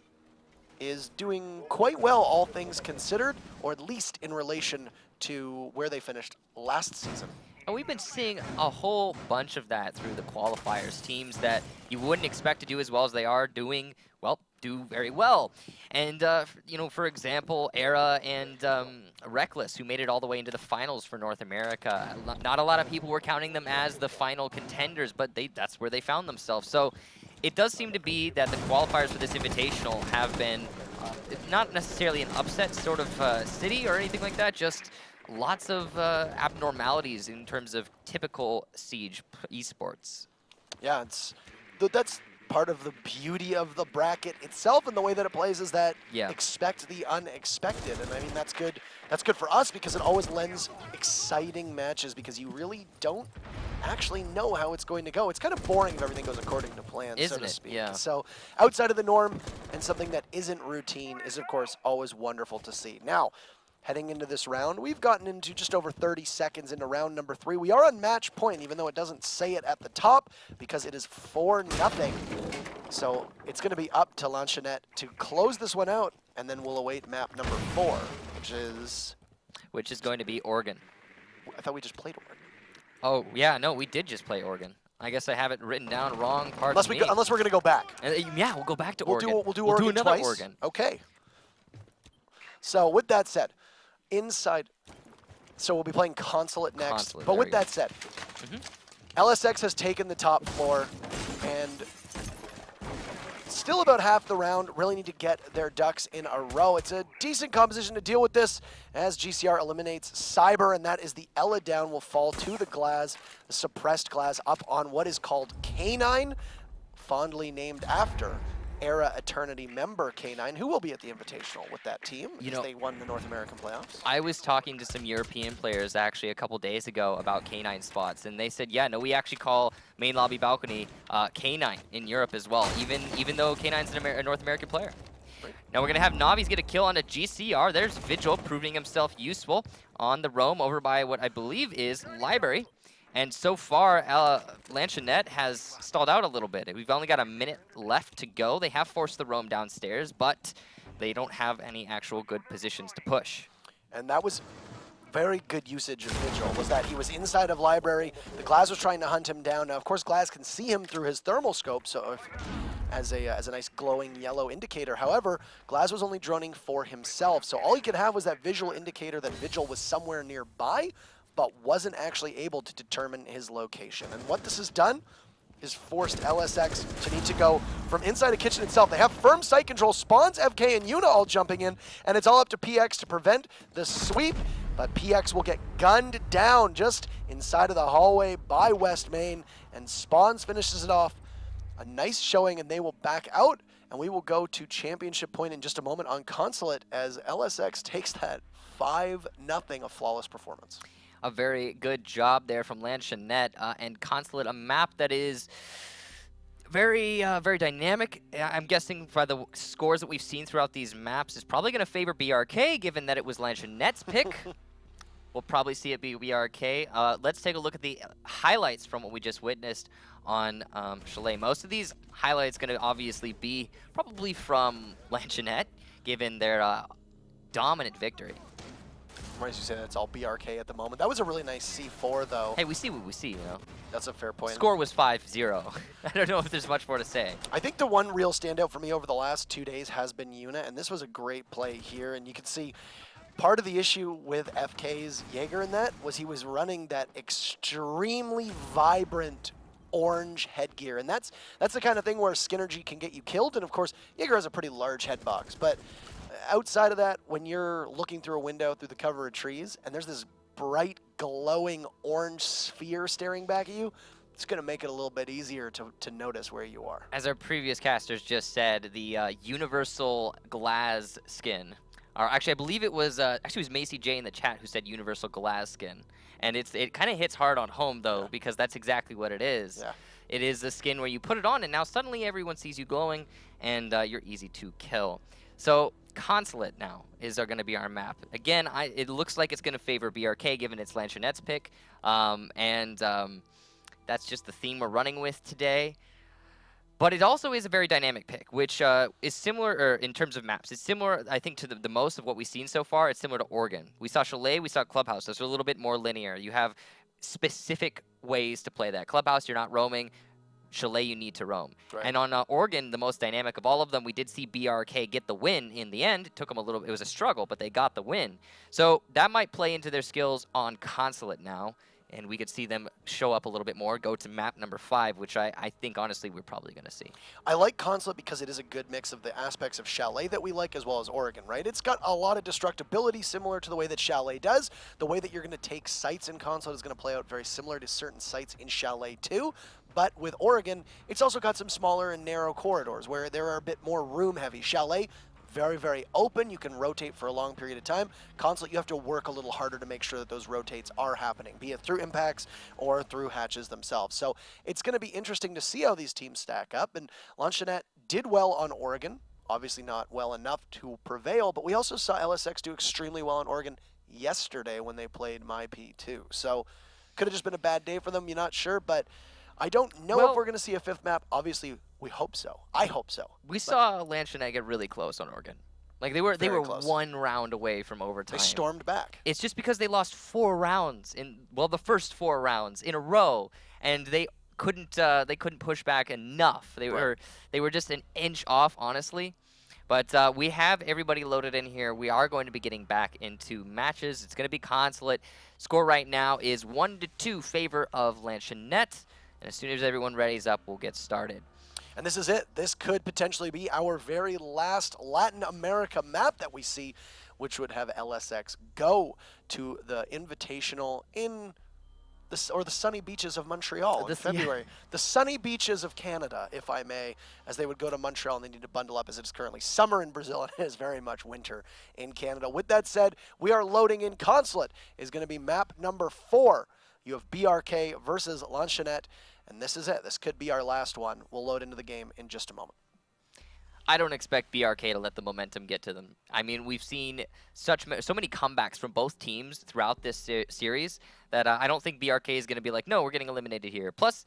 is doing quite well, all things considered, or at least in relation to where they finished last season. And we've been seeing a whole bunch of that through the qualifiers. Teams that you wouldn't expect to do as well as they are doing, well, do very well. And, you know, for example, Era and Reckless, who made it all the way into the finals for North America. Not a lot of people were counting them as the final contenders, but that's where they found themselves. So it does seem to be that the qualifiers for this Invitational have been not necessarily an upset sort of city or anything like that, just lots of abnormalities in terms of typical Siege esports. Yeah, that's part of the beauty of the bracket itself and the way that it plays is that expect the unexpected. And I mean, that's good. That's good for us because it always lends exciting matches because you really don't actually know how it's going to go. It's kind of boring if everything goes according to plan, so to speak. Yeah. So outside of the norm and something that isn't routine is, of course, always wonderful to see. Now, heading into this round, we've gotten into just over 30 seconds into round number 3. We are on match point, even though it doesn't say it at the top, because it is 4-0. So it's going to be up to Lanchonete to close this one out, and then we'll await map number 4, which is going to be Oregon. I thought we just played Oregon. Oh, yeah, no, we did just play Oregon. I guess I have it written down wrong. Unless we're going to go back. Yeah, we'll go back to Oregon. We'll do Oregon another twice. Oregon. Okay. So with that said, so we'll be playing Consulate next. But with that said, LSX has taken the top floor and still about half the round, really need to get their ducks in a row. It's a decent composition to deal with this as GCR eliminates Cyber, and that is the Ella down will fall to the Glaz, the suppressed Glaz up on what is called K9, fondly named after Era Eternity member K9, who will be at the Invitational with that team because they won the North American playoffs. I was talking to some European players actually a couple days ago about K9 spots, and they said, yeah, no, we actually call main lobby balcony K9 in Europe as well, even though K9's a North American player. Right. Now we're going to have Navi's get a kill on a GCR. There's Vigil proving himself useful on the roam over by what I believe is Library. And so far, Lanchonete has stalled out a little bit. We've only got a minute left to go. They have forced the roam downstairs, but they don't have any actual good positions to push. And that was very good usage of Vigil, was that he was inside of Library. The Glaz was trying to hunt him down. Now, of course, Glaz can see him through his thermal scope, so as a nice glowing yellow indicator. However, Glaz was only droning for himself, so all he could have was that visual indicator that Vigil was somewhere nearby, but wasn't actually able to determine his location. And what this has done is forced LSX to need to go from inside a kitchen itself. They have firm site control, spawns, FK, and Yuna all jumping in, and it's all up to PX to prevent the sweep, but PX will get gunned down just inside of the hallway by West Main, and Spawns finishes it off. A nice showing, and they will back out, and we will go to championship point in just a moment on Consulate as LSX takes that 5-0, a flawless performance. A very good job there from Lanchonete and Consulate, a map that is very dynamic. I'm guessing by the scores that we've seen throughout these maps is probably going to favor BRK, given that it was Lanchonete's pick. We'll probably see it be BRK. Let's take a look at the highlights from what we just witnessed on Chalet. Most of these highlights going to obviously be probably from Lanchonete, given their dominant victory. As you say, that's all BRK at the moment. That was a really nice C4, though. Hey, we see what we see, you know. That's a fair point. Score was 5-0. I don't know if there's much more to say. I think the one real standout for me over the last 2 days has been Yuna, and this was a great play here. And you can see part of the issue with FK's Jaeger in that was he was running that extremely vibrant orange headgear. And that's the kind of thing where Skinergy can get you killed. And, of course, Jaeger has a pretty large head box. But outside of that, when you're looking through a window through the cover of trees and there's this bright, glowing orange sphere staring back at you, it's going to make it a little bit easier to notice where you are. As our previous casters just said, the Universal Glaz skin, or actually I believe it was Macy J in the chat who said Universal Glaz skin. And it kind of hits hard on home, though, because that's exactly what it is. Yeah. It is a skin where you put it on and now suddenly everyone sees you glowing and you're easy to kill. So Consulate now is going to be our map. Again, it looks like it's going to favor BRK given it's Lanchonete's pick. That's just the theme we're running with today. But it also is a very dynamic pick, which is similar in terms of maps. It's similar, I think, to the most of what we've seen so far. It's similar to Oregon. We saw Chalet, we saw Clubhouse. Those are a little bit more linear. You have specific ways to play that. Clubhouse, you're not roaming. Chalet you need to roam. Right. And on Oregon, the most dynamic of all of them, we did see BRK get the win in the end. It took them a little, it was a struggle, but they got the win. So that might play into their skills on Consulate now, and we could see them show up a little bit more, go to map number 5, which I think, honestly, we're probably going to see. I like Consulate because it is a good mix of the aspects of Chalet that we like as well as Oregon, right? It's got a lot of destructibility similar to the way that Chalet does. The way that you're going to take sites in Consulate is going to play out very similar to certain sites in Chalet too. But with Oregon, it's also got some smaller and narrow corridors where there are a bit more room heavy. Chalet, very, very open. You can rotate for a long period of time. Consulate, you have to work a little harder to make sure that those rotates are happening, be it through impacts or through hatches themselves. So it's going to be interesting to see how these teams stack up. And Lanchonete did well on Oregon, obviously not well enough to prevail, but we also saw LSX do extremely well on Oregon yesterday when they played MyP2. So could have just been a bad day for them, you're not sure, but I don't know if we're going to see a 5th map. Obviously, we hope so. I hope so. We saw Lanchonete get really close on Oregon. Like they were close. 1 round away from overtime. They stormed back. It's just because they lost 4 rounds the first 4 rounds in a row, and they couldn't push back enough. They were just an inch off, honestly. But we have everybody loaded in here. We are going to be getting back into matches. It's going to be Consulate. Score right now is 1-2 favor of Lanchonete. And as soon as everyone readies up, we'll get started. And this is it. This could potentially be our very last Latin America map that we see, which would have LSX go to the Invitational in the sunny beaches of Montreal in February. Yeah. The sunny beaches of Canada, if I may, as they would go to Montreal and they need to bundle up as it is currently summer in Brazil and it is very much winter in Canada. With that said, we are loading in. Consulate is going to be map number 4. You have BRK versus Lanchonete, and this is it. This could be our last one. We'll load into the game in just a moment. I don't expect BRK to let the momentum get to them. I mean, we've seen so many comebacks from both teams throughout this series that I don't think BRK is going to be like, no, we're getting eliminated here. Plus,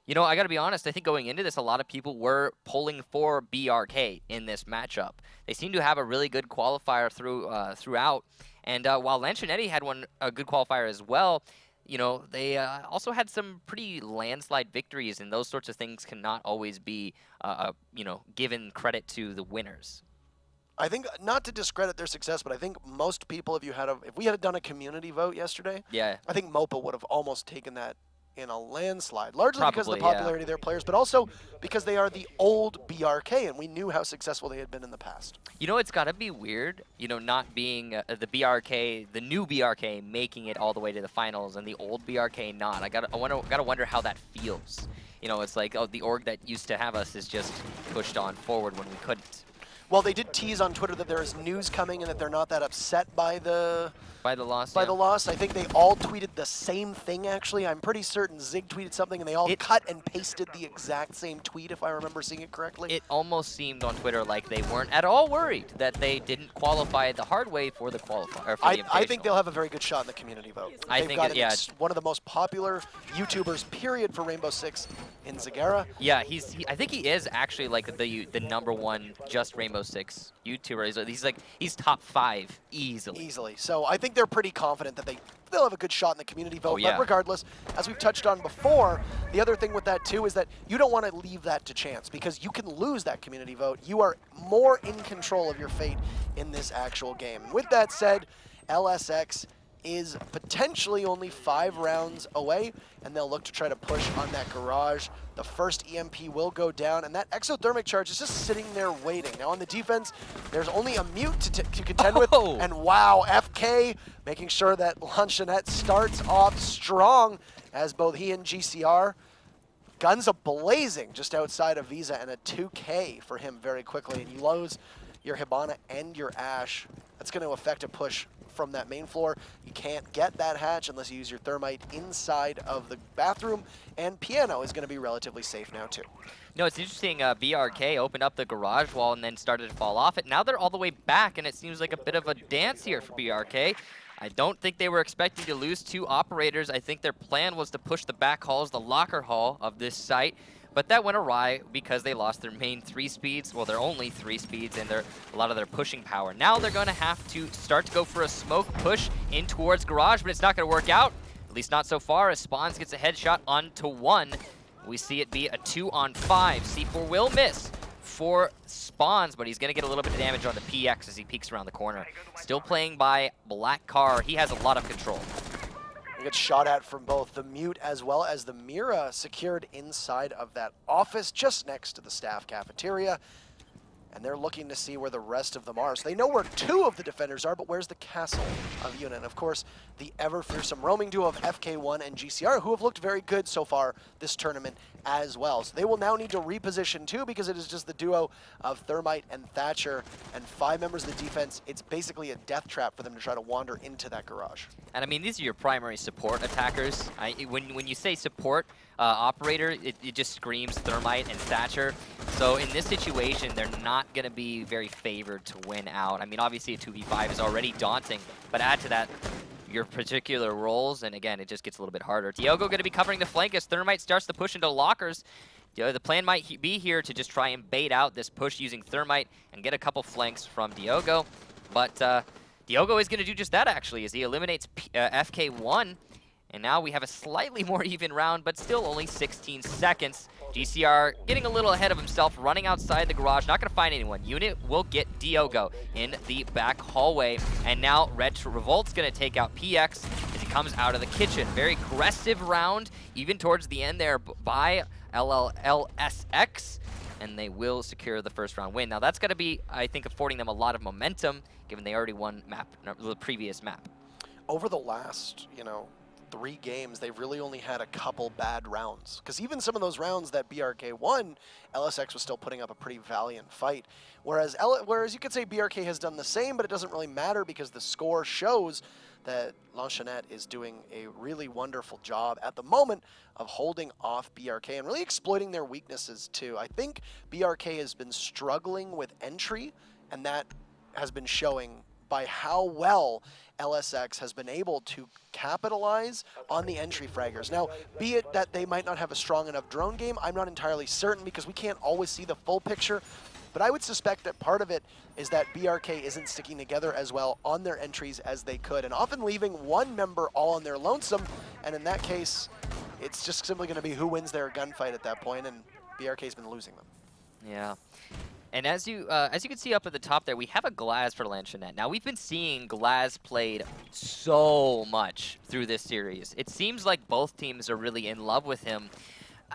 you know, I got to be honest, I think going into this, a lot of people were pulling for BRK in this matchup. They seem to have a really good qualifier throughout, and while Lanchonete had a good qualifier as well, you know, they also had some pretty landslide victories, and those sorts of things cannot always be, you know, given credit to the winners. I think, not to discredit their success, but I think most people, if we had done a community vote yesterday, yeah, I think MOPA would have almost taken that in a landslide, largely because of the popularity of their players, but also because they are the old BRK, and we knew how successful they had been in the past. You know, it's got to be weird, you know, not being the BRK, the new BRK, making it all the way to the finals, and the old BRK not. I gotta wonder how that feels. You know, it's like, oh, the org that used to have us is just pushed on forward when we couldn't. Well, they did tease on Twitter that there is news coming and that they're not that upset by the loss. The loss. I think they all tweeted the same thing, actually. I'm pretty certain Zig tweeted something and they all cut and pasted the exact same tweet, if I remember seeing it correctly. It almost seemed on Twitter like they weren't at all worried that they didn't qualify the hard way for the qualifier. I think they'll have a very good shot in the community vote. One of the most popular YouTubers, period, for Rainbow Six in Zagara. Yeah, I think he is actually like the #1 just Rainbow Six YouTuber. He's top 5 easily. Easily. So I think they're pretty confident that they'll have a good shot in the community vote. Oh, yeah. But regardless, as we've touched on before, the other thing with that too is that you don't want to leave that to chance, because you can lose that community vote. You are more in control of your fate in this actual game. And with that said, LSX is potentially only 5 rounds away, and they'll look to try to push on that garage. The first EMP will go down, and that exothermic charge is just sitting there waiting. Now on the defense, there's only a mute to contend with, and wow, FK making sure that Lanchonete starts off strong, as both he and GCR, guns a-blazing just outside of Visa, and a 2K for him very quickly, and you lose your Hibana and your Ash. That's going to affect a push from that main floor. You can't get that hatch unless you use your thermite inside of the bathroom, and Piano is going to be relatively safe now too. No, it's interesting. BRK opened up the garage wall and then started to fall off it. Now they're all the way back, and it seems like a bit of a dance here for BRK. I don't think they were expecting to lose 2 operators. I think their plan was to push the back halls, the locker hall of this site. But that went awry because they lost their main 3 speeds. Well, they're only 3 speeds, and a lot of their pushing power. Now they're going to have to start to go for a smoke push in towards garage, but it's not going to work out. At least not so far, as Spawns gets a headshot onto 1. We see it be a 2-on-5. C4 will miss for Spawns, but he's going to get a little bit of damage on the PX as he peeks around the corner. Still playing by Black Car. He has a lot of control. He gets shot at from both the Mute as well as the Mira, secured inside of that office just next to the staff cafeteria. And they're looking to see where the rest of them are. So they know where 2 of the defenders are, but where's the castle of Yuna? And of course, the ever-fearsome roaming duo of FK1 and GCR, who have looked very good so far this tournament as well. So they will now need to reposition too, because it is just the duo of Thermite and Thatcher and 5 members of the defense. It's basically a death trap for them to try to wander into that garage. And I mean, these are your primary support attackers. When you say support operator, it just screams Thermite and Thatcher. So in this situation, they're not going to be very favored to win out. I mean, obviously a 2v5 is already daunting, but add to that your particular roles, and again, it just gets a little bit harder. Diogo going to be covering the flank as Thermite starts to push into lockers. The plan might be here to just try and bait out this push using Thermite and get a couple flanks from Diogo, but Diogo is going to do just that, actually, as he eliminates FK1. And now we have a slightly more even round, but still only 16 seconds. GCR getting a little ahead of himself, running outside the garage, not going to find anyone. Unit will get Diogo in the back hallway. And now Red Revolt's going to take out PX as he comes out of the kitchen. Very aggressive round, even towards the end there by LSX. And they will secure the first round win. Now that's going to be, I think, affording them a lot of momentum, given they already won the previous map. Over the last, 3 games, they've really only had a couple bad rounds. Because even some of those rounds that BRK won, LSX was still putting up a pretty valiant fight. Whereas you could say BRK has done the same, but it doesn't really matter because the score shows that Lanchonete is doing a really wonderful job at the moment of holding off BRK and really exploiting their weaknesses too. I think BRK has been struggling with entry, and that has been showing by how well LSX has been able to capitalize on the entry fraggers. Now, be it that they might not have a strong enough drone game, I'm not entirely certain because we can't always see the full picture, but I would suspect that part of it is that BRK isn't sticking together as well on their entries as they could, and often leaving one member all on their lonesome, and in that case, it's just simply going to be who wins their gunfight at that point, and BRK's been losing them. Yeah. And as you can see up at the top there, we have a Glaz for Lanchonete. Now, we've been seeing Glaz played so much through this series. It seems like both teams are really in love with him.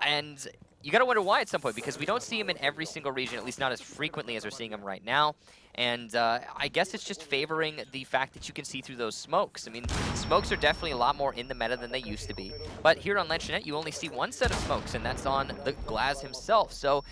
And you got to wonder why at some point, because we don't see him in every single region, at least not as frequently as we're seeing him right now. And I guess it's just favoring the fact that you can see through those smokes. I mean, smokes are definitely a lot more in the meta than they used to be. But here on Lanchonete, you only see one set of smokes, and that's on the Glaz himself. So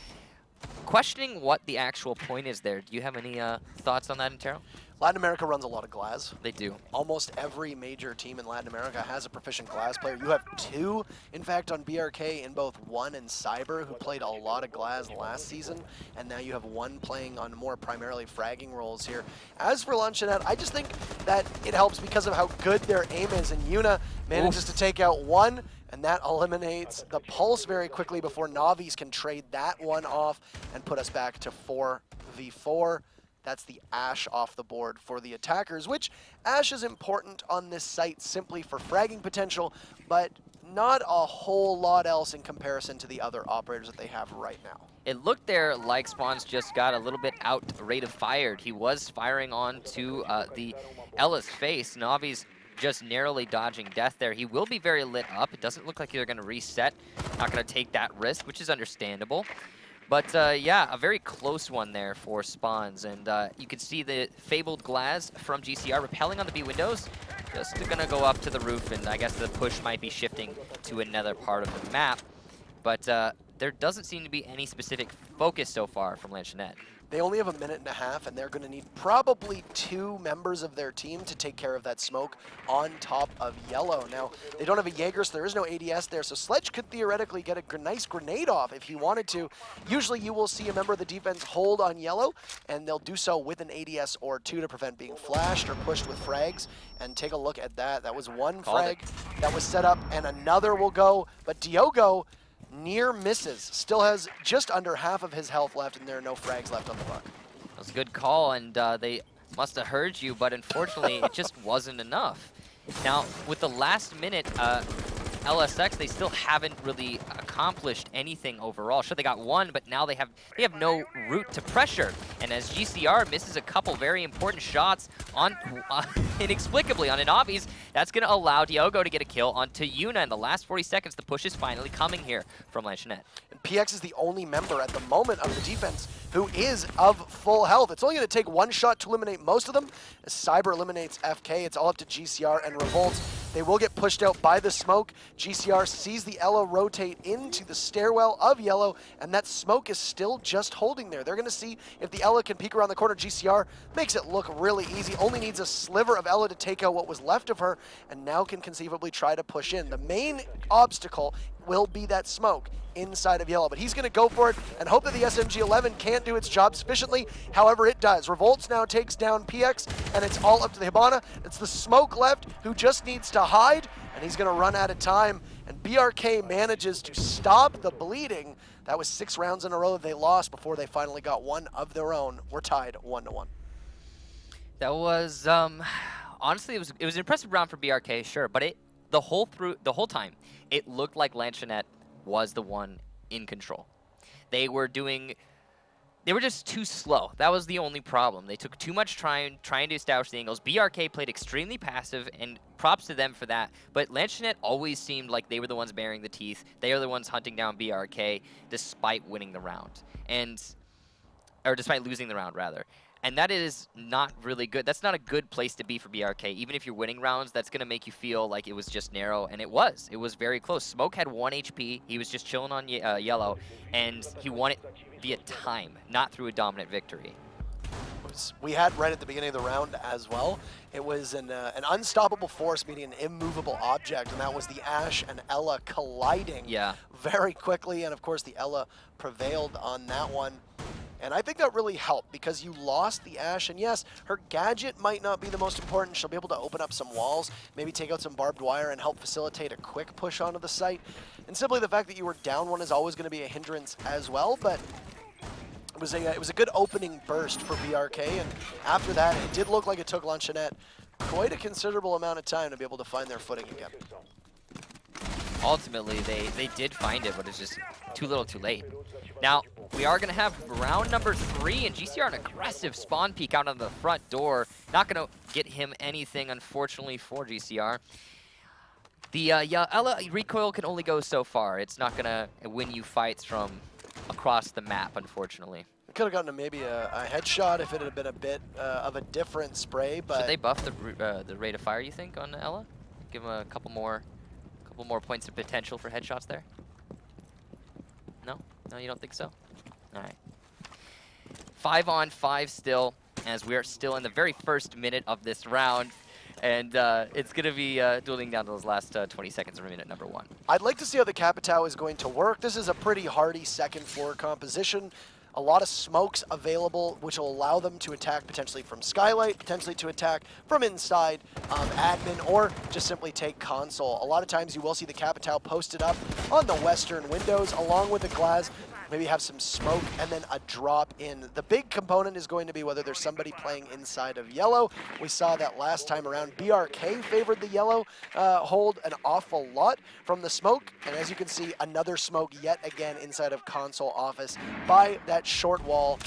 questioning what the actual point is there. Do you have any thoughts on that, Intero? Latin America runs a lot of Glaz. They do. Almost every major team in Latin America has a proficient Glaz player. You have 2, in fact, on BRK in both 1 and Cyber, who played a lot of Glaz last season, and now you have 1 playing on more primarily fragging roles here. As for Lanchonete, I just think that it helps because of how good their aim is, and Yuna manages to take out 1, and that eliminates the Pulse very quickly before Navi's can trade that one off and put us back to 4v4. That's the Ash off the board for the attackers, which Ash is important on this site simply for fragging potential, but not a whole lot else in comparison to the other operators that they have right now. It looked there like Spawns just got a little bit out rate of fired. He was firing on to the Ella's face. Navi's just narrowly dodging death there. He will be very lit up. It doesn't look like they're going to reset. Not going to take that risk, which is understandable. But yeah, a very close one there for Spawns. And you can see the fabled Glaz from GCR repelling on the B windows. Just going to go up to the roof, and I guess the push might be shifting to another part of the map. But there doesn't seem to be any specific focus so far from Lanchonete. They only have a minute and a half, and they're going to need probably 2 members of their team to take care of that smoke on top of Yellow. Now, they don't have a Jaeger, so there is no ADS there, so Sledge could theoretically get a nice grenade off if he wanted to. Usually you will see a member of the defense hold on Yellow, and they'll do so with an ADS or 2 to prevent being flashed or pushed with frags. And take a look at that. That was one frag that was set up, and another will go, but Diogo near misses. Still has just under half of his health left, and there are no frags left on the buck. That was a good call, and they must have heard you, but unfortunately, it just wasn't enough. Now, with the last minute, LSX, they still haven't really accomplished anything overall. Sure, they got one, but now they have no route to pressure. And as GCR misses a couple very important shots on inexplicably on Inavis, that's going to allow Diogo to get a kill onto Yuna in the last 40 seconds. The push is finally coming here from Lanchonete. And PX is the only member at the moment of the defense who is of full health. It's only going to take one shot to eliminate most of them. As Cyber eliminates FK, it's all up to GCR and Revolt. They will get pushed out by the smoke. GCR sees the Ela rotate into the stairwell of Yellow, and that smoke is still just holding there. They're going to see if the Ela can peek around the corner. GCR makes it look really easy. Only needs a sliver of Ela to take out what was left of her, and now can conceivably try to push in. The main obstacle will be that smoke inside of Yellow, but he's going to go for it and hope that the SMG-11 can't do its job sufficiently. However, it does. Revolts now takes down PX, and it's all up to the Hibana. It's the smoke left who just needs to hide, and he's going to run out of time, and BRK manages to stop the bleeding. That was 6 rounds in a row that they lost before they finally got one of their own. We're tied 1-1. That was honestly it was an impressive round for BRK, sure, but the whole time it looked like Lanchonete was the one in control. They were just too slow. That was the only problem. They took too much trying to establish the angles. BRK played extremely passive, and props to them for that. But Lanchonete always seemed like they were the ones bearing the teeth. They are the ones hunting down BRK despite winning the round, or despite losing the round rather. And that is not really good. That's not a good place to be for BRK. Even if you're winning rounds, that's going to make you feel like it was just narrow. And it was. It was very close. Smoke had 1 HP. He was just chilling on Yellow. And he won it via time, not through a dominant victory. We had right at the beginning of the round as well. It was an unstoppable force meeting an immovable object, and that was the Ashe and Ela colliding very quickly. And, of course, the Ela prevailed on that one. And I think that really helped because you lost the Ashe, and yes, her gadget might not be the most important. She'll be able to open up some walls, maybe take out some barbed wire and help facilitate a quick push onto the site. And simply the fact that you were down one is always going to be a hindrance as well, but it was a good opening burst for BRK, and after that, it did look like it took Lanchonete quite a considerable amount of time to be able to find their footing again. Ultimately, they did find it, but it's just too little too late. Now, we are going to have round number 3, and GCR an aggressive spawn peek out on the front door. Not going to get him anything, unfortunately, for GCR. The Ela recoil can only go so far. It's not going to win you fights from across the map, unfortunately. We could have gotten maybe a headshot if it had been a bit of a different spray, but... Should they buff the rate of fire, you think, on Ela? Give him a couple more points of potential for headshots there? No? No, you don't think so? All right. 5-on-5 still, as we are still in the very first minute of this round. And it's going to be dueling down to those last 20 seconds of minute number 1. I'd like to see how the Capitao is going to work. This is a pretty hardy second floor composition. A lot of smokes available, which will allow them to attack potentially from Skylight, potentially to attack from inside admin, or just simply take console. A lot of times you will see the Capitao posted up on the western windows along with the glass. Maybe have some smoke and then a drop in. The big component is going to be whether there's somebody playing inside of Yellow. We saw that last time around. BRK favored the Yellow hold an awful lot from the smoke. And as you can see, another smoke yet again inside of console office by that short wall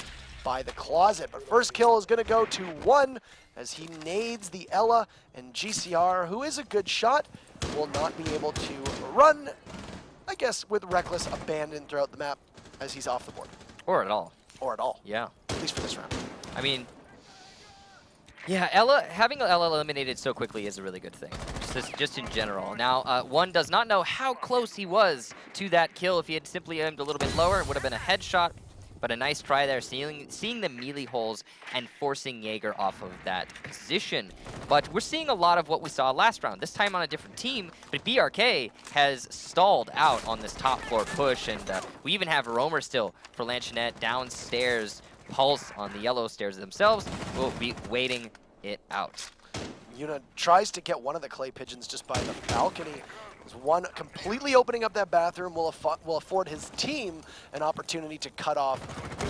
by the closet. But first kill is going to go to 1 as he nades the Ela, and GCR, who is a good shot, will not be able to run, I guess, with reckless abandon throughout the map, as he's off the board. Or at all. Or at all. Yeah. At least for this round. I mean, yeah, having Ela eliminated so quickly is a really good thing, just in general. Now, one does not know how close he was to that kill. If he had simply aimed a little bit lower, it would have been a headshot. But a nice try there, seeing the melee holes and forcing Jaeger off of that position. But we're seeing a lot of what we saw last round, this time on a different team. But BRK has stalled out on this top floor push, and we even have Roamer still for Lanchonete downstairs. Pulse on the Yellow stairs themselves will be waiting it out. Yuna tries to get one of the clay pigeons just by the balcony. As one completely opening up that bathroom will afford his team an opportunity to cut off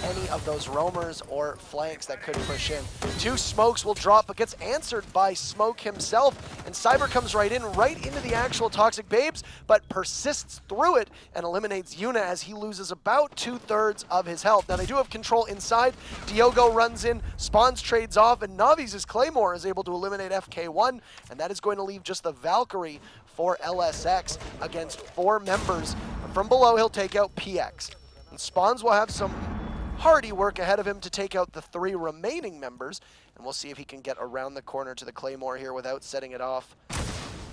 any of those roamers or flanks that could push in. 2 smokes will drop, but gets answered by Smoke himself, and Cyber comes right into the actual Toxic Babes, but persists through it and eliminates Yuna as he loses about 2/3 of his health. Now they do have control inside. Diogo runs in, Spawns trades off, and Navi's Claymore is able to eliminate FK1, and that is going to leave just the Valkyrie for LSX against 4 members. From below, he'll take out PX. And Spawns will have some hardy work ahead of him to take out the 3 remaining members, and we'll see if he can get around the corner to the Claymore here without setting it off.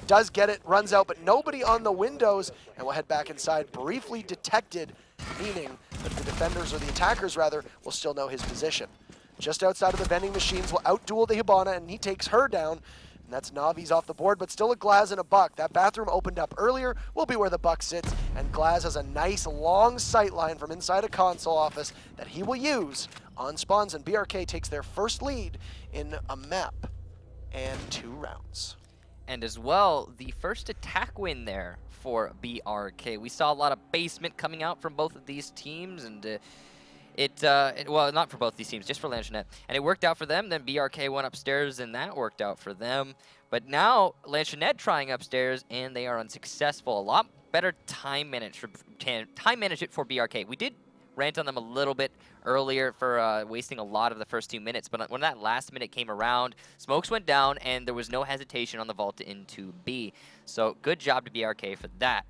Does get it, runs out, but nobody on the windows, and we'll head back inside. Briefly detected, meaning that the defenders, or the attackers rather, will still know his position. Just outside of the vending machines will outduel the Hibana, and he takes her down. And that's Navi's off the board, but still a Glaz and a Buck. That bathroom opened up earlier, will be where the Buck sits, and Glaz has a nice long sight line from inside a console office that he will use on Spawns, and BRK takes their first lead in a map and 2 rounds. And as well, the first attack win there for BRK. We saw a lot of basement coming out from both of these teams, and well, not for both these teams, just for Lanchonete. And it worked out for them, then BRK went upstairs, and that worked out for them. But now, Lanchonete trying upstairs, and they are unsuccessful. A lot better time management for BRK. We did rant on them a little bit earlier for wasting a lot of the first 2 minutes, but when that last minute came around, smokes went down, and there was no hesitation on the vault into B. So good job to BRK for that.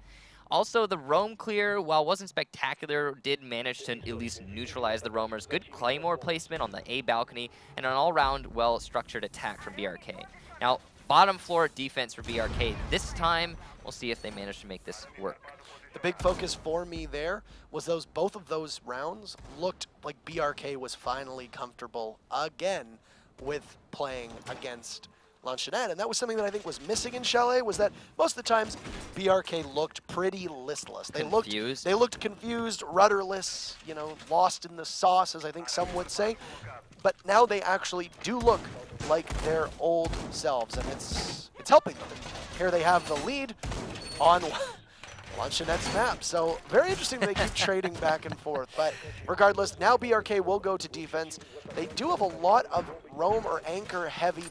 Also, the roam clear, while wasn't spectacular, did manage to at least neutralize the roamers. Good Claymore placement on the A balcony, and an all-round well-structured attack from BRK. Now, bottom floor defense for BRK. This time, we'll see if they manage to make this work. The big focus for me there was both of those rounds looked like BRK was finally comfortable again with playing against Lanchonete, and that was something that I think was missing in Chalet, was that most of the times BRK looked pretty listless. They looked confused, rudderless, you know, lost in the sauce, as I think some would say. But now they actually do look like their old selves, and it's helping them. Here they have the lead on Lanchonete's map. So very interesting that they keep trading back and forth. But regardless, now BRK will go to defense. They do have a lot of roam or anchor heavy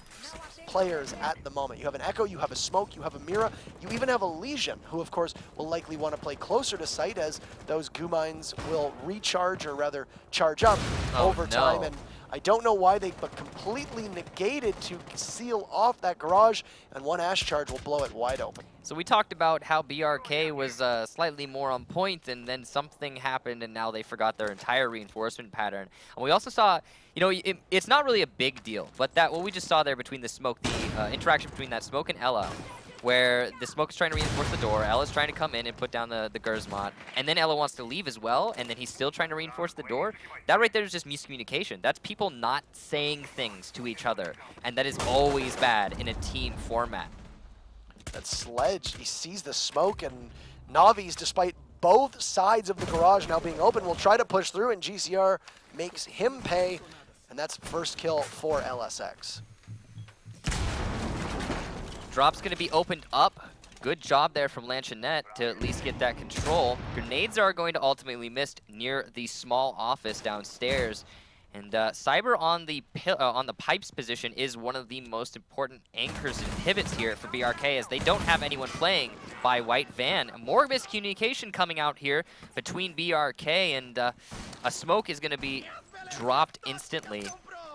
players at the moment. You have an Echo, you have a Smoke, you have a Mira, you even have a Legion, who of course will likely want to play closer to site as those goo mines will recharge, or rather charge up over time. And I don't know why they completely negated to seal off that garage, and one Ash charge will blow it wide open. So we talked about how BRK was slightly more on point, and then something happened, and now they forgot their entire reinforcement pattern. And we also saw, you know, it's not really a big deal, but what we just saw there between the Smoke, the interaction between that Smoke and Ella, where the Smoke is trying to reinforce the door, Ella's trying to come in and put down the Gersmont, and then Ella wants to leave as well, and then he's still trying to reinforce the door. That right there is just miscommunication. That's people not saying things to each other, and that is always bad in a team format. That Sledge, he sees the Smoke, and Navi's, despite both sides of the garage now being open, will try to push through, and GCR makes him pay, and that's first kill for LSX. Drop's going to be opened up. Good job there from Lanchonete to at least get that control. Grenades are going to ultimately miss near the small office downstairs. And Cyber on the pipes position is one of the most important anchors and pivots here for BRK, as they don't have anyone playing by White Van. More miscommunication coming out here between BRK, and a Smoke is going to be dropped instantly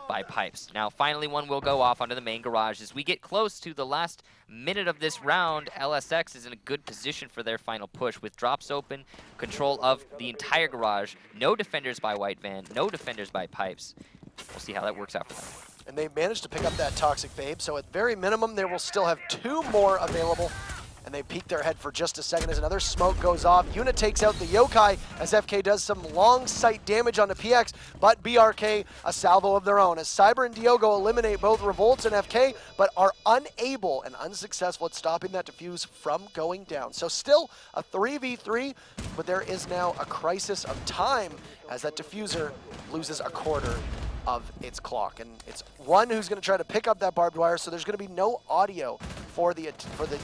by pipes. Now, finally, one will go off onto the main garage. As we get close to the last minute of this round, LSX is in a good position for their final push with drops open, control of the entire garage, no defenders by White Van, no defenders by pipes. We'll see how that works out for them. And they managed to pick up that Toxic Babe, so at very minimum, they will still have 2 more available. And they peek their head for just a second as another Smoke goes off. Yuna takes out the Yokai as FK does some long sight damage on the PX, but BRK a salvo of their own as Cyber and Diogo eliminate both Revolts and FK, but are unable and unsuccessful at stopping that defuse from going down. So still a 3v3, but there is now a crisis of time as that diffuser loses a quarter of its clock. And it's one who's going to try to pick up that barbed wire, so there's going to be no audio for the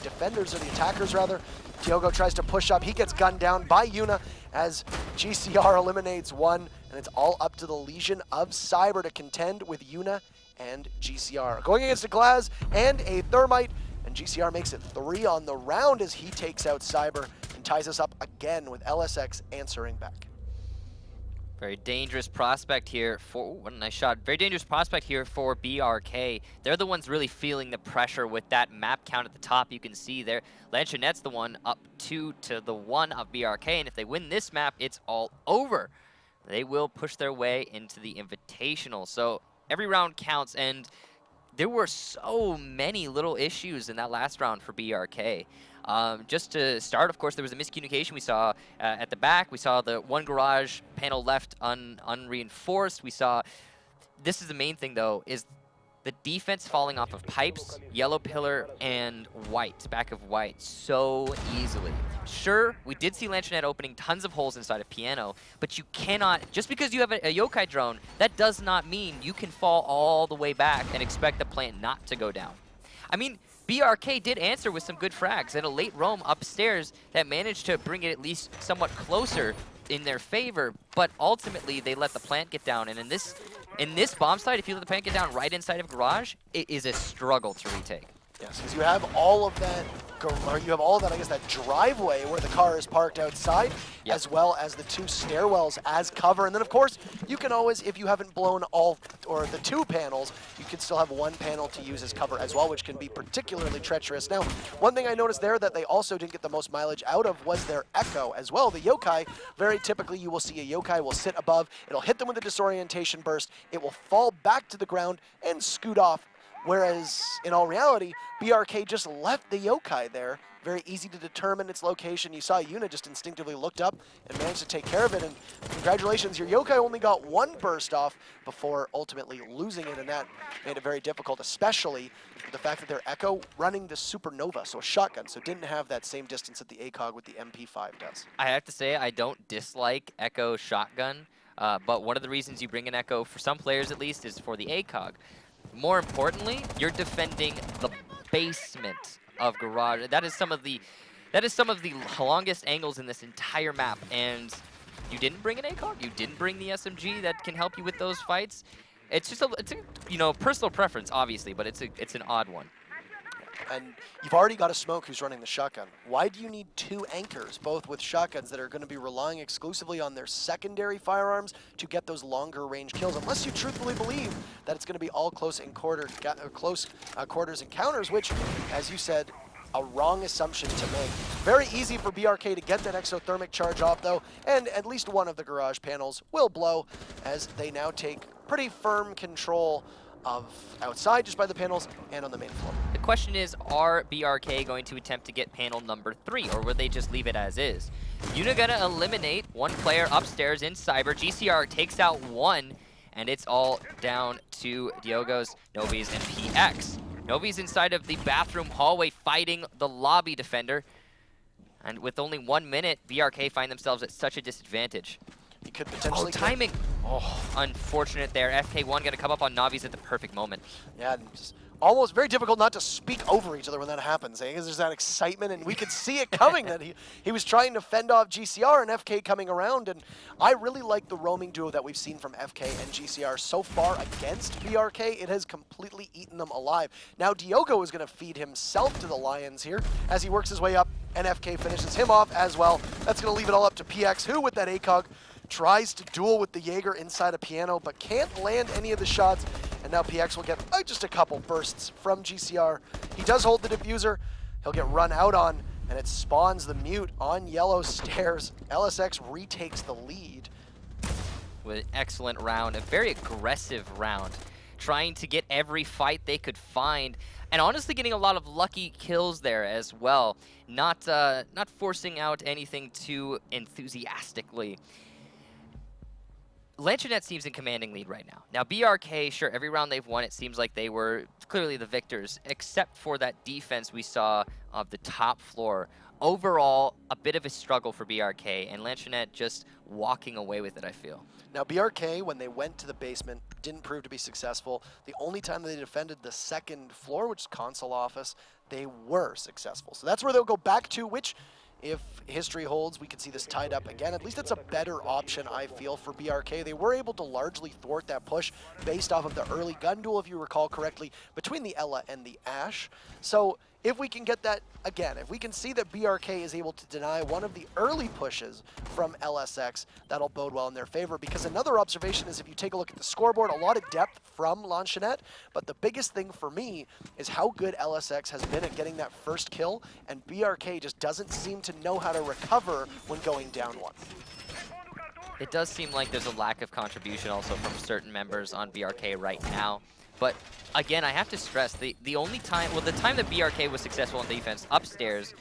defenders, or the attackers rather. Diogo tries to push up. He gets gunned down by Yuna as GCR eliminates one, and it's all up to the Legion of Cyber to contend with Yuna and GCR. Going against a Glaz and a Thermite, and GCR makes it 3 on the round as he takes out Cyber and ties us up again with LSX answering back. Very dangerous prospect here for, what a nice shot. Very dangerous prospect here for BRK. They're the ones really feeling the pressure with that map count at the top. You can see there, Lanchonete's the one up 2-1 of BRK, and if they win this map, it's all over. They will push their way into the Invitational. So every round counts, and there were so many little issues in that last round for BRK. Just to start, of course, there was a miscommunication we saw at the back. We saw the one garage panel left unreinforced. We saw, this is the main thing though, is the defense falling off of pipes, yellow pillar, and white, back of white, so easily. Sure, we did see Lanchonete opening tons of holes inside of Piano, but you cannot, just because you have a yokai drone, that does not mean you can fall all the way back and expect the plant not to go down. I mean, BRK did answer with some good frags and a late roam upstairs that managed to bring it at least somewhat closer in their favor, but ultimately they let the plant get down, and in this bomb site, if you let the plant get down right inside of garage, it is a struggle to retake. Yes, because you have all of that, I guess, that driveway where the car is parked outside, yep, as well as the 2 stairwells as cover. And then, of course, you can always, if you haven't blown all, or the 2 panels, you can still have 1 panel to use as cover as well, which can be particularly treacherous. Now, one thing I noticed there that they also didn't get the most mileage out of was their echo as well. The yokai, very typically you will see a yokai will sit above, it'll hit them with a disorientation burst, it will fall back to the ground and scoot off. Whereas, in all reality, BRK just left the yokai there. Very easy to determine its location. You saw Yuna just instinctively looked up and managed to take care of it. And congratulations, your yokai only got 1 burst off before ultimately losing it, and that made it very difficult, especially with the fact that they're Echo running the Supernova, so a shotgun, so didn't have that same distance that the ACOG with the MP5 does. I have to say, I don't dislike Echo shotgun, but one of the reasons you bring an Echo, for some players at least, is for the ACOG. More importantly, you're defending the basement of garage. That is some of the longest angles in this entire map, and you didn't bring an ACOG, you didn't bring the SMG that can help you with those fights. It's just a personal preference, obviously, but it's an odd one. And you've already got a Smoke who's running the shotgun. Why do you need 2 anchors, both with shotguns, that are going to be relying exclusively on their secondary firearms to get those longer range kills, unless you truthfully believe that it's going to be all close quarters encounters, which, as you said, a wrong assumption to make. Very easy for BRK to get that exothermic charge off, though, and at least one of the garage panels will blow as they now take pretty firm control of outside just by the panels and on the main floor. The question is, are BRK going to attempt to get panel number 3, or will they just leave it as is? Yuna gonna eliminate 1 player upstairs in Cyber. GCR takes out 1, and it's all down to Diogo's, Novi's, and PX. Novi's inside of the bathroom hallway fighting the lobby defender, and with only 1 minute, BRK find themselves at such a disadvantage. You could potentially timing. Oh, unfortunate there. FK1 gonna come up on Navi's at the perfect moment. Yeah, just almost very difficult not to speak over each other when that happens, because there's that excitement, and we could see it coming that he was trying to fend off GCR and FK coming around, and I really like the roaming duo that we've seen from FK and GCR so far against BRK. It has completely eaten them alive. Now Diogo is going to feed himself to the Lions here as he works his way up, and FK finishes him off as well. That's going to leave it all up to PX, who with that ACOG tries to duel with the Jaeger inside a Piano, but can't land any of the shots, and now PX will get just a couple bursts from GCR. He does hold the diffuser. He'll get run out on, and it spawns the mute on yellow stairs. LSX retakes the lead. With an excellent round, a very aggressive round, trying to get every fight they could find, and honestly getting a lot of lucky kills there as well, not forcing out anything too enthusiastically. Lanchonete seems in commanding lead right now. Now BRK, sure, every round they've won, it seems like they were clearly the victors, except for that defense we saw of the top floor. Overall, a bit of a struggle for BRK, and Lanchonete just walking away with it, I feel. Now BRK, when they went to the basement, map didn't prove to be successful. The only time they defended the second floor, which is console office, they were successful. So that's where they'll go back to, which, if history holds, we could see this tied up again. At least it's a better option, I feel, for BRK. They were able to largely thwart that push based off of the early gun duel, if you recall correctly, between the Ela and the Ash. So if we can get that, again, if we can see that BRK is able to deny one of the early pushes from LSX, that'll bode well in their favor. Because another observation is, if you take a look at the scoreboard, a lot of depth from Lanchonete, but the biggest thing for me is how good LSX has been at getting that first kill, and BRK just doesn't seem to know how to recover when going down one. It does seem like there's a lack of contribution also from certain members on BRK right now. But again, I have to stress, the only time, well, the time that BRK was successful in defense upstairs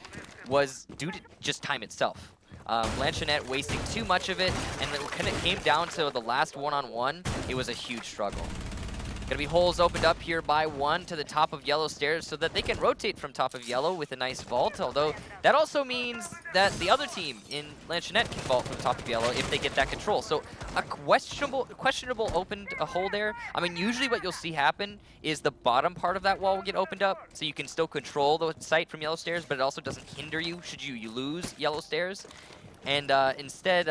was due to just time itself. Lanchonete wasting too much of it, and when it came down to the last one-on-one, it was a huge struggle. Gonna be holes opened up here by one to the top of yellow stairs so that they can rotate from top of yellow with a nice vault, although that also means that the other team in Lanchonete can vault from top of yellow if they get that control. So a questionable opened a hole there. I mean, usually what you'll see happen is the bottom part of that wall will get opened up, so you can still control the site from yellow stairs, but it also doesn't hinder you should you lose yellow stairs. And instead,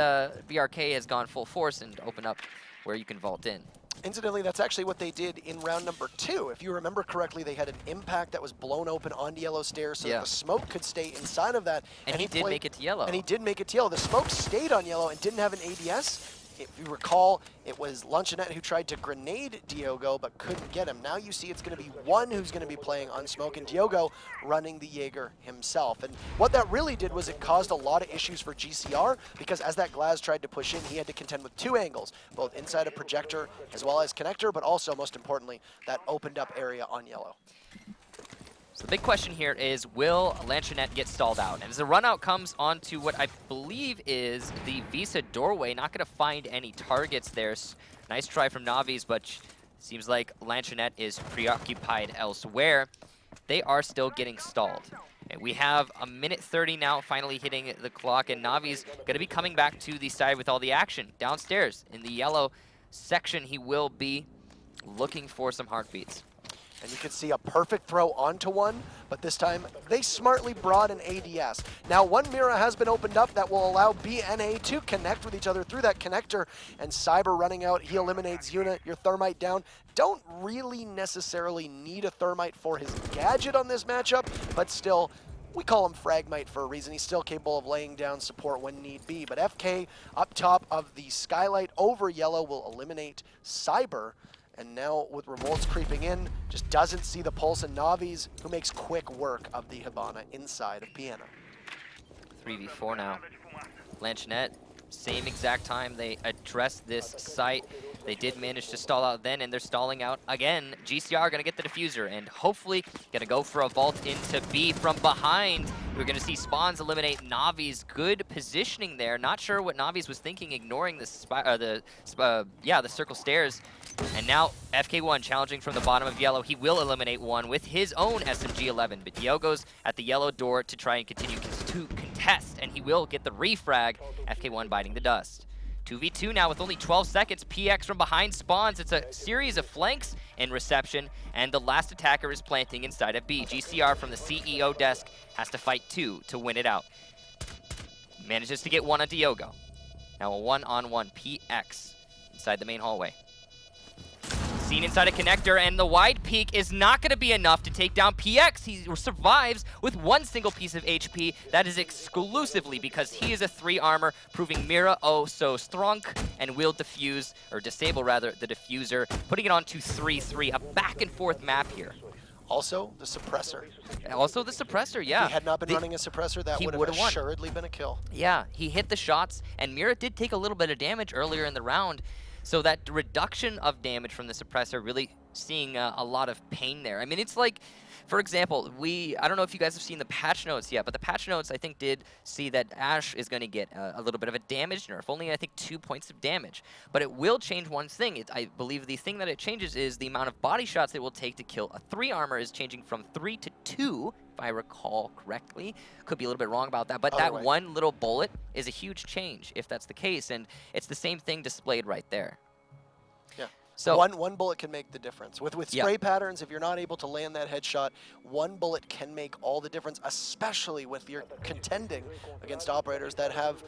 BRK has gone full force and opened up where you can vault in. Incidentally, that's actually what they did in round number 2. If you remember correctly, they had an impact that was blown open onto yellow stairs so that the smoke could stay inside of that. And he did make it to yellow. And he did make it to yellow. The smoke stayed on yellow and didn't have an ADS. If you recall, it was Lanchonete who tried to grenade Diogo but couldn't get him. Now you see it's going to be one who's going to be playing on smoke, and Diogo running the Jaeger himself. And what that really did was it caused a lot of issues for GCR, because as that Glaz tried to push in, he had to contend with two angles, both inside a projector as well as connector, but also, most importantly, that opened up area on yellow. So the big question here is, will Lanchonete get stalled out? And as the run out comes onto what I believe is the Visa doorway, not going to find any targets there. Nice try from Navi's, but seems like Lanchonete is preoccupied elsewhere. They are still getting stalled. And we have a minute 30 now, finally hitting the clock, and Navi's going to be coming back to the side with all the action. Downstairs in the yellow section, he will be looking for some heartbeats. And you can see a perfect throw onto one, but this time they smartly brought an ADS. Now one Mira has been opened up that will allow BNA to connect with each other through that connector, and Cyber running out, he eliminates Yuna, your Thermite down. Don't really necessarily need a Thermite for his gadget on this matchup, but still, we call him Fragmite for a reason. He's still capable of laying down support when need be. But FK up top of the Skylight over yellow will eliminate Cyber. And now with Revolts creeping in, just doesn't see the pulse, and Navi's, who makes quick work of the Hibana inside of Piano. 3v4 now. Lanchonete, same exact time they addressed this site. They did manage to stall out then, and they're stalling out again. GCR gonna get the diffuser, and hopefully gonna go for a vault into B from behind. We're gonna see Spawns eliminate Navi's. Good positioning there. Not sure what Navi's was thinking, ignoring the circle stairs. And now FK1 challenging from the bottom of yellow. He will eliminate one with his own SMG-11, but Diogo's at the yellow door to try and continue to contest, and he will get the refrag. FK1 biting the dust. 2v2 now with only 12 seconds. PX from behind spawns. It's a series of flanks and reception, and the last attacker is planting inside of B. GCR from the CEO desk has to fight two to win it out. Manages to get one on Diogo. Now a one-on-one PX inside the main hallway. Seen inside a connector, and the wide peak is not going to be enough to take down PX. He survives with one single piece of HP. That is exclusively because he is a 3 armor, proving Mira oh so strong, and will defuse, or disable rather, the diffuser, putting it on to 3-3, a back and forth map here. Also, the suppressor. Also the suppressor, yeah. If he had not been running a suppressor, that would have assuredly been a kill. Yeah, he hit the shots, and Mira did take a little bit of damage earlier in the round. So that reduction of damage from the suppressor, really seeing a lot of pain there. I mean, it's like, for example, I don't know if you guys have seen the patch notes yet, but the patch notes, I think, did see that Ash is going to get a little bit of a damage nerf, only, I think, 2 points of damage. But it will change one thing. I believe the thing that it changes is the amount of body shots it will take to kill a 3 armor is changing from 3 to 2, if I recall correctly. Could be a little bit wrong about that, but that one little bullet is a huge change if that's the case, and it's the same thing displayed right there. Yeah. So one bullet can make the difference. With spray patterns, if you're not able to land that headshot, one bullet can make all the difference, especially with your contending against operators that have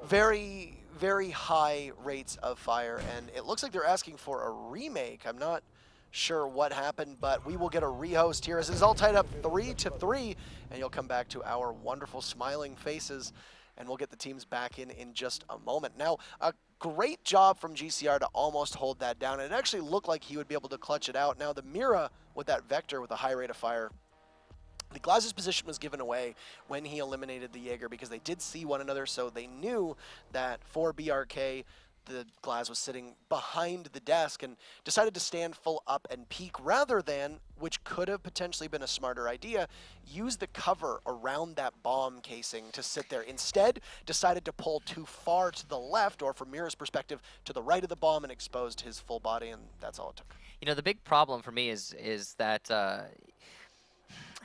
very, very high rates of fire. And it looks like they're asking for a remake. I'm not sure what happened, but we will get a rehost here as it is all tied up 3-3, and you'll come back to our wonderful smiling faces, and we'll get the teams back in just a moment. Now, a great job from GCR to almost hold that down. It actually looked like he would be able to clutch it out. Now, the Mira with that Vector with a high rate of fire, the Glaz's position was given away when he eliminated the Jaeger because they did see one another, so they knew that for BRK, the Glaz was sitting behind the desk and decided to stand full up and peek rather than, which could have potentially been a smarter idea, use the cover around that bomb casing to sit there. Instead, decided to pull too far to the left, or from Mira's perspective, to the right of the bomb and exposed his full body, and that's all it took. You know, the big problem for me is that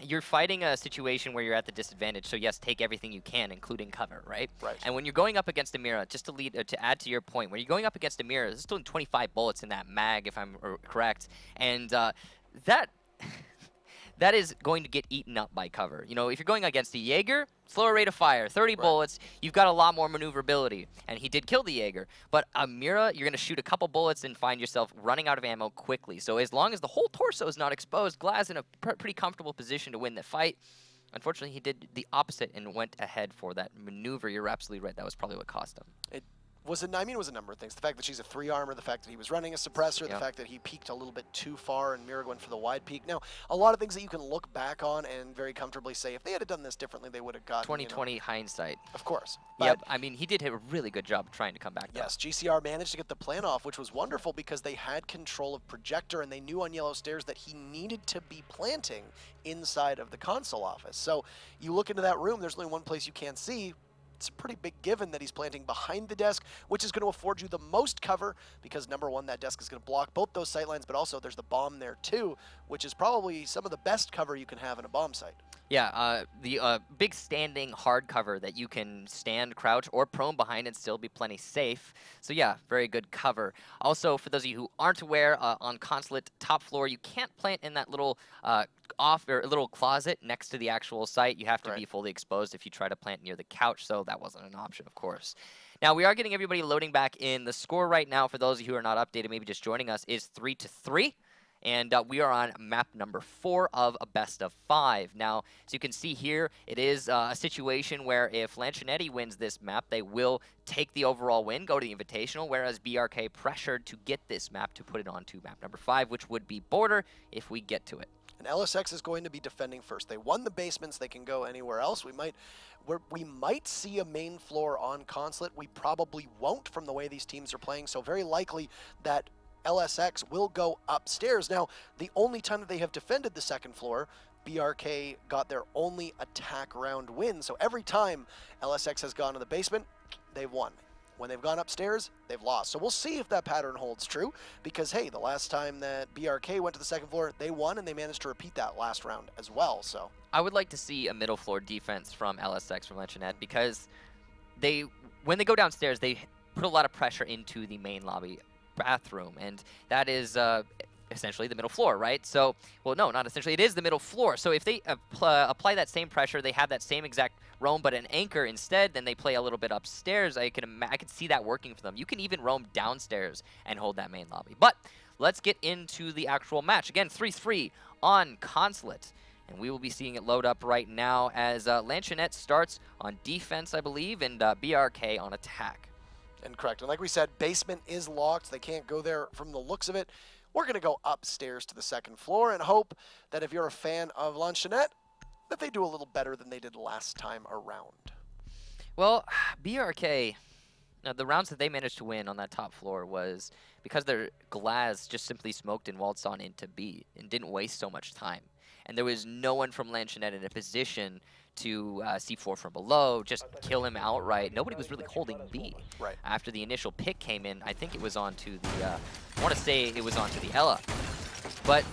you're fighting a situation where you're at the disadvantage. So yes, take everything you can, including cover, right? Right. And when you're going up against a Mira, just to add to your point, when you're going up against a Mira, there's still 25 bullets in that mag, if I'm correct, and that is going to get eaten up by cover. You know, if you're going against a Jaeger, slower rate of fire, 30 bullets, you've got a lot more maneuverability. And he did kill the Jaeger. But a Mira, you're going to shoot a couple bullets and find yourself running out of ammo quickly. So as long as the whole torso is not exposed, Glaz in a pretty comfortable position to win the fight. Unfortunately, he did the opposite and went ahead for that maneuver. You're absolutely right. That was probably what cost him. It was a number of things. The fact that she's a 3 armor, the fact that he was running a suppressor, the fact that he peeked a little bit too far and Mira went for the wide peek. Now, a lot of things that you can look back on and very comfortably say, if they had done this differently, they would have gotten 2020 hindsight. Of course. Yep, I mean, he did a really good job trying to come back. Yes, GCR managed to get the plan off, which was wonderful because they had control of Projector and they knew on Yellow Stairs that he needed to be planting inside of the console office. So you look into that room, there's only one place you can't see. It's a pretty big given that he's planting behind the desk, which is going to afford you the most cover because, number one, that desk is going to block both those sight lines, but also there's the bomb there too, which is probably some of the best cover you can have in a bomb site. Yeah, the big standing hard cover that you can stand, crouch, or prone behind and still be plenty safe. So yeah, very good cover. Also, for those of you who aren't aware, on Consulate top floor, you can't plant in that little little closet next to the actual site. You have to be fully exposed if you try to plant near the couch, so that wasn't an option, of course. Now, we are getting everybody loading back in. The score right now, for those of you who are not updated, maybe just joining us, is 3-3. And we are on map number 4 of a best of 5. Now, as you can see here, it is a situation where if Lanchonete wins this map, they will take the overall win, go to the Invitational, whereas BRK pressured to get this map to put it onto map number 5, which would be Border if we get to it. And LSX is going to be defending first. They won the basements. They can go anywhere else. We might see a main floor on Consulate. We probably won't from the way these teams are playing, so very likely that LSX will go upstairs. Now, the only time that they have defended the second floor, BRK got their only attack round win. So every time LSX has gone to the basement, they've won. When they've gone upstairs, they've lost. So we'll see if that pattern holds true because, hey, the last time that BRK went to the second floor, they won and they managed to repeat that last round as well. So I would like to see a middle floor defense from LSX, from Lanchonete, because when they go downstairs, they put a lot of pressure into the main lobby bathroom, and that is essentially the middle floor, right? So, well, no, not essentially. It is the middle floor. So if they apply that same pressure, they have that same exact roam, but an anchor instead, then they play a little bit upstairs. I could see that working for them. You can even roam downstairs and hold that main lobby. But let's get into the actual match. Again, 3-3 on Consulate. And we will be seeing it load up right now as Lanchonete starts on defense, I believe, and BRK on attack. And correct. And like we said, basement is locked. They can't go there from the looks of it. We're going to go upstairs to the second floor and hope that if you're a fan of Lanchonete, that they do a little better than they did last time around. Well, BRK, the rounds that they managed to win on that top floor was because their Glaz just simply smoked and waltzed on into B and didn't waste so much time. And there was no one from Lanchonete in a position to C4 from below, just kill him outright. Nobody was really holding B. Right. After the initial pick came in, I think it was onto the, I want to say it was onto the Ella. But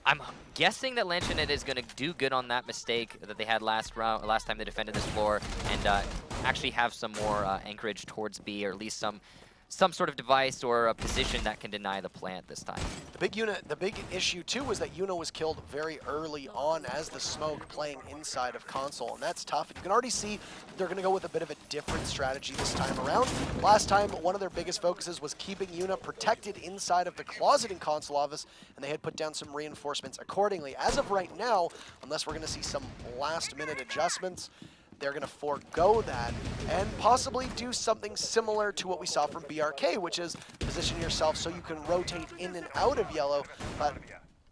I'm guessing that Lanchonete is going to do good on that mistake that they had last time they defended this floor, and actually have some more anchorage towards B, or at least some some sort of device or a position that can deny the plant this time. The big issue too was that Yuna was killed very early on as the smoke playing inside of console, and that's tough. You can already see they're going to go with a bit of a different strategy this time around. Last time, one of their biggest focuses was keeping Yuna protected inside of the closet in console office, and they had put down some reinforcements accordingly. As of right now, unless we're going to see some last-minute adjustments, they're going to forego that and possibly do something similar to what we saw from BRK, which is position yourself so you can rotate in and out of yellow, but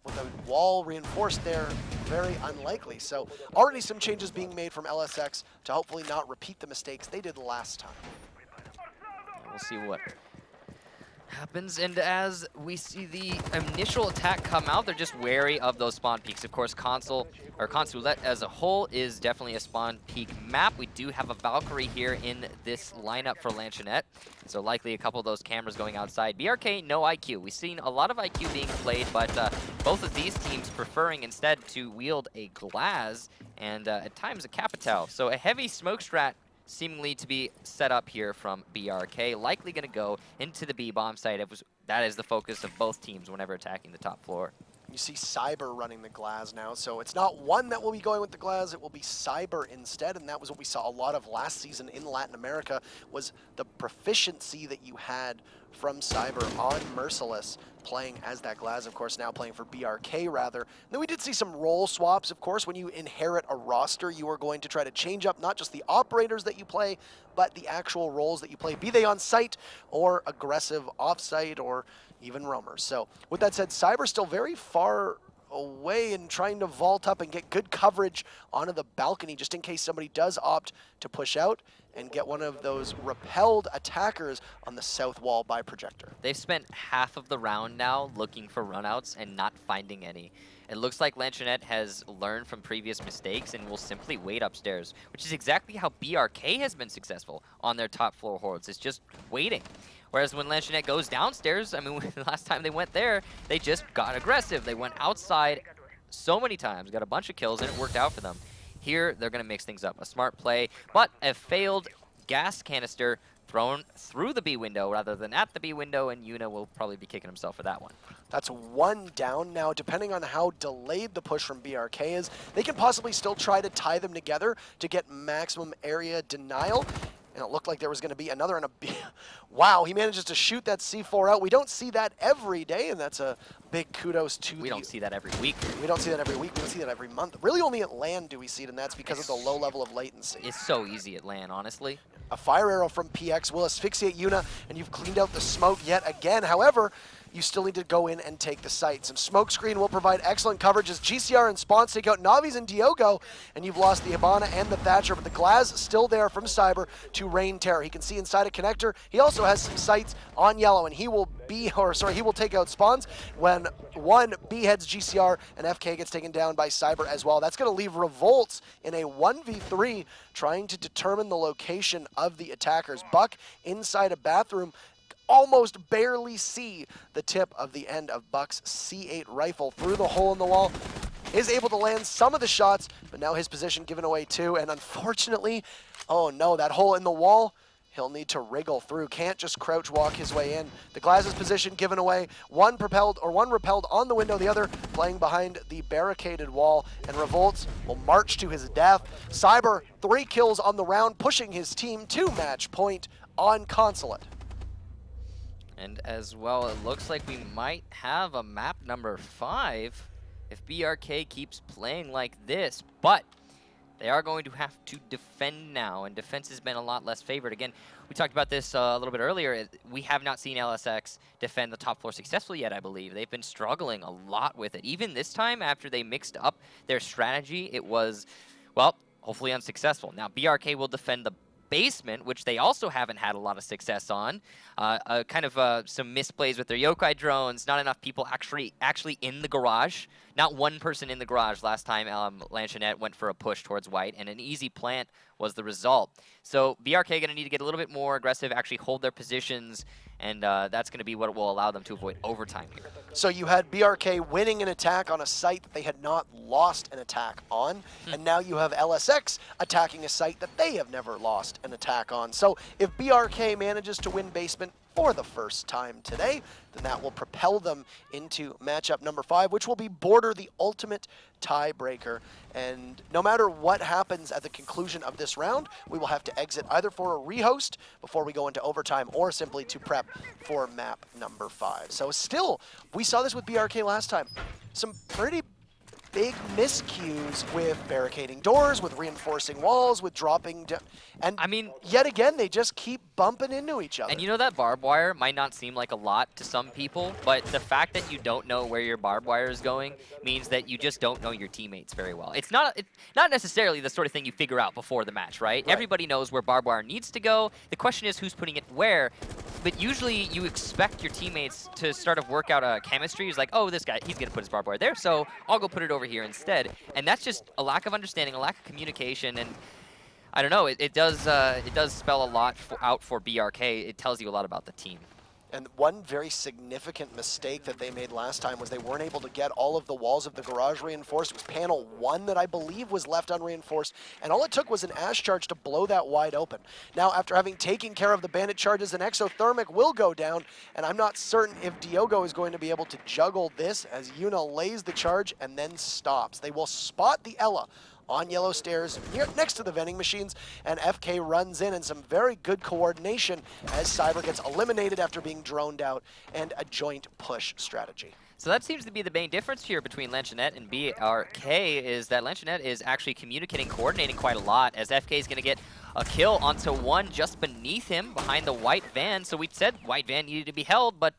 with a wall reinforced there, very unlikely. So already some changes being made from LSX to hopefully not repeat the mistakes they did last time. We'll see what happens, and as we see the initial attack come out, they're just wary of those spawn peaks. Of course, Consulate as a whole is definitely a spawn peak map. We do have a Valkyrie here in this lineup for Lanchonete, so likely a couple of those cameras going outside. BRK, no IQ. We've seen a lot of IQ being played, but both of these teams preferring instead to wield a Glaz and at times a Capital. So a heavy smoke strat seemingly to be set up here from BRK, likely going to go into the B bomb site. That is the focus of both teams whenever attacking the top floor. You see Cyber running the Glaz now, so it's not one that will be going with the Glaz, it will be Cyber instead, and that was what we saw a lot of last season in Latin America, was the proficiency that you had from Cyber on Merciless, playing as that Glaz, of course, now playing for BRK rather. And then we did see some role swaps, of course. When you inherit a roster, you are going to try to change up not just the operators that you play, but the actual roles that you play, be they on site or aggressive off-site or even roamers. So with that said, Cyber's still very far away and trying to vault up and get good coverage onto the balcony just in case somebody does opt to push out and get one of those repelled attackers on the south wall by projector. They've spent half of the round now looking for runouts and not finding any. It looks like Lanchonete has learned from previous mistakes and will simply wait upstairs, which is exactly how BRK has been successful on their top floor hordes. It's just waiting. Whereas when Lanchonete goes downstairs, I mean, the last time they went there, they just got aggressive. They went outside so many times, got a bunch of kills, and it worked out for them. Here, they're going to mix things up. A smart play, but a failed gas canister thrown through the B window rather than at the B window, and Yuna will probably be kicking himself for that one. That's one down. Now, depending on how delayed the push from BRK is, they can possibly still try to tie them together to get maximum area denial. And it looked like there was going to be another and a B. Wow, he manages to shoot that C4 out. We don't see that every day, and that's a big kudos to We don't see that every week. We don't see that every week. We don't see that every month. Really only at LAN do we see it, and that's because of the low level of latency. It's so easy at LAN, honestly. A fire arrow from PX will asphyxiate Yuna, and you've cleaned out the smoke yet again. However, you still need to go in and take the site. Some smoke screen will provide excellent coverage as GCR and Spawns take out Navi's and Diogo, and you've lost the Hibana and the Thatcher, but the Glaz still there from Cyber to rain terror. He can see inside a connector. He also has some sights on yellow, and he will take out Spawns when one beheads GCR and FK gets taken down by Cyber as well. That's going to leave Revolts in a 1v3 trying to determine the location of the attackers. Buck inside a bathroom, almost barely see the tip of the end of Buck's C8 rifle through the hole in the wall. Is able to land some of the shots, but now his position given away too, and unfortunately, oh no, that hole in the wall, he'll need to wriggle through. Can't just crouch walk his way in. The Glaz's position given away. One repelled on the window, the other playing behind the barricaded wall, and Revolts will march to his death. Cyber, 3 kills on the round, pushing his team to match point on Consulate. And as well, it looks like we might have a map number 5 if BRK keeps playing like this, but they are going to have to defend now, and defense has been a lot less favored. Again, we talked about this a little bit earlier. We have not seen LSX defend the top floor successfully yet, I believe. They've been struggling a lot with it. Even this time, after they mixed up their strategy, it was, well, hopefully unsuccessful. Now, BRK will defend the basement, which they also haven't had a lot of success on. Some misplays with their yokai drones, not enough people actually in the garage. Not one person in the garage last time Lanchonete went for a push towards white, and an easy plant was the result. So BRK going to need to get a little bit more aggressive, actually hold their positions, and that's going to be what will allow them to avoid overtime here. So you had BRK winning an attack on a site that they had not lost an attack on, and now you have LSX attacking a site that they have never lost an attack on. So if BRK manages to win basement, for the first time today, then that will propel them into matchup number 5, which will be Border, the ultimate tiebreaker. And no matter what happens at the conclusion of this round, we will have to exit either for a rehost before we go into overtime or simply to prep for map number 5. So still, we saw this with BRK last time. Some pretty big miscues with barricading doors, with reinforcing walls, with dropping and I mean, yet again, they just keep bumping into each other. And you know that barbed wire might not seem like a lot to some people, but the fact that you don't know where your barbed wire is going means that you just don't know your teammates very well. It's not necessarily the sort of thing you figure out before the match, right? Everybody knows where barbed wire needs to go. The question is who's putting it where. But usually you expect your teammates to sort of work out a chemistry. It's like, oh, this guy, he's going to put his barbed wire there, so I'll go put it over here instead. And that's just a lack of understanding, a lack of communication, and I don't know, it does spell a lot out for BRK. It tells you a lot about the team. And one very significant mistake that they made last time was they weren't able to get all of the walls of the garage reinforced. It was panel 1 that I believe was left unreinforced, and all it took was an Ash charge to blow that wide open. Now, after having taken care of the bandit charges, an exothermic will go down, and I'm not certain if Diogo is going to be able to juggle this as Yuna lays the charge and then stops. They will spot the Ella on yellow stairs next to the vending machines, and FK runs in, and some very good coordination as Cyber gets eliminated after being droned out, and a joint push strategy. So that seems to be the main difference here between Lanchonete and BRK, is that Lanchonete is actually communicating, coordinating quite a lot, as FK is going to get a kill onto one just beneath him behind the white van. So we said white van needed to be held, but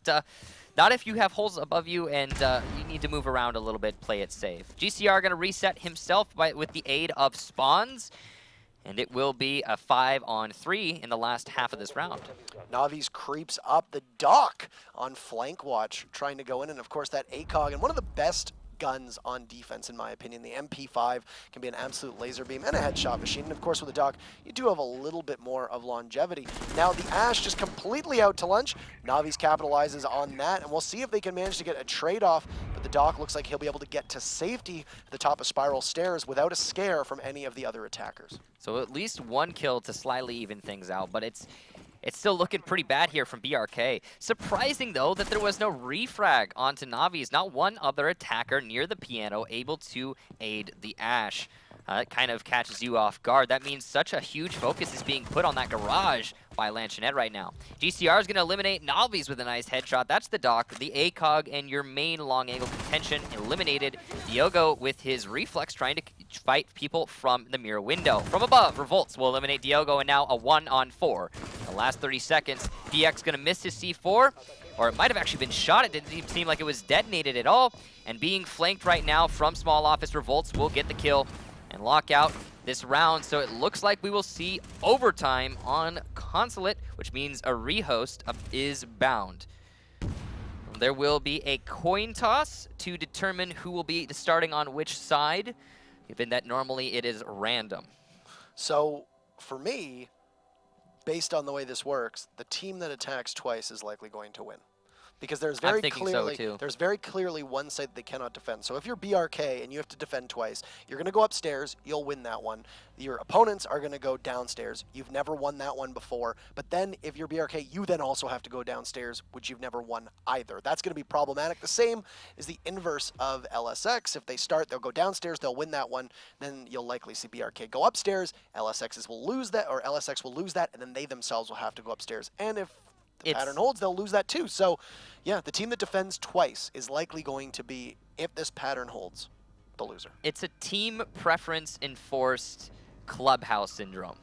not if you have holes above you and you need to move around a little bit, play it safe. GCR going to reset himself with the aid of spawns, and it will be a 5-on-3 in the last half of this round. Navi's creeps up the dock on flank watch, trying to go in, and of course that ACOG, and one of the best guns on defense, in my opinion. The MP5 can be an absolute laser beam and a headshot machine. And of course, with the dock, you do have a little bit more of longevity. Now, the Ash just completely out to lunch. Navi's capitalizes on that, and we'll see if they can manage to get a trade-off. But the dock looks like he'll be able to get to safety at the top of Spiral Stairs without a scare from any of the other attackers. So at least one kill to slightly even things out, but it's still looking pretty bad here from BRK. Surprising, though, that there was no refrag onto Navi's. Not one other attacker near the piano able to aid the Ash. It kind of catches you off guard. That means such a huge focus is being put on that garage by Lanchonete right now. GCR is going to eliminate Navi's with a nice headshot. That's the dock, the ACOG, and your main long angle contention eliminated. Diogo with his reflex trying to fight people from the mirror window. From above, Revolts will eliminate Diogo, and now a 1-on-4. The last 30 seconds, DX going to miss his C4. Or it might have actually been shot. It didn't even seem like it was detonated at all. And being flanked right now from small office, Revolts will get the kill and lock out this round. So it looks like we will see overtime on Consulate, which means a rehost is bound. There will be a coin toss to determine who will be starting on which side, given that normally it is random. So for me, based on the way this works, the team that attacks twice is likely going to win. Because there's very clearly one side that they cannot defend. So if you're BRK and you have to defend twice, you're going to go upstairs, you'll win that one. Your opponents are going to go downstairs. You've never won that one before. But then if you're BRK, you then also have to go downstairs, which you've never won either. That's going to be problematic. The same is the inverse of LSX. If they start, they'll go downstairs, they'll win that one. Then you'll likely see BRK go upstairs. LSX will lose that, and then they themselves will have to go upstairs. And if the pattern holds, they'll lose that too. So, yeah, the team that defends twice is likely going to be, if this pattern holds, the loser. It's a team preference enforced Clubhouse syndrome.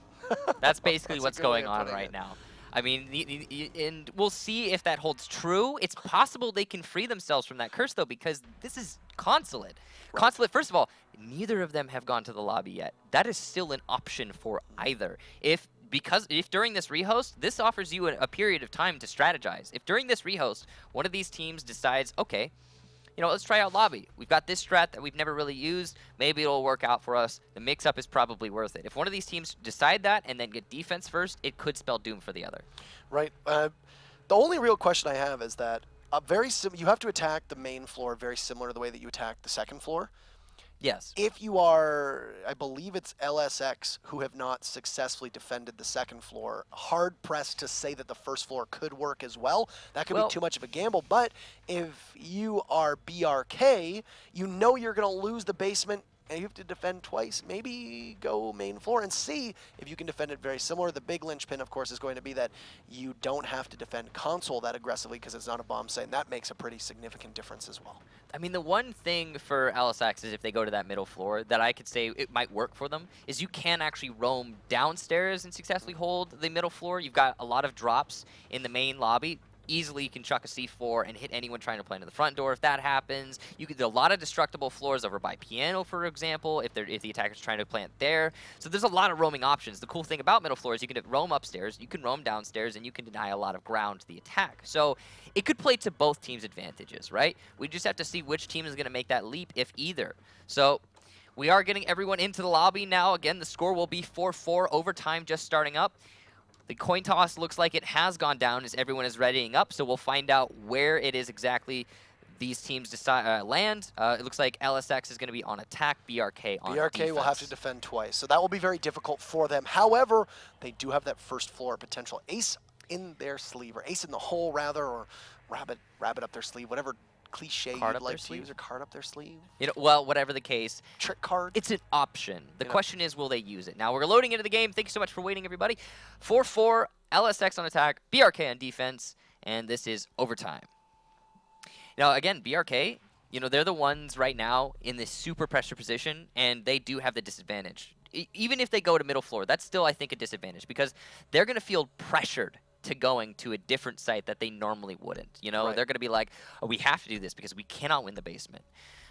That's basically what's going on right now. I mean, and we'll see if that holds true. It's possible they can free themselves from that curse, though, because this is Consulate. Right. Consulate, first of all, neither of them have gone to the lobby yet. That is still an option for either. If during this rehost, this offers you a period of time to strategize. If during this rehost, one of these teams decides, okay, let's try out lobby. We've got this strat that we've never really used. Maybe it'll work out for us. The mix-up is probably worth it. If one of these teams decide that and then get defense first, it could spell doom for the other. Right. The only real question I have is that you have to attack the main floor very similar to the way that you attack the second floor. Yes. If you are, I believe it's LSX who have not successfully defended the second floor, hard-pressed to say that the first floor could work as well. That could be too much of a gamble. But if you are BRK, you know you're going to lose the basement, and you have to defend twice. Maybe go main floor and see if you can defend it very similar. The big linchpin, of course, is going to be that you don't have to defend console that aggressively because it's not a bomb site, and that makes a pretty significant difference as well. I mean, the one thing for LSX is if they go to that middle floor that I could say it might work for them is you can actually roam downstairs and successfully hold the middle floor. You've got a lot of drops in the main lobby. Easily you can chuck a C4 and hit anyone trying to play into the front door if that happens. You could do a lot of destructible floors over by piano, for example, if the attacker's trying to plant there. So there's a lot of roaming options. The cool thing about middle floor is you can roam upstairs, you can roam downstairs, and you can deny a lot of ground to the attack. So it could play to both teams' advantages, right? We just have to see which team is going to make that leap, if either. So we are getting everyone into the lobby now. Again, the score will be 4-4, overtime just starting up. The coin toss looks like it has gone down as everyone is readying up, so we'll find out where it is exactly these teams decide land. It looks like LSX is going to be on attack, BRK on defense. BRK will have to defend twice, so that will be very difficult for them. However, they do have that first floor potential. Ace in their sleeve, or ace in the hole, rather, or rabbit up their sleeve, whatever cliche you'd like to use, or card up their sleeve. You know, well, whatever the case. Trick card. It's an option. The question is, will they use it? Now, we're loading into the game. Thank you so much for waiting, everybody. 4-4, LSX on attack, BRK on defense, and this is overtime. Now, again, BRK, you know, they're the ones right now in this super pressure position, and they do have the disadvantage. Even if they go to middle floor, that's still, I think, a disadvantage because they're going to feel pressured to going to a different site that they normally wouldn't. You know, they're going to be like, oh, we have to do this because we cannot win the basement.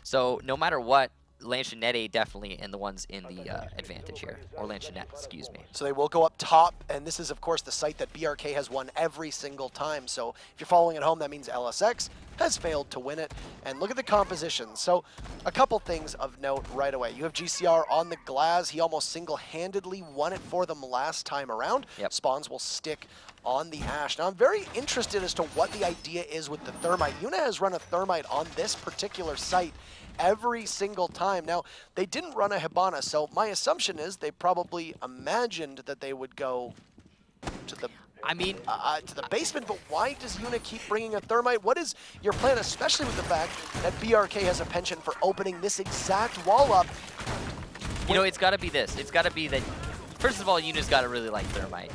So no matter what, Lanchonete definitely and the ones in the advantage here, or Lanchonete, excuse me. So they will go up top, and this is, of course, the site that BRK has won every single time. So if you're following at home, that means LSX has failed to win it. And look at the composition. So a couple things of note right away. You have GCR on the glass. He almost single-handedly won it for them last time around. Spawns will stick on the Ash. Now, I'm very interested as to what the idea is with the Thermite. Yuna has run a Thermite on this particular site every single time. Now, they didn't run a Hibana, so my assumption is they probably imagined that they would go to the to the basement, but why does Yuna keep bringing a Thermite? What is your plan, especially with the fact that BRK has a penchant for opening this exact wall up? You know, it's got to be this. It's got to be that, first of all, Yuna's got to really like Thermite.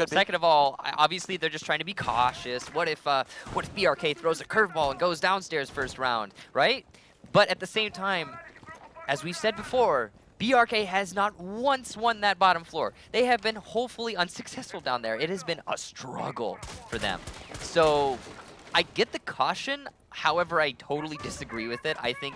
Second of all, obviously they're just trying to be cautious. What if BRK throws a curveball and goes downstairs first round, right? But at the same time, as we've said before, BRK has not once won that bottom floor. They have been hopefully unsuccessful down there. It has been a struggle for them. So I get the caution. However, I totally disagree with it. I think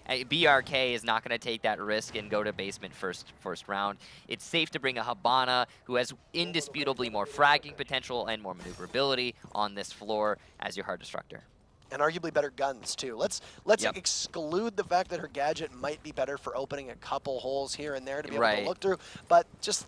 BRK is not going to take that risk and go to basement first round. It's safe to bring a Hibana who has indisputably more fragging potential and more maneuverability on this floor as your hard destructor. And arguably better guns too. Let's exclude the fact that her gadget might be better for opening a couple holes here and there to be able to look through, but just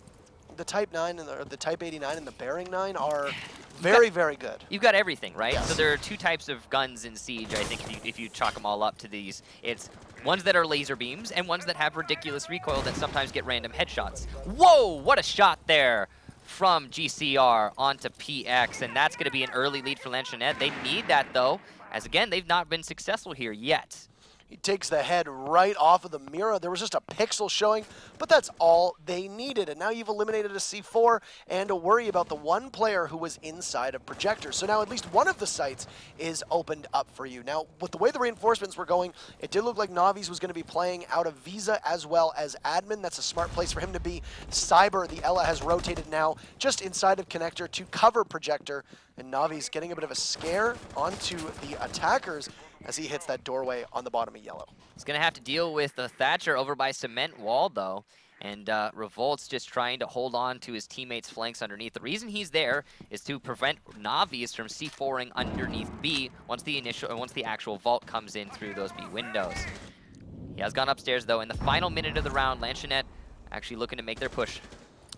the Type 9 and the Type 89 and the Bearing 9 are very, very good. You've got everything, right? Yes. So there are two types of guns in Siege, I think, if you chalk them all up to these. It's ones that are laser beams and ones that have ridiculous recoil that sometimes get random headshots. Whoa, what a shot there from GCR onto PX, and that's going to be an early lead for Lanchonete. They need that, though, as, again, they've not been successful here yet. He takes the head right off of the mirror. There was just a pixel showing, but that's all they needed. And now you've eliminated a C4 and a worry about the one player who was inside of Projector. So now at least one of the sites is opened up for you. Now, with the way the reinforcements were going, it did look like Navi's was going to be playing out of Visa as well as Admin. That's a smart place for him to be. Cyber, the Ella, has rotated now just inside of Connector to cover Projector. And Navi's getting a bit of a scare onto the attackers as he hits that doorway on the bottom of yellow. He's going to have to deal with the Thatcher over by Cement Wall, though. And Revolt's just trying to hold on to his teammates' flanks underneath. The reason he's there is to prevent Navi's from C4ing underneath B once the actual vault comes in through those B windows. He has gone upstairs, though. In the final minute of the round, Lanchonete actually looking to make their push.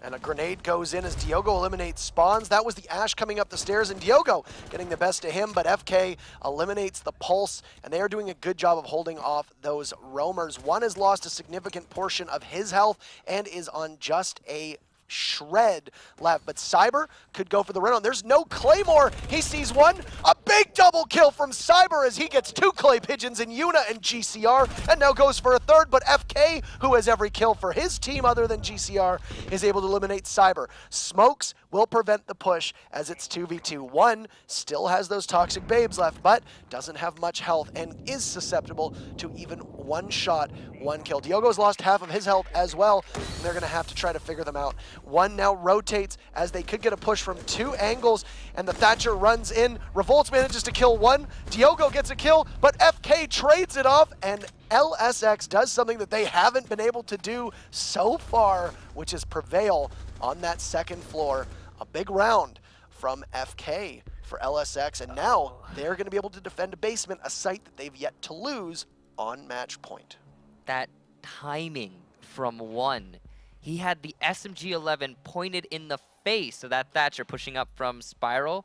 And a grenade goes in as Diogo eliminates Spawns. That was the Ash coming up the stairs, and Diogo getting the best of him, but FK eliminates the Pulse, and they are doing a good job of holding off those roamers. One has lost a significant portion of his health and is on just a shred left, but Cyber could go for the run-on. There's no Claymore. He sees one. A big double kill from Cyber as he gets 2 Clay Pigeons in Yuna and GCR, and now goes for a third, but FK, who has every kill for his team other than GCR, is able to eliminate Cyber. Smokes will prevent the push as it's 2v2. One still has those toxic babes left, but doesn't have much health and is susceptible to even one shot, one kill. Diogo's lost half of his health as well, and they're going to have to try to figure them out. One now rotates as they could get a push from 2 angles, and the Thatcher runs in. Revolts manages to kill one. Diogo gets a kill, but FK trades it off, and LSX does something that they haven't been able to do so far, which is prevail on that second floor. A big round from FK for LSX, and now they're going to be able to defend a basement, a site that they've yet to lose on match point. That timing from one. He had the SMG-11 pointed in the face of that Thatcher pushing up from Spiral,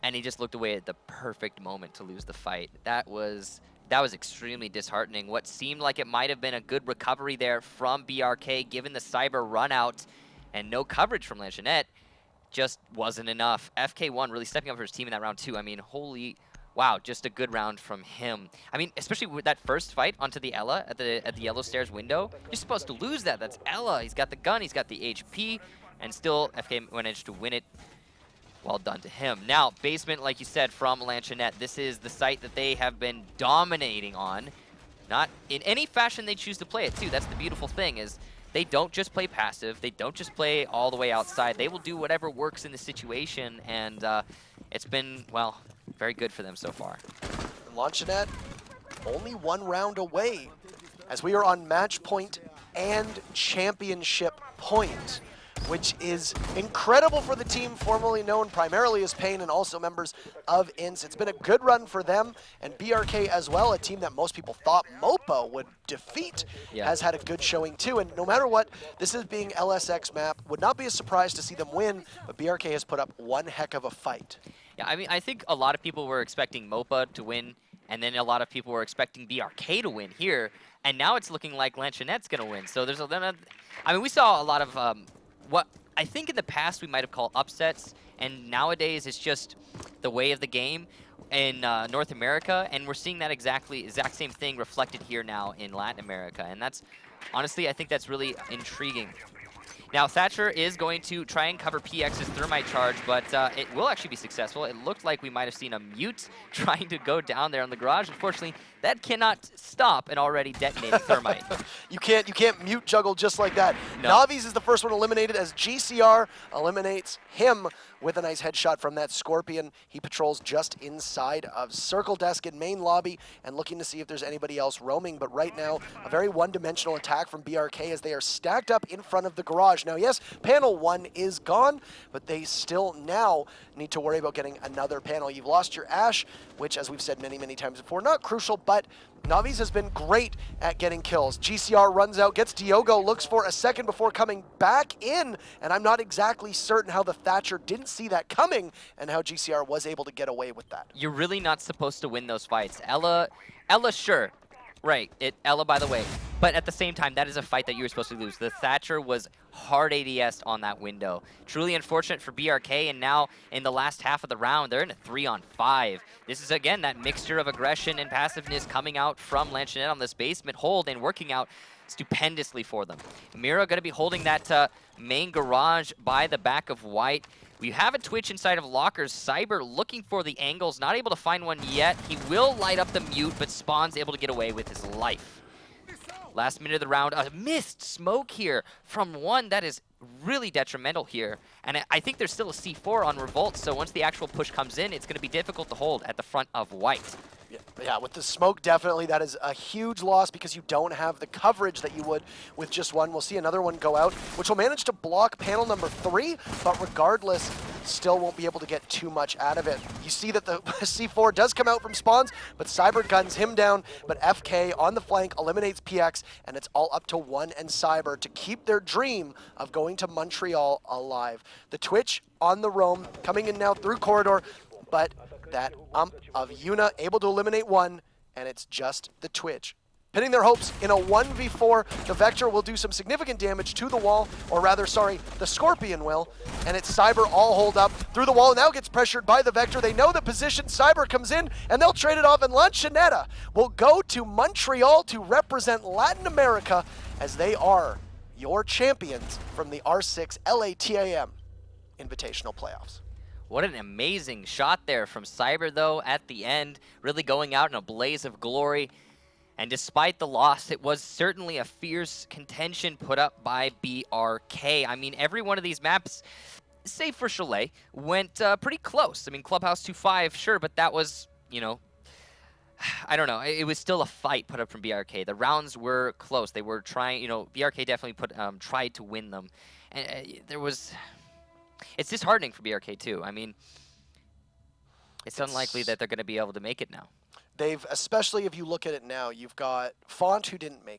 and he just looked away at the perfect moment to lose the fight. That was extremely disheartening. What seemed like it might have been a good recovery there from BRK, given the Cyber run out and no coverage from Lanchonete, just wasn't enough. FK1 really stepping up for his team in that round too. I mean, holy wow, just a good round from him. I mean, especially with that first fight onto the Ela at the yellow stairs window. You're supposed to lose that. That's Ela. He's got the gun, he's got the HP, and still FK managed to win it. Well done to him. Now, basement, like you said, from Lanchonete. This is the site that they have been dominating on. Not in any fashion they choose to play it, too. That's the beautiful thing, is they don't just play passive. They don't just play all the way outside. They will do whatever works in the situation, and it's been, well, very good for them so far. Lanchonete only 1 round away as we are on match point and championship point, which is incredible for the team formerly known primarily as Pain and also members of INS. It's been a good run for them, and BRK as well, a team that most people thought Mopo would defeat, has had a good showing too. And no matter what, this is being LSX map, would not be a surprise to see them win, but BRK has put up one heck of a fight. Yeah, I mean, I think a lot of people were expecting Mopa to win, and then a lot of people were expecting BRK to win here, and now it's looking like Lanchonete's going to win. So there's I mean, we saw a lot of what I think in the past we might have called upsets, and nowadays it's just the way of the game in North America, and we're seeing that exact same thing reflected here now in Latin America, and that's, honestly, I think that's really intriguing. Now, Thatcher is going to try and cover PX's thermite charge, but it will actually be successful. It looked like we might have seen a mute trying to go down there on the garage. Unfortunately, that cannot stop an already detonating thermite. You can't mute juggle just like that. No. Navi's is the first one eliminated as GCR eliminates him with a nice headshot from that Scorpion. He patrols just inside of Circle Desk in main lobby and looking to see if there's anybody else roaming, but right now, a very one-dimensional attack from BRK as they are stacked up in front of the garage. Now, yes, panel 1 is gone, but they still now need to worry about getting another panel. You've lost your Ash, which, as we've said many, many times before, not crucial, but Navi's has been great at getting kills. GCR runs out, gets Diogo, looks for a second before coming back in, and I'm not exactly certain how the Thatcher didn't see that coming and how GCR was able to get away with that. You're really not supposed to win those fights. Ela, sure. Right, Ela, by the way. But at the same time, that is a fight that you were supposed to lose. The Thatcher was hard ADS on that window. Truly unfortunate for BRK, and now in the last half of the round, they're in a 3-on-5. This is, again, that mixture of aggression and passiveness coming out from Lanchonete on this basement hold and working out stupendously for them. Mira going to be holding that main garage by the back of White. We have a Twitch inside of Lockers. Cyber looking for the angles, not able to find one yet. He will light up the mute, but Spawn's able to get away with his life. Last minute of the round, a missed smoke here from one. That is really detrimental here. And I think there's still a C4 on Revolt, so once the actual push comes in, it's going to be difficult to hold at the front of White. Yeah, with the smoke, definitely that is a huge loss because you don't have the coverage that you would with just one. We'll see another one go out, which will manage to block panel number 3, but regardless, still won't be able to get too much out of it. You see that the C4 does come out from spawns, but Cyber guns him down, but FK on the flank eliminates PX, and it's all up to One and Cyber to keep their dream of going to Montreal alive. The Twitch on the roam, coming in now through corridor, but that ump of Yuna able to eliminate One, and it's just the Twitch. Pinning their hopes in a 1v4, the Vector will do some significant damage to the wall, or rather, sorry, the Scorpion will, and it's Cyber all hold up through the wall, now gets pressured by the Vector. They know the position, Cyber comes in, and they'll trade it off, and Lanchonete will go to Montreal to represent Latin America, as they are your champions from the R6 LATAM Invitational Playoffs. What an amazing shot there from Cyber, though, at the end, really going out in a blaze of glory. And despite the loss, it was certainly a fierce contention put up by BRK. I mean, every one of these maps, save for Chalet, went pretty close. I mean, Clubhouse 2-5, sure, but that was, you know, I don't know. It was still a fight put up from BRK. The rounds were close. They were trying, you know, BRK definitely tried to win them. And there was, it's disheartening for BRK too. I mean, it's unlikely that they're going to be able to make it now. They've, especially if you look at it now, you've got Font, who didn't make